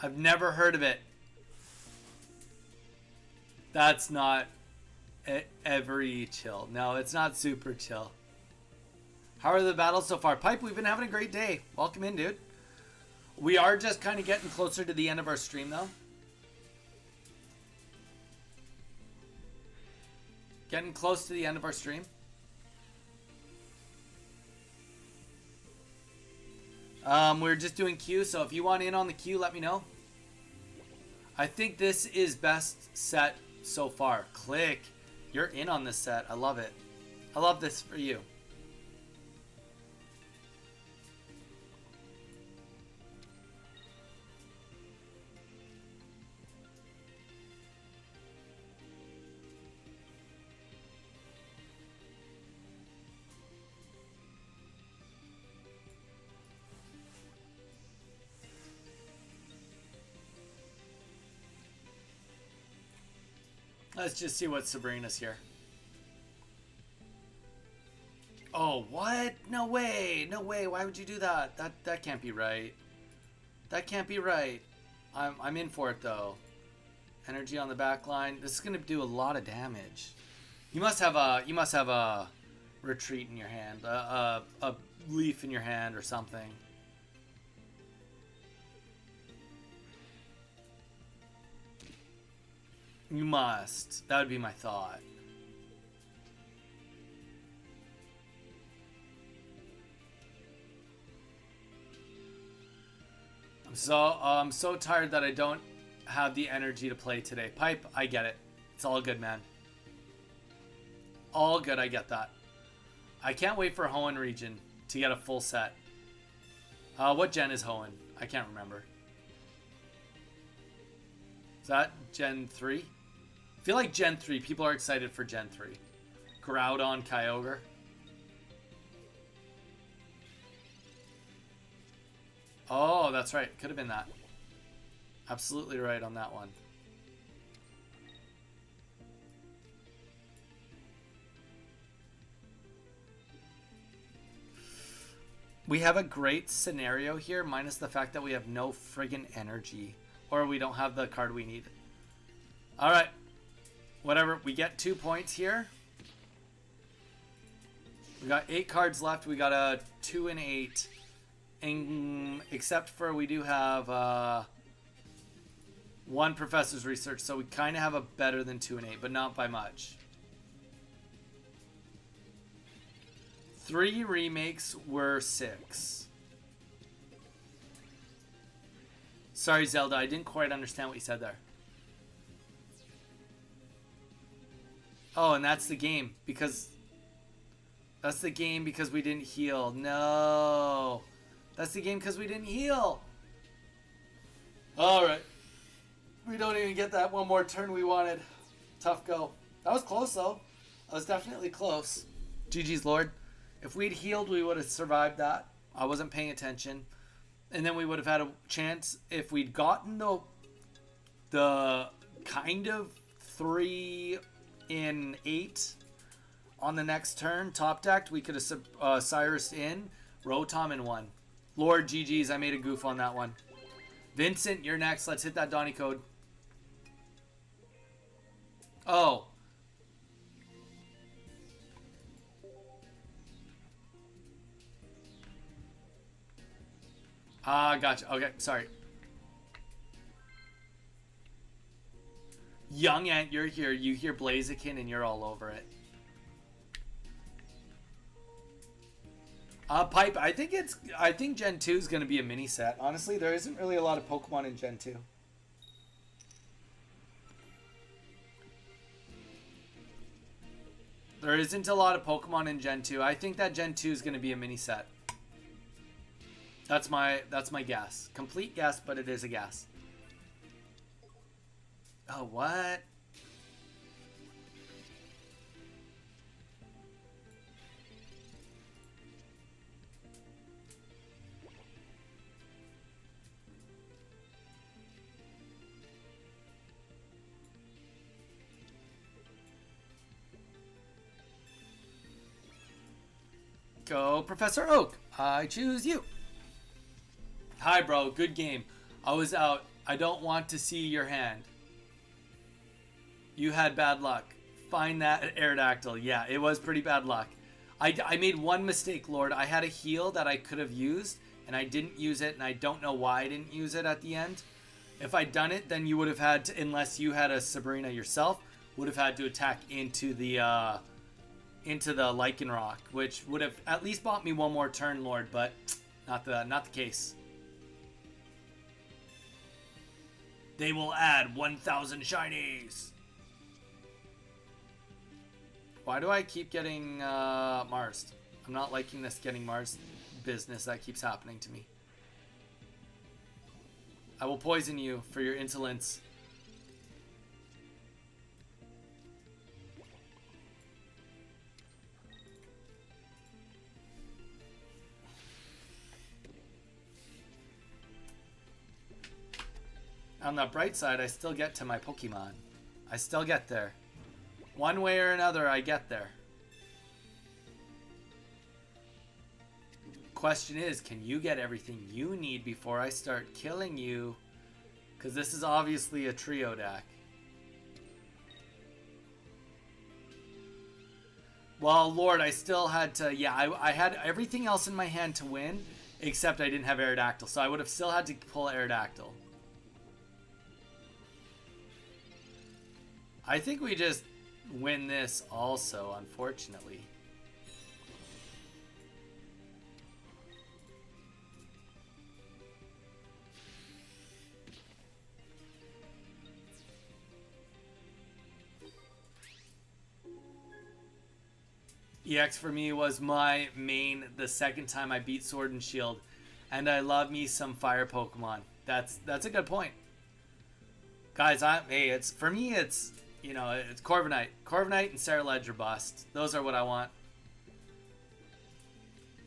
I've never heard of it. That's not every chill. No, it's not super chill. How are the battles so far? Pipe, we've been having a great day. Welcome in, dude. We are just kind of getting closer to the end of our stream, though. Getting close to the end of our stream. We're just doing queue, so if you want in on the queue, let me know. I think this is best set so far. Click. You're in on this set. I love it. I love this for you. Let's just see what Sabrina's here. Oh, what? No way. No way. Why would you do that? That can't be right. That can't be right. I'm in for it though. Energy on the back line. This is gonna do a lot of damage. You must have a retreat in your hand, a leaf in your hand or something. You must. That would be my thought. I'm so tired that I don't have the energy to play today. Pipe, I get it. It's all good, man. All good, I get that. I can't wait for Hoenn region to get a full set. What gen is Hoenn? I can't remember. Is that Gen 3? I feel like Gen 3. People are excited for Gen 3. Groudon, Kyogre. Oh, that's right. Could have been that. Absolutely right on that one. We have a great scenario here, minus the fact that we have no friggin' energy. Or we don't have the card we need. Alright. Whatever. We get 2 points here. We got 8 cards left. We got a 2 and 8. And except for we do have 1 professor's research. So we kind of have a better than 2 and 8. But not by much. 3 remakes were 6. Sorry, Zelda. I didn't quite understand what you said there. Oh, and that's the game because we didn't heal. No. That's the game because we didn't heal. All right. We don't even get that one more turn we wanted. Tough go. That was close, though. That was definitely close. GG's Lord. If we'd healed, we would have survived that. I wasn't paying attention. And then we would have had a chance if we'd gotten the kind of 3 in 8 on the next turn, top decked, we could have Cyrus in, Rotom in 1. Lord, GG's, I made a goof on that one. Vincent, you're next. Let's hit that Donnie code. Oh. Gotcha. Okay, sorry. Young Ant, you're here. You hear Blaziken and you're all over it. Pipe, I think Gen 2 is going to be a mini set. Honestly, there isn't really a lot of Pokemon in Gen 2. There isn't a lot of Pokemon in Gen 2. I think that Gen 2 is going to be a mini set. That's my guess. Complete guess, but it is a guess. Oh, what? Go, Professor Oak. I choose you. Hi, bro. Good game. I was out I don't want to see your hand. You had bad luck. Find that Aerodactyl. Yeah, it was pretty bad luck. I made one mistake, Lord. I had a heal that I could have used, and I didn't use it, and I don't know why I didn't use it at the end. If I'd done it, then you would have had to, unless you had a Sabrina yourself, would have had to attack into the Lycanroc, which would have at least bought me one more turn, Lord, but not the case. They will add 1,000 shinies. Why do I keep getting Marsed? I'm not liking this getting Marsed business that keeps happening to me. I will poison you for your insolence. On the bright side, I still get to my Pokemon. I still get there. One way or another, I get there. Question is, can you get everything you need before I start killing you? Because this is obviously a trio deck. Well, Lord, I still had to... Yeah, I had everything else in my hand to win, except I didn't have Aerodactyl. So I would have still had to pull Aerodactyl. I think we just win this also, unfortunately. EX for me was my main the second time I beat Sword and Shield, and I love me some fire Pokemon. That's a good point. Guys, it's for me it's, you know, it's Corviknight. Corviknight and Ceruledge or bust. Those are what I want.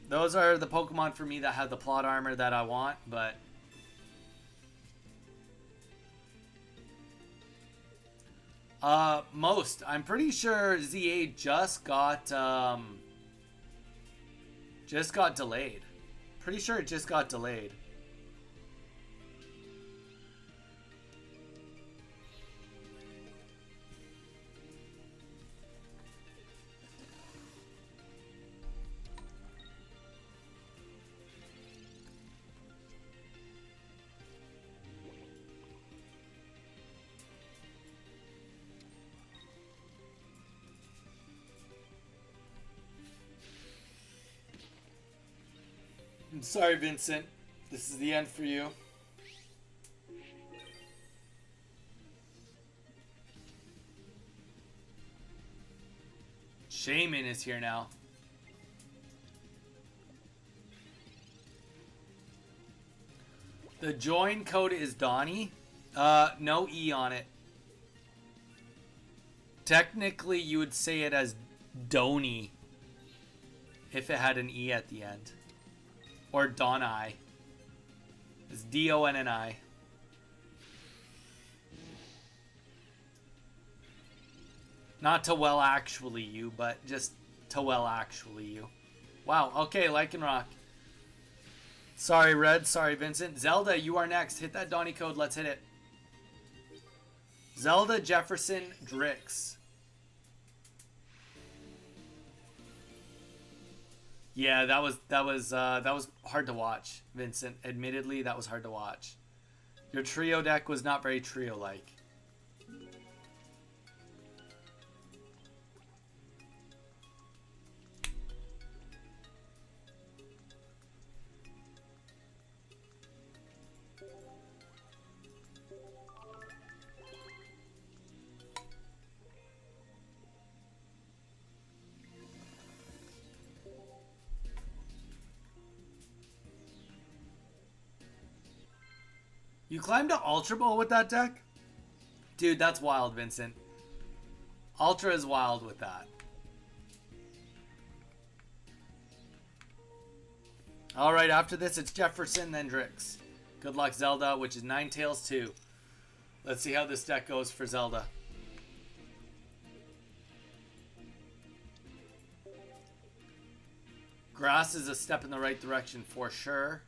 Those are the Pokemon for me that have the plot armor that I want, but most. I'm pretty sure ZA just got delayed. Pretty sure it just got delayed. I'm sorry, Vincent. This is the end for you. Shaman is here now. The join code is Donnie. No E on it. Technically, you would say it as Donnie if it had an E at the end. Or Donai. It's D-O-N-N-I. Not to well actually you, but just to well actually you. Wow, okay, Lycanroc. Sorry, Red. Sorry, Vincent. Zelda, you are next. Hit that Donnie code. Let's hit it. Zelda, Jefferson, Drix. Yeah, that was hard to watch, Vincent. Admittedly, that was hard to watch. Your trio deck was not very trio-like. You climbed to Ultra Ball with that deck? Dude, that's wild, Vincent. Ultra is wild with that. Alright, after this, it's Jefferson, then Drix. Good luck, Zelda, which is Ninetales 2. Let's see how this deck goes for Zelda. Grass is a step in the right direction for sure.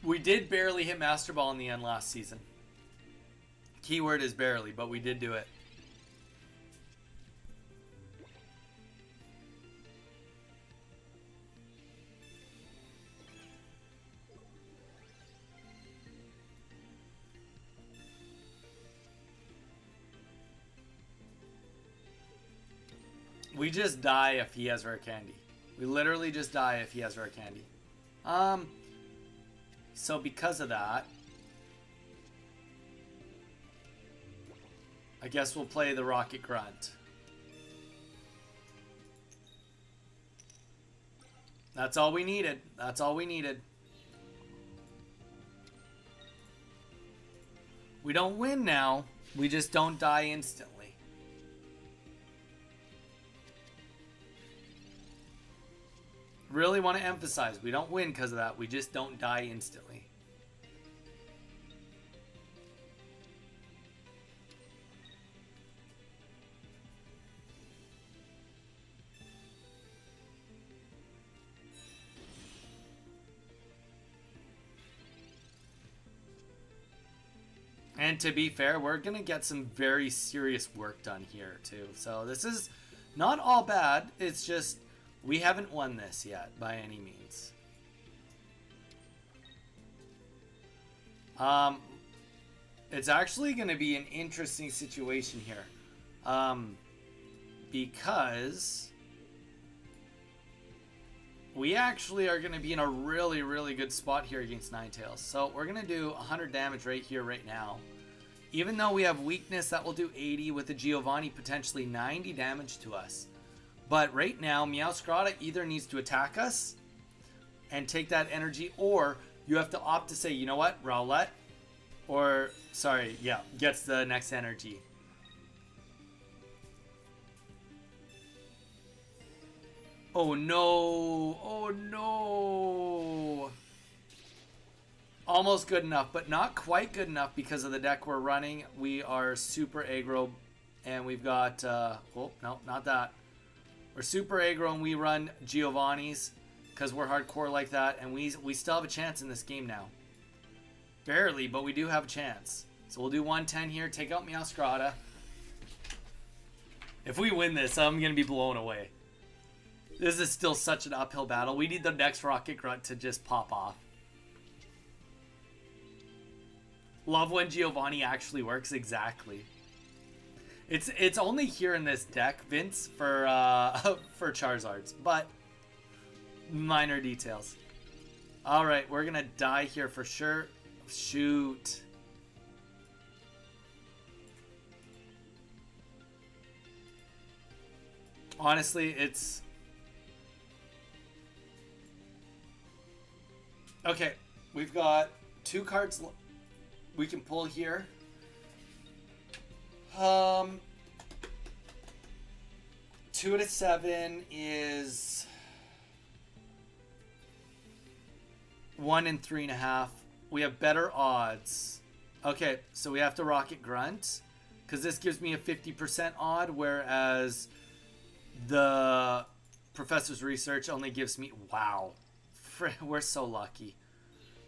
We did barely hit Master Ball in the end last season. Keyword is barely, but we did do it. We just die if he has rare candy. We literally just die if he has rare candy. So because of that, I guess we'll play the Rocket Grunt. That's all we needed. That's all we needed. We don't win now. We just don't die instantly. Really want to emphasize, we don't win because of that. We just don't die instantly. And to be fair, we're going to get some very serious work done here too. So this is not all bad. It's just we haven't won this yet by any means. It's actually going to be an interesting situation here. Because we actually are going to be in a really, really good spot here against Ninetales. So we're going to do 100 damage right here, right now. Even though we have weakness, that will do 80 with the Giovanni, potentially 90 damage to us. But right now, Meowscarada either needs to attack us and take that energy, or you have to opt to say, you know what, Rowlet, or, sorry, yeah, gets the next energy. Oh no, oh no. Almost good enough, but not quite good enough because of the deck we're running. We are super aggro, and we've got, oh, no, not that. We're super aggro and we run Giovanni's because we're hardcore like that, and we still have a chance in this game now. Barely, but we do have a chance. So we'll do 110 here, take out Meowscarada. If we win this, I'm going to be blown away. This is still such an uphill battle. We need the next Rocket Grunt to just pop off. Love when Giovanni actually works, exactly. It's only here in this deck, Vince, for for Charizards, but minor details. All right, we're gonna die here for sure. Shoot. Honestly, it's okay. We've got 2 cards we can pull here. 2 out of 7 is 1 and 3.5. We have better odds. Okay, so we have to Rocket Grunt because this gives me a 50% odd, whereas the Professor's Research only gives me, wow, we're so lucky.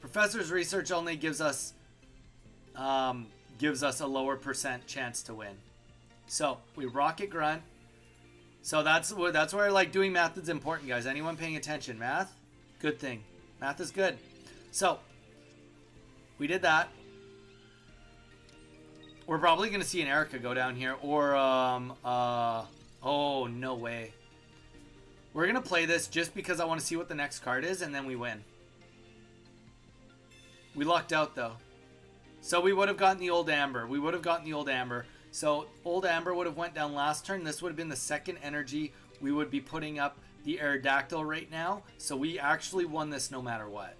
Professor's Research only gives us a lower percent chance to win. So we Rocket Grunt. So that's where like doing math is important, guys. Anyone paying attention? Math, good thing. Math is good. So we did that. We're probably gonna see an Erica go down here, or oh no way. We're gonna play this just because I want to see what the next card is, and then we win. We lucked out though. So we would have gotten the old Amber. We would have gotten the old Amber. So old Amber would have went down last turn. This would have been the second energy. We would be putting up the Aerodactyl right now. So we actually won this no matter what.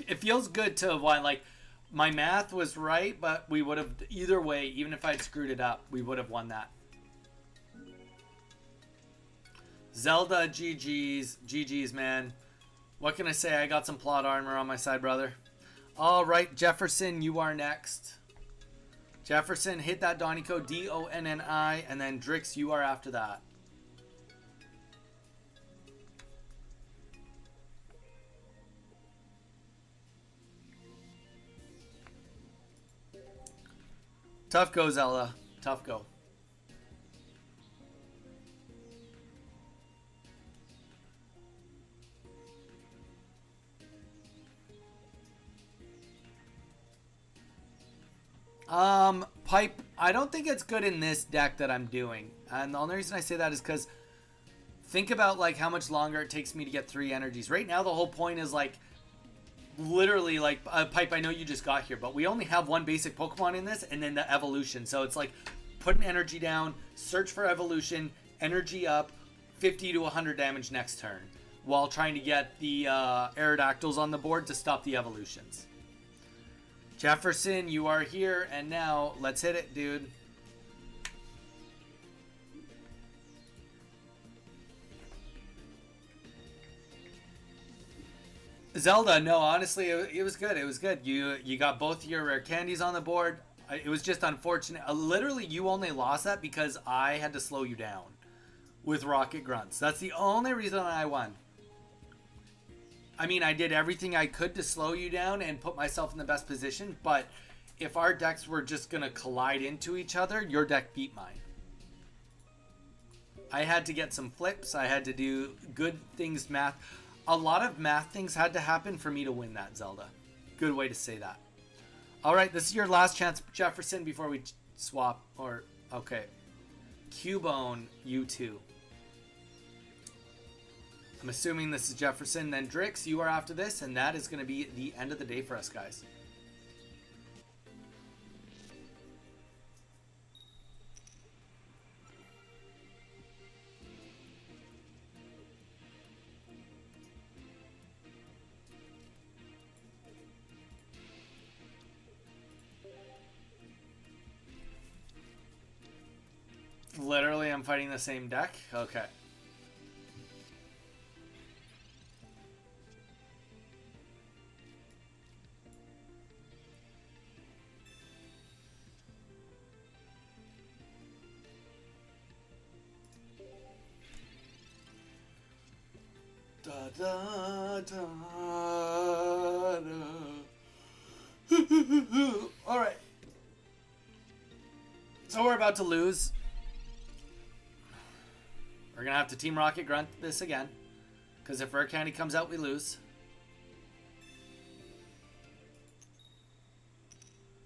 It feels good to win. Like, my math was right, but we would have, either way, even if I'd screwed it up, we would have won that. Zelda, GG's, man. What can I say? I got some plot armor on my side, brother. All right, Jefferson, you are next. Jefferson, hit that Donnie code, DONNI, and then Drix, you are after that. Tough go, Zelda. Tough go. Pipe, I don't think it's good in this deck that I'm doing. And the only reason I say that is because think about like how much longer it takes me to get 3 energies. Right now, the whole point is like literally like Pipe, I know you just got here, but we only have 1 basic Pokemon in this and then the evolution. So it's like put an energy down, search for evolution, energy up, 50 to 100 damage next turn while trying to get the Aerodactyls on the board to stop the evolutions. Jefferson, you are here, and now let's hit it, dude. Zelda, no, honestly, it was good. It was good. You got both your rare candies on the board. It was just unfortunate. Literally, you only lost that because I had to slow you down with Rocket Grunts. That's the only reason I won. I mean, I did everything I could to slow you down and put myself in the best position, but if our decks were just going to collide into each other, your deck beat mine. I had to get some flips. I had to do good things, math. A lot of math things had to happen for me to win that, Zelda. Good way to say that. All right, this is your last chance, Jefferson, before we swap. Or, okay. Cubone, you too. I'm assuming this is Jefferson. Then Drix, you are after this, and that is going to be the end of the day for us, guys. Literally, I'm fighting the same deck? Okay. Da, da, da. All right. So we're about to lose. We're going to have to Team Rocket Grunt this again. Because if Rare Candy comes out, we lose.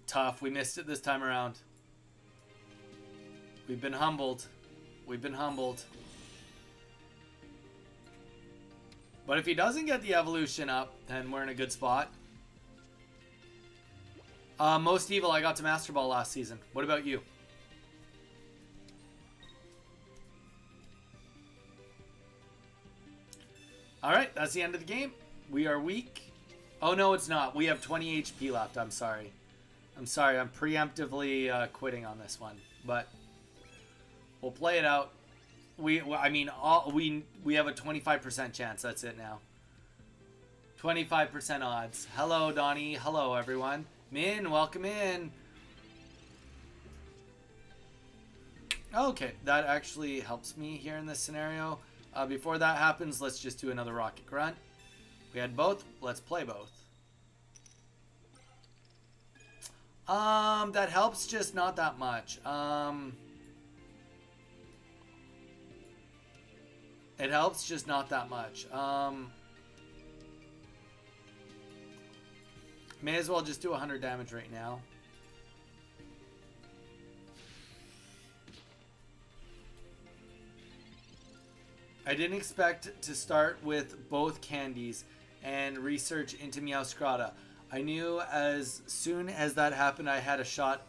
Tough. We missed it this time around. We've been humbled. We've been humbled. But if he doesn't get the evolution up, then we're in a good spot. Most Evil, I got to Master Ball last season. What about you? Alright, that's the end of the game. We are weak. Oh, no, it's not. We have 20 HP left. I'm sorry. I'm sorry. I'm preemptively quitting on this one. But we'll play it out. We have a 25% chance. That's it now. 25% odds. Hello, Donnie. Hello, everyone. Min, welcome in. Okay, that actually helps me here in this scenario. Before that happens, let's just do another Rocket Grunt. We had both. Let's play both. That helps, just not that much. It helps, just not that much. May as well just do 100 damage right now. I didn't expect to start with both candies and research into Meowscrata. I knew as soon as that happened, I had a shot.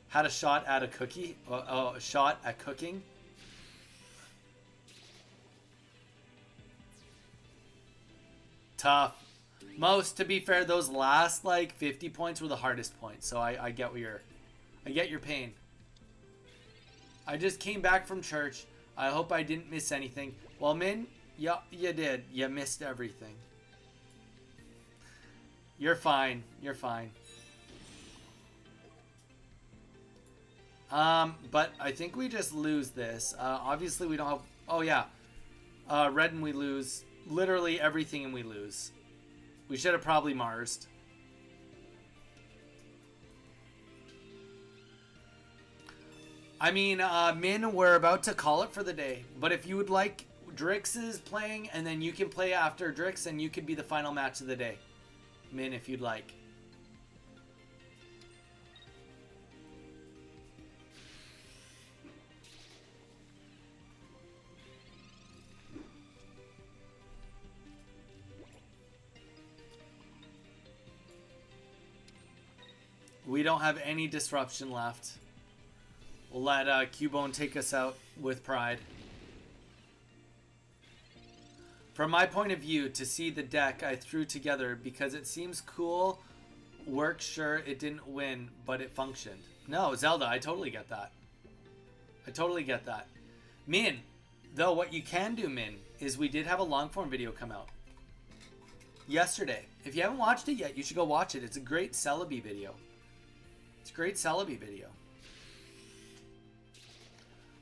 Had a shot at a cookie. A shot at cooking. Tough. Most, to be fair, those last like 50 points were the hardest points. So I get what I get your pain. I just came back from church. I hope I didn't miss anything. Well, Min, yeah, you did. You missed everything. You're fine. You're fine. But I think we just lose this. Obviously we don't have... Oh, yeah. Red and we lose. Literally everything and we lose. We should have probably Marsed. I mean, Min, we're about to call it for the day. But if you would like, Drix is playing, and then you can play after Drix, and you could be the final match of the day. Min, if you'd like. We don't have any disruption left. We'll let Cubone take us out with pride. From my point of view, to see the deck I threw together because it seems cool, work, sure, it didn't win, but it functioned. No, Zelda, I totally get that. I totally get that. Min, though, what you can do, Min, is we did have a long form video come out yesterday. If you haven't watched it yet, you should go watch it. It's a great Celebi video. It's a great Celebi video.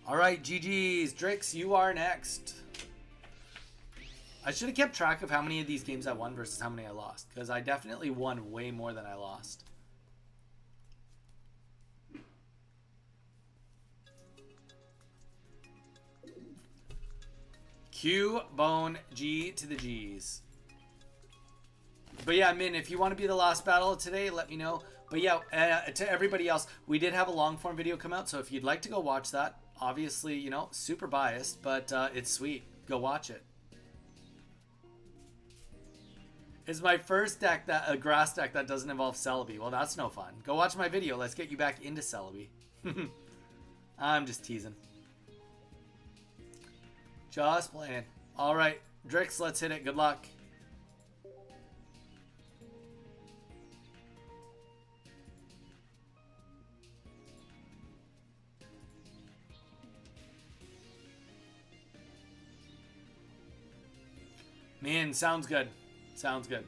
All right, GG's. Drix, you are next. I should have kept track of how many of these games I won versus how many I lost, because I definitely won way more than I lost. Q, Bone, G to the G's. But yeah, Min, if you want to be the last battle of today, let me know. But yeah, to everybody else, we did have a long form video come out, so if you'd like to go watch that, obviously, you know, super biased, but it's sweet. Go watch it. It's my first deck, a grass deck that doesn't involve Celebi. Well, that's no fun. Go watch my video. Let's get you back into Celebi. I'm just teasing. Just playing. All right, Drix, let's hit it. Good luck. Man, sounds good. Sounds good.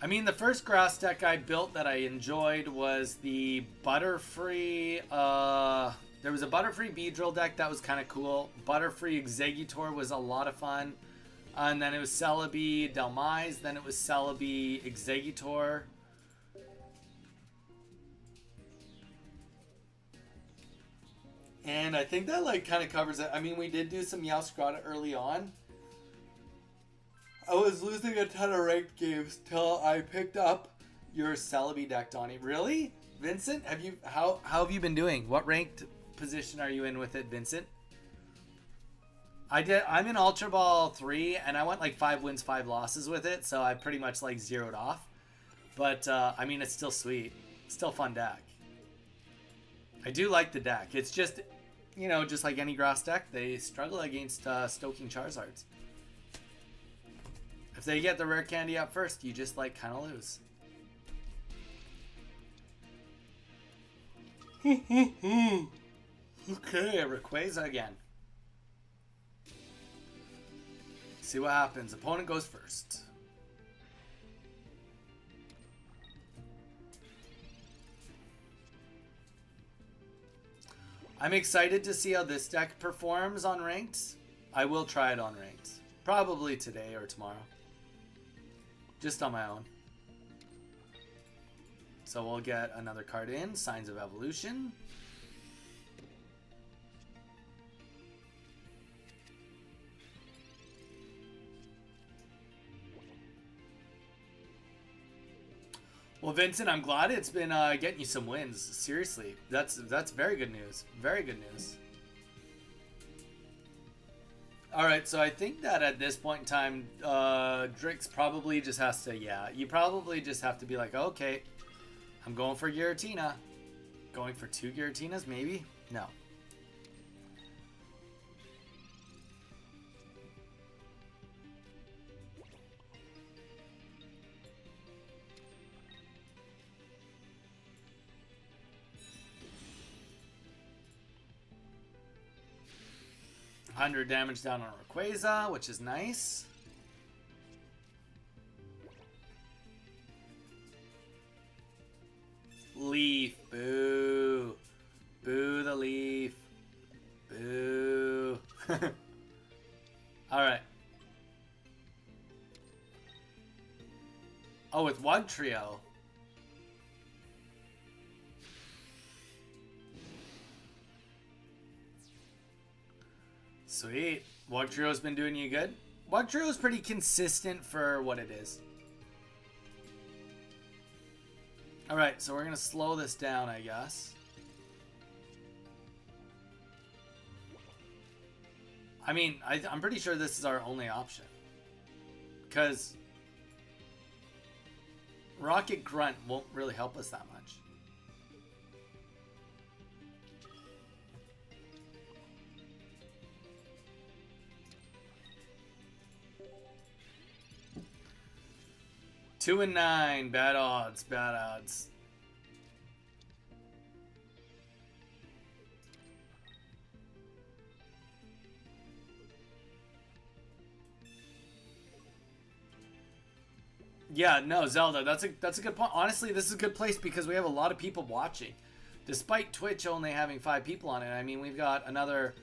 I mean, the first grass deck I built that I enjoyed was the Butterfree. There was a Butterfree Beedrill deck that was kind of cool. Butterfree Exeggutor was a lot of fun. And then it was Celebi Delmise. Then it was Celebi Exeggutor. And I think that like kind of covers it. I mean, we did do some Meowscarada early on. I was losing a ton of ranked games till I picked up your Celebi deck, Donnie. Really? Vincent, have you how have you been doing? What ranked position are you in with it, Vincent? I'm in Ultra Ball 3 and I went like 5 wins, 5 losses with it, so I pretty much like zeroed off. But I mean, it's still sweet. Still fun deck. I do like the deck. It's just, you know, just like any grass deck, they struggle against stoking Charizards. If they get the rare candy out first, you just like kind of lose. Okay, Rayquaza again. See what happens. Opponent goes first. I'm excited to see how this deck performs on ranked. I will try it on ranked. Probably today or tomorrow. Just on my own. So we'll get another card in. Signs of Evolution. Well, Vincent, I'm glad it's been getting you some wins. Seriously, that's very good news. Very good news. All right, so I think that at this point in time, Drix probably just has to, yeah, you probably just have to be like, okay, I'm going for Giratina. Going for 2 Giratinas, maybe? No. 100 damage down on Rayquaza, which is nice. Leaf. Boo. Boo the leaf. Boo. Alright. Oh, with one trio. Sweet. Wug Trio's been doing you good? Wug Trio's pretty consistent for what it is. Alright, so we're going to slow this down, I guess. I mean, I'm pretty sure this is our only option. Because Rocket Grunt won't really help us that much. Two and 9, bad odds, bad odds. Yeah, no, Zelda, that's a good point. Honestly, this is a good place because we have a lot of people watching. Despite Twitch only having 5 people on it, I mean, we've got another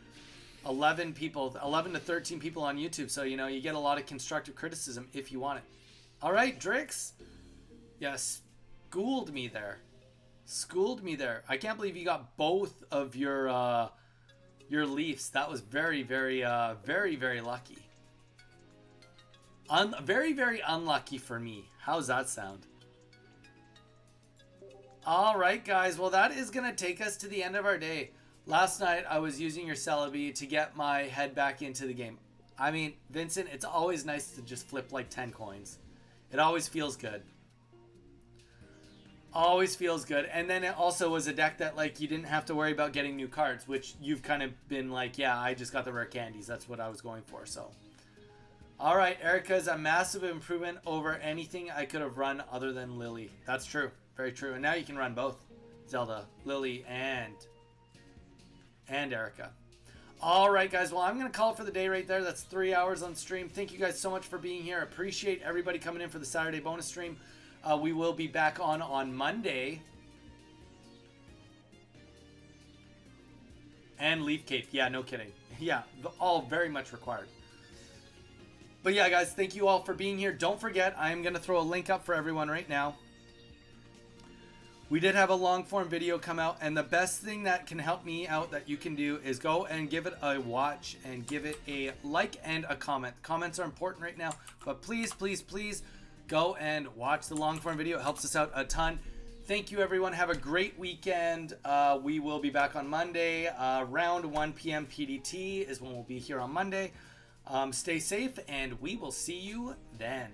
11 people, 11 to 13 people on YouTube, so, you know, you get a lot of constructive criticism if you want it. All right, Drix. Yes, schooled me there. Schooled me there. I can't believe you got both of your Leafs. That was very, very, very lucky. Very, very unlucky for me. How's that sound? All right, guys. Well, that is going to take us to the end of our day. Last night, I was using your Celebi to get my head back into the game. I mean, Vincent, it's always nice to just flip like 10 coins. It always feels good. Always feels good. And then it also was a deck that, like, you didn't have to worry about getting new cards, which you've kind of been like, yeah, I just got the rare candies. That's what I was going for, so. All right, Erica's a massive improvement over anything I could have run other than Lily. That's true. Very true. And now you can run both. Zelda, Lily, and Erica. All right, guys. Well, I'm going to call it for the day right there. That's 3 hours on stream. Thank you guys so much for being here. Appreciate everybody coming in for the Saturday bonus stream. We will be back on Monday. And Leaf Cape. Yeah, no kidding. Yeah, all very much required. But yeah, guys, thank you all for being here. Don't forget, I'm going to throw a link up for everyone right now. We did have a long form video come out, and the best thing that can help me out that you can do is go and give it a watch and give it a like and a comment. Comments are important right now, but please, please, please go and watch the long form video. It helps us out a ton. Thank you, everyone. Have a great weekend. We will be back on Monday. Around 1 p.m. PDT is when we'll be here on Monday. Stay safe, and we will see you then.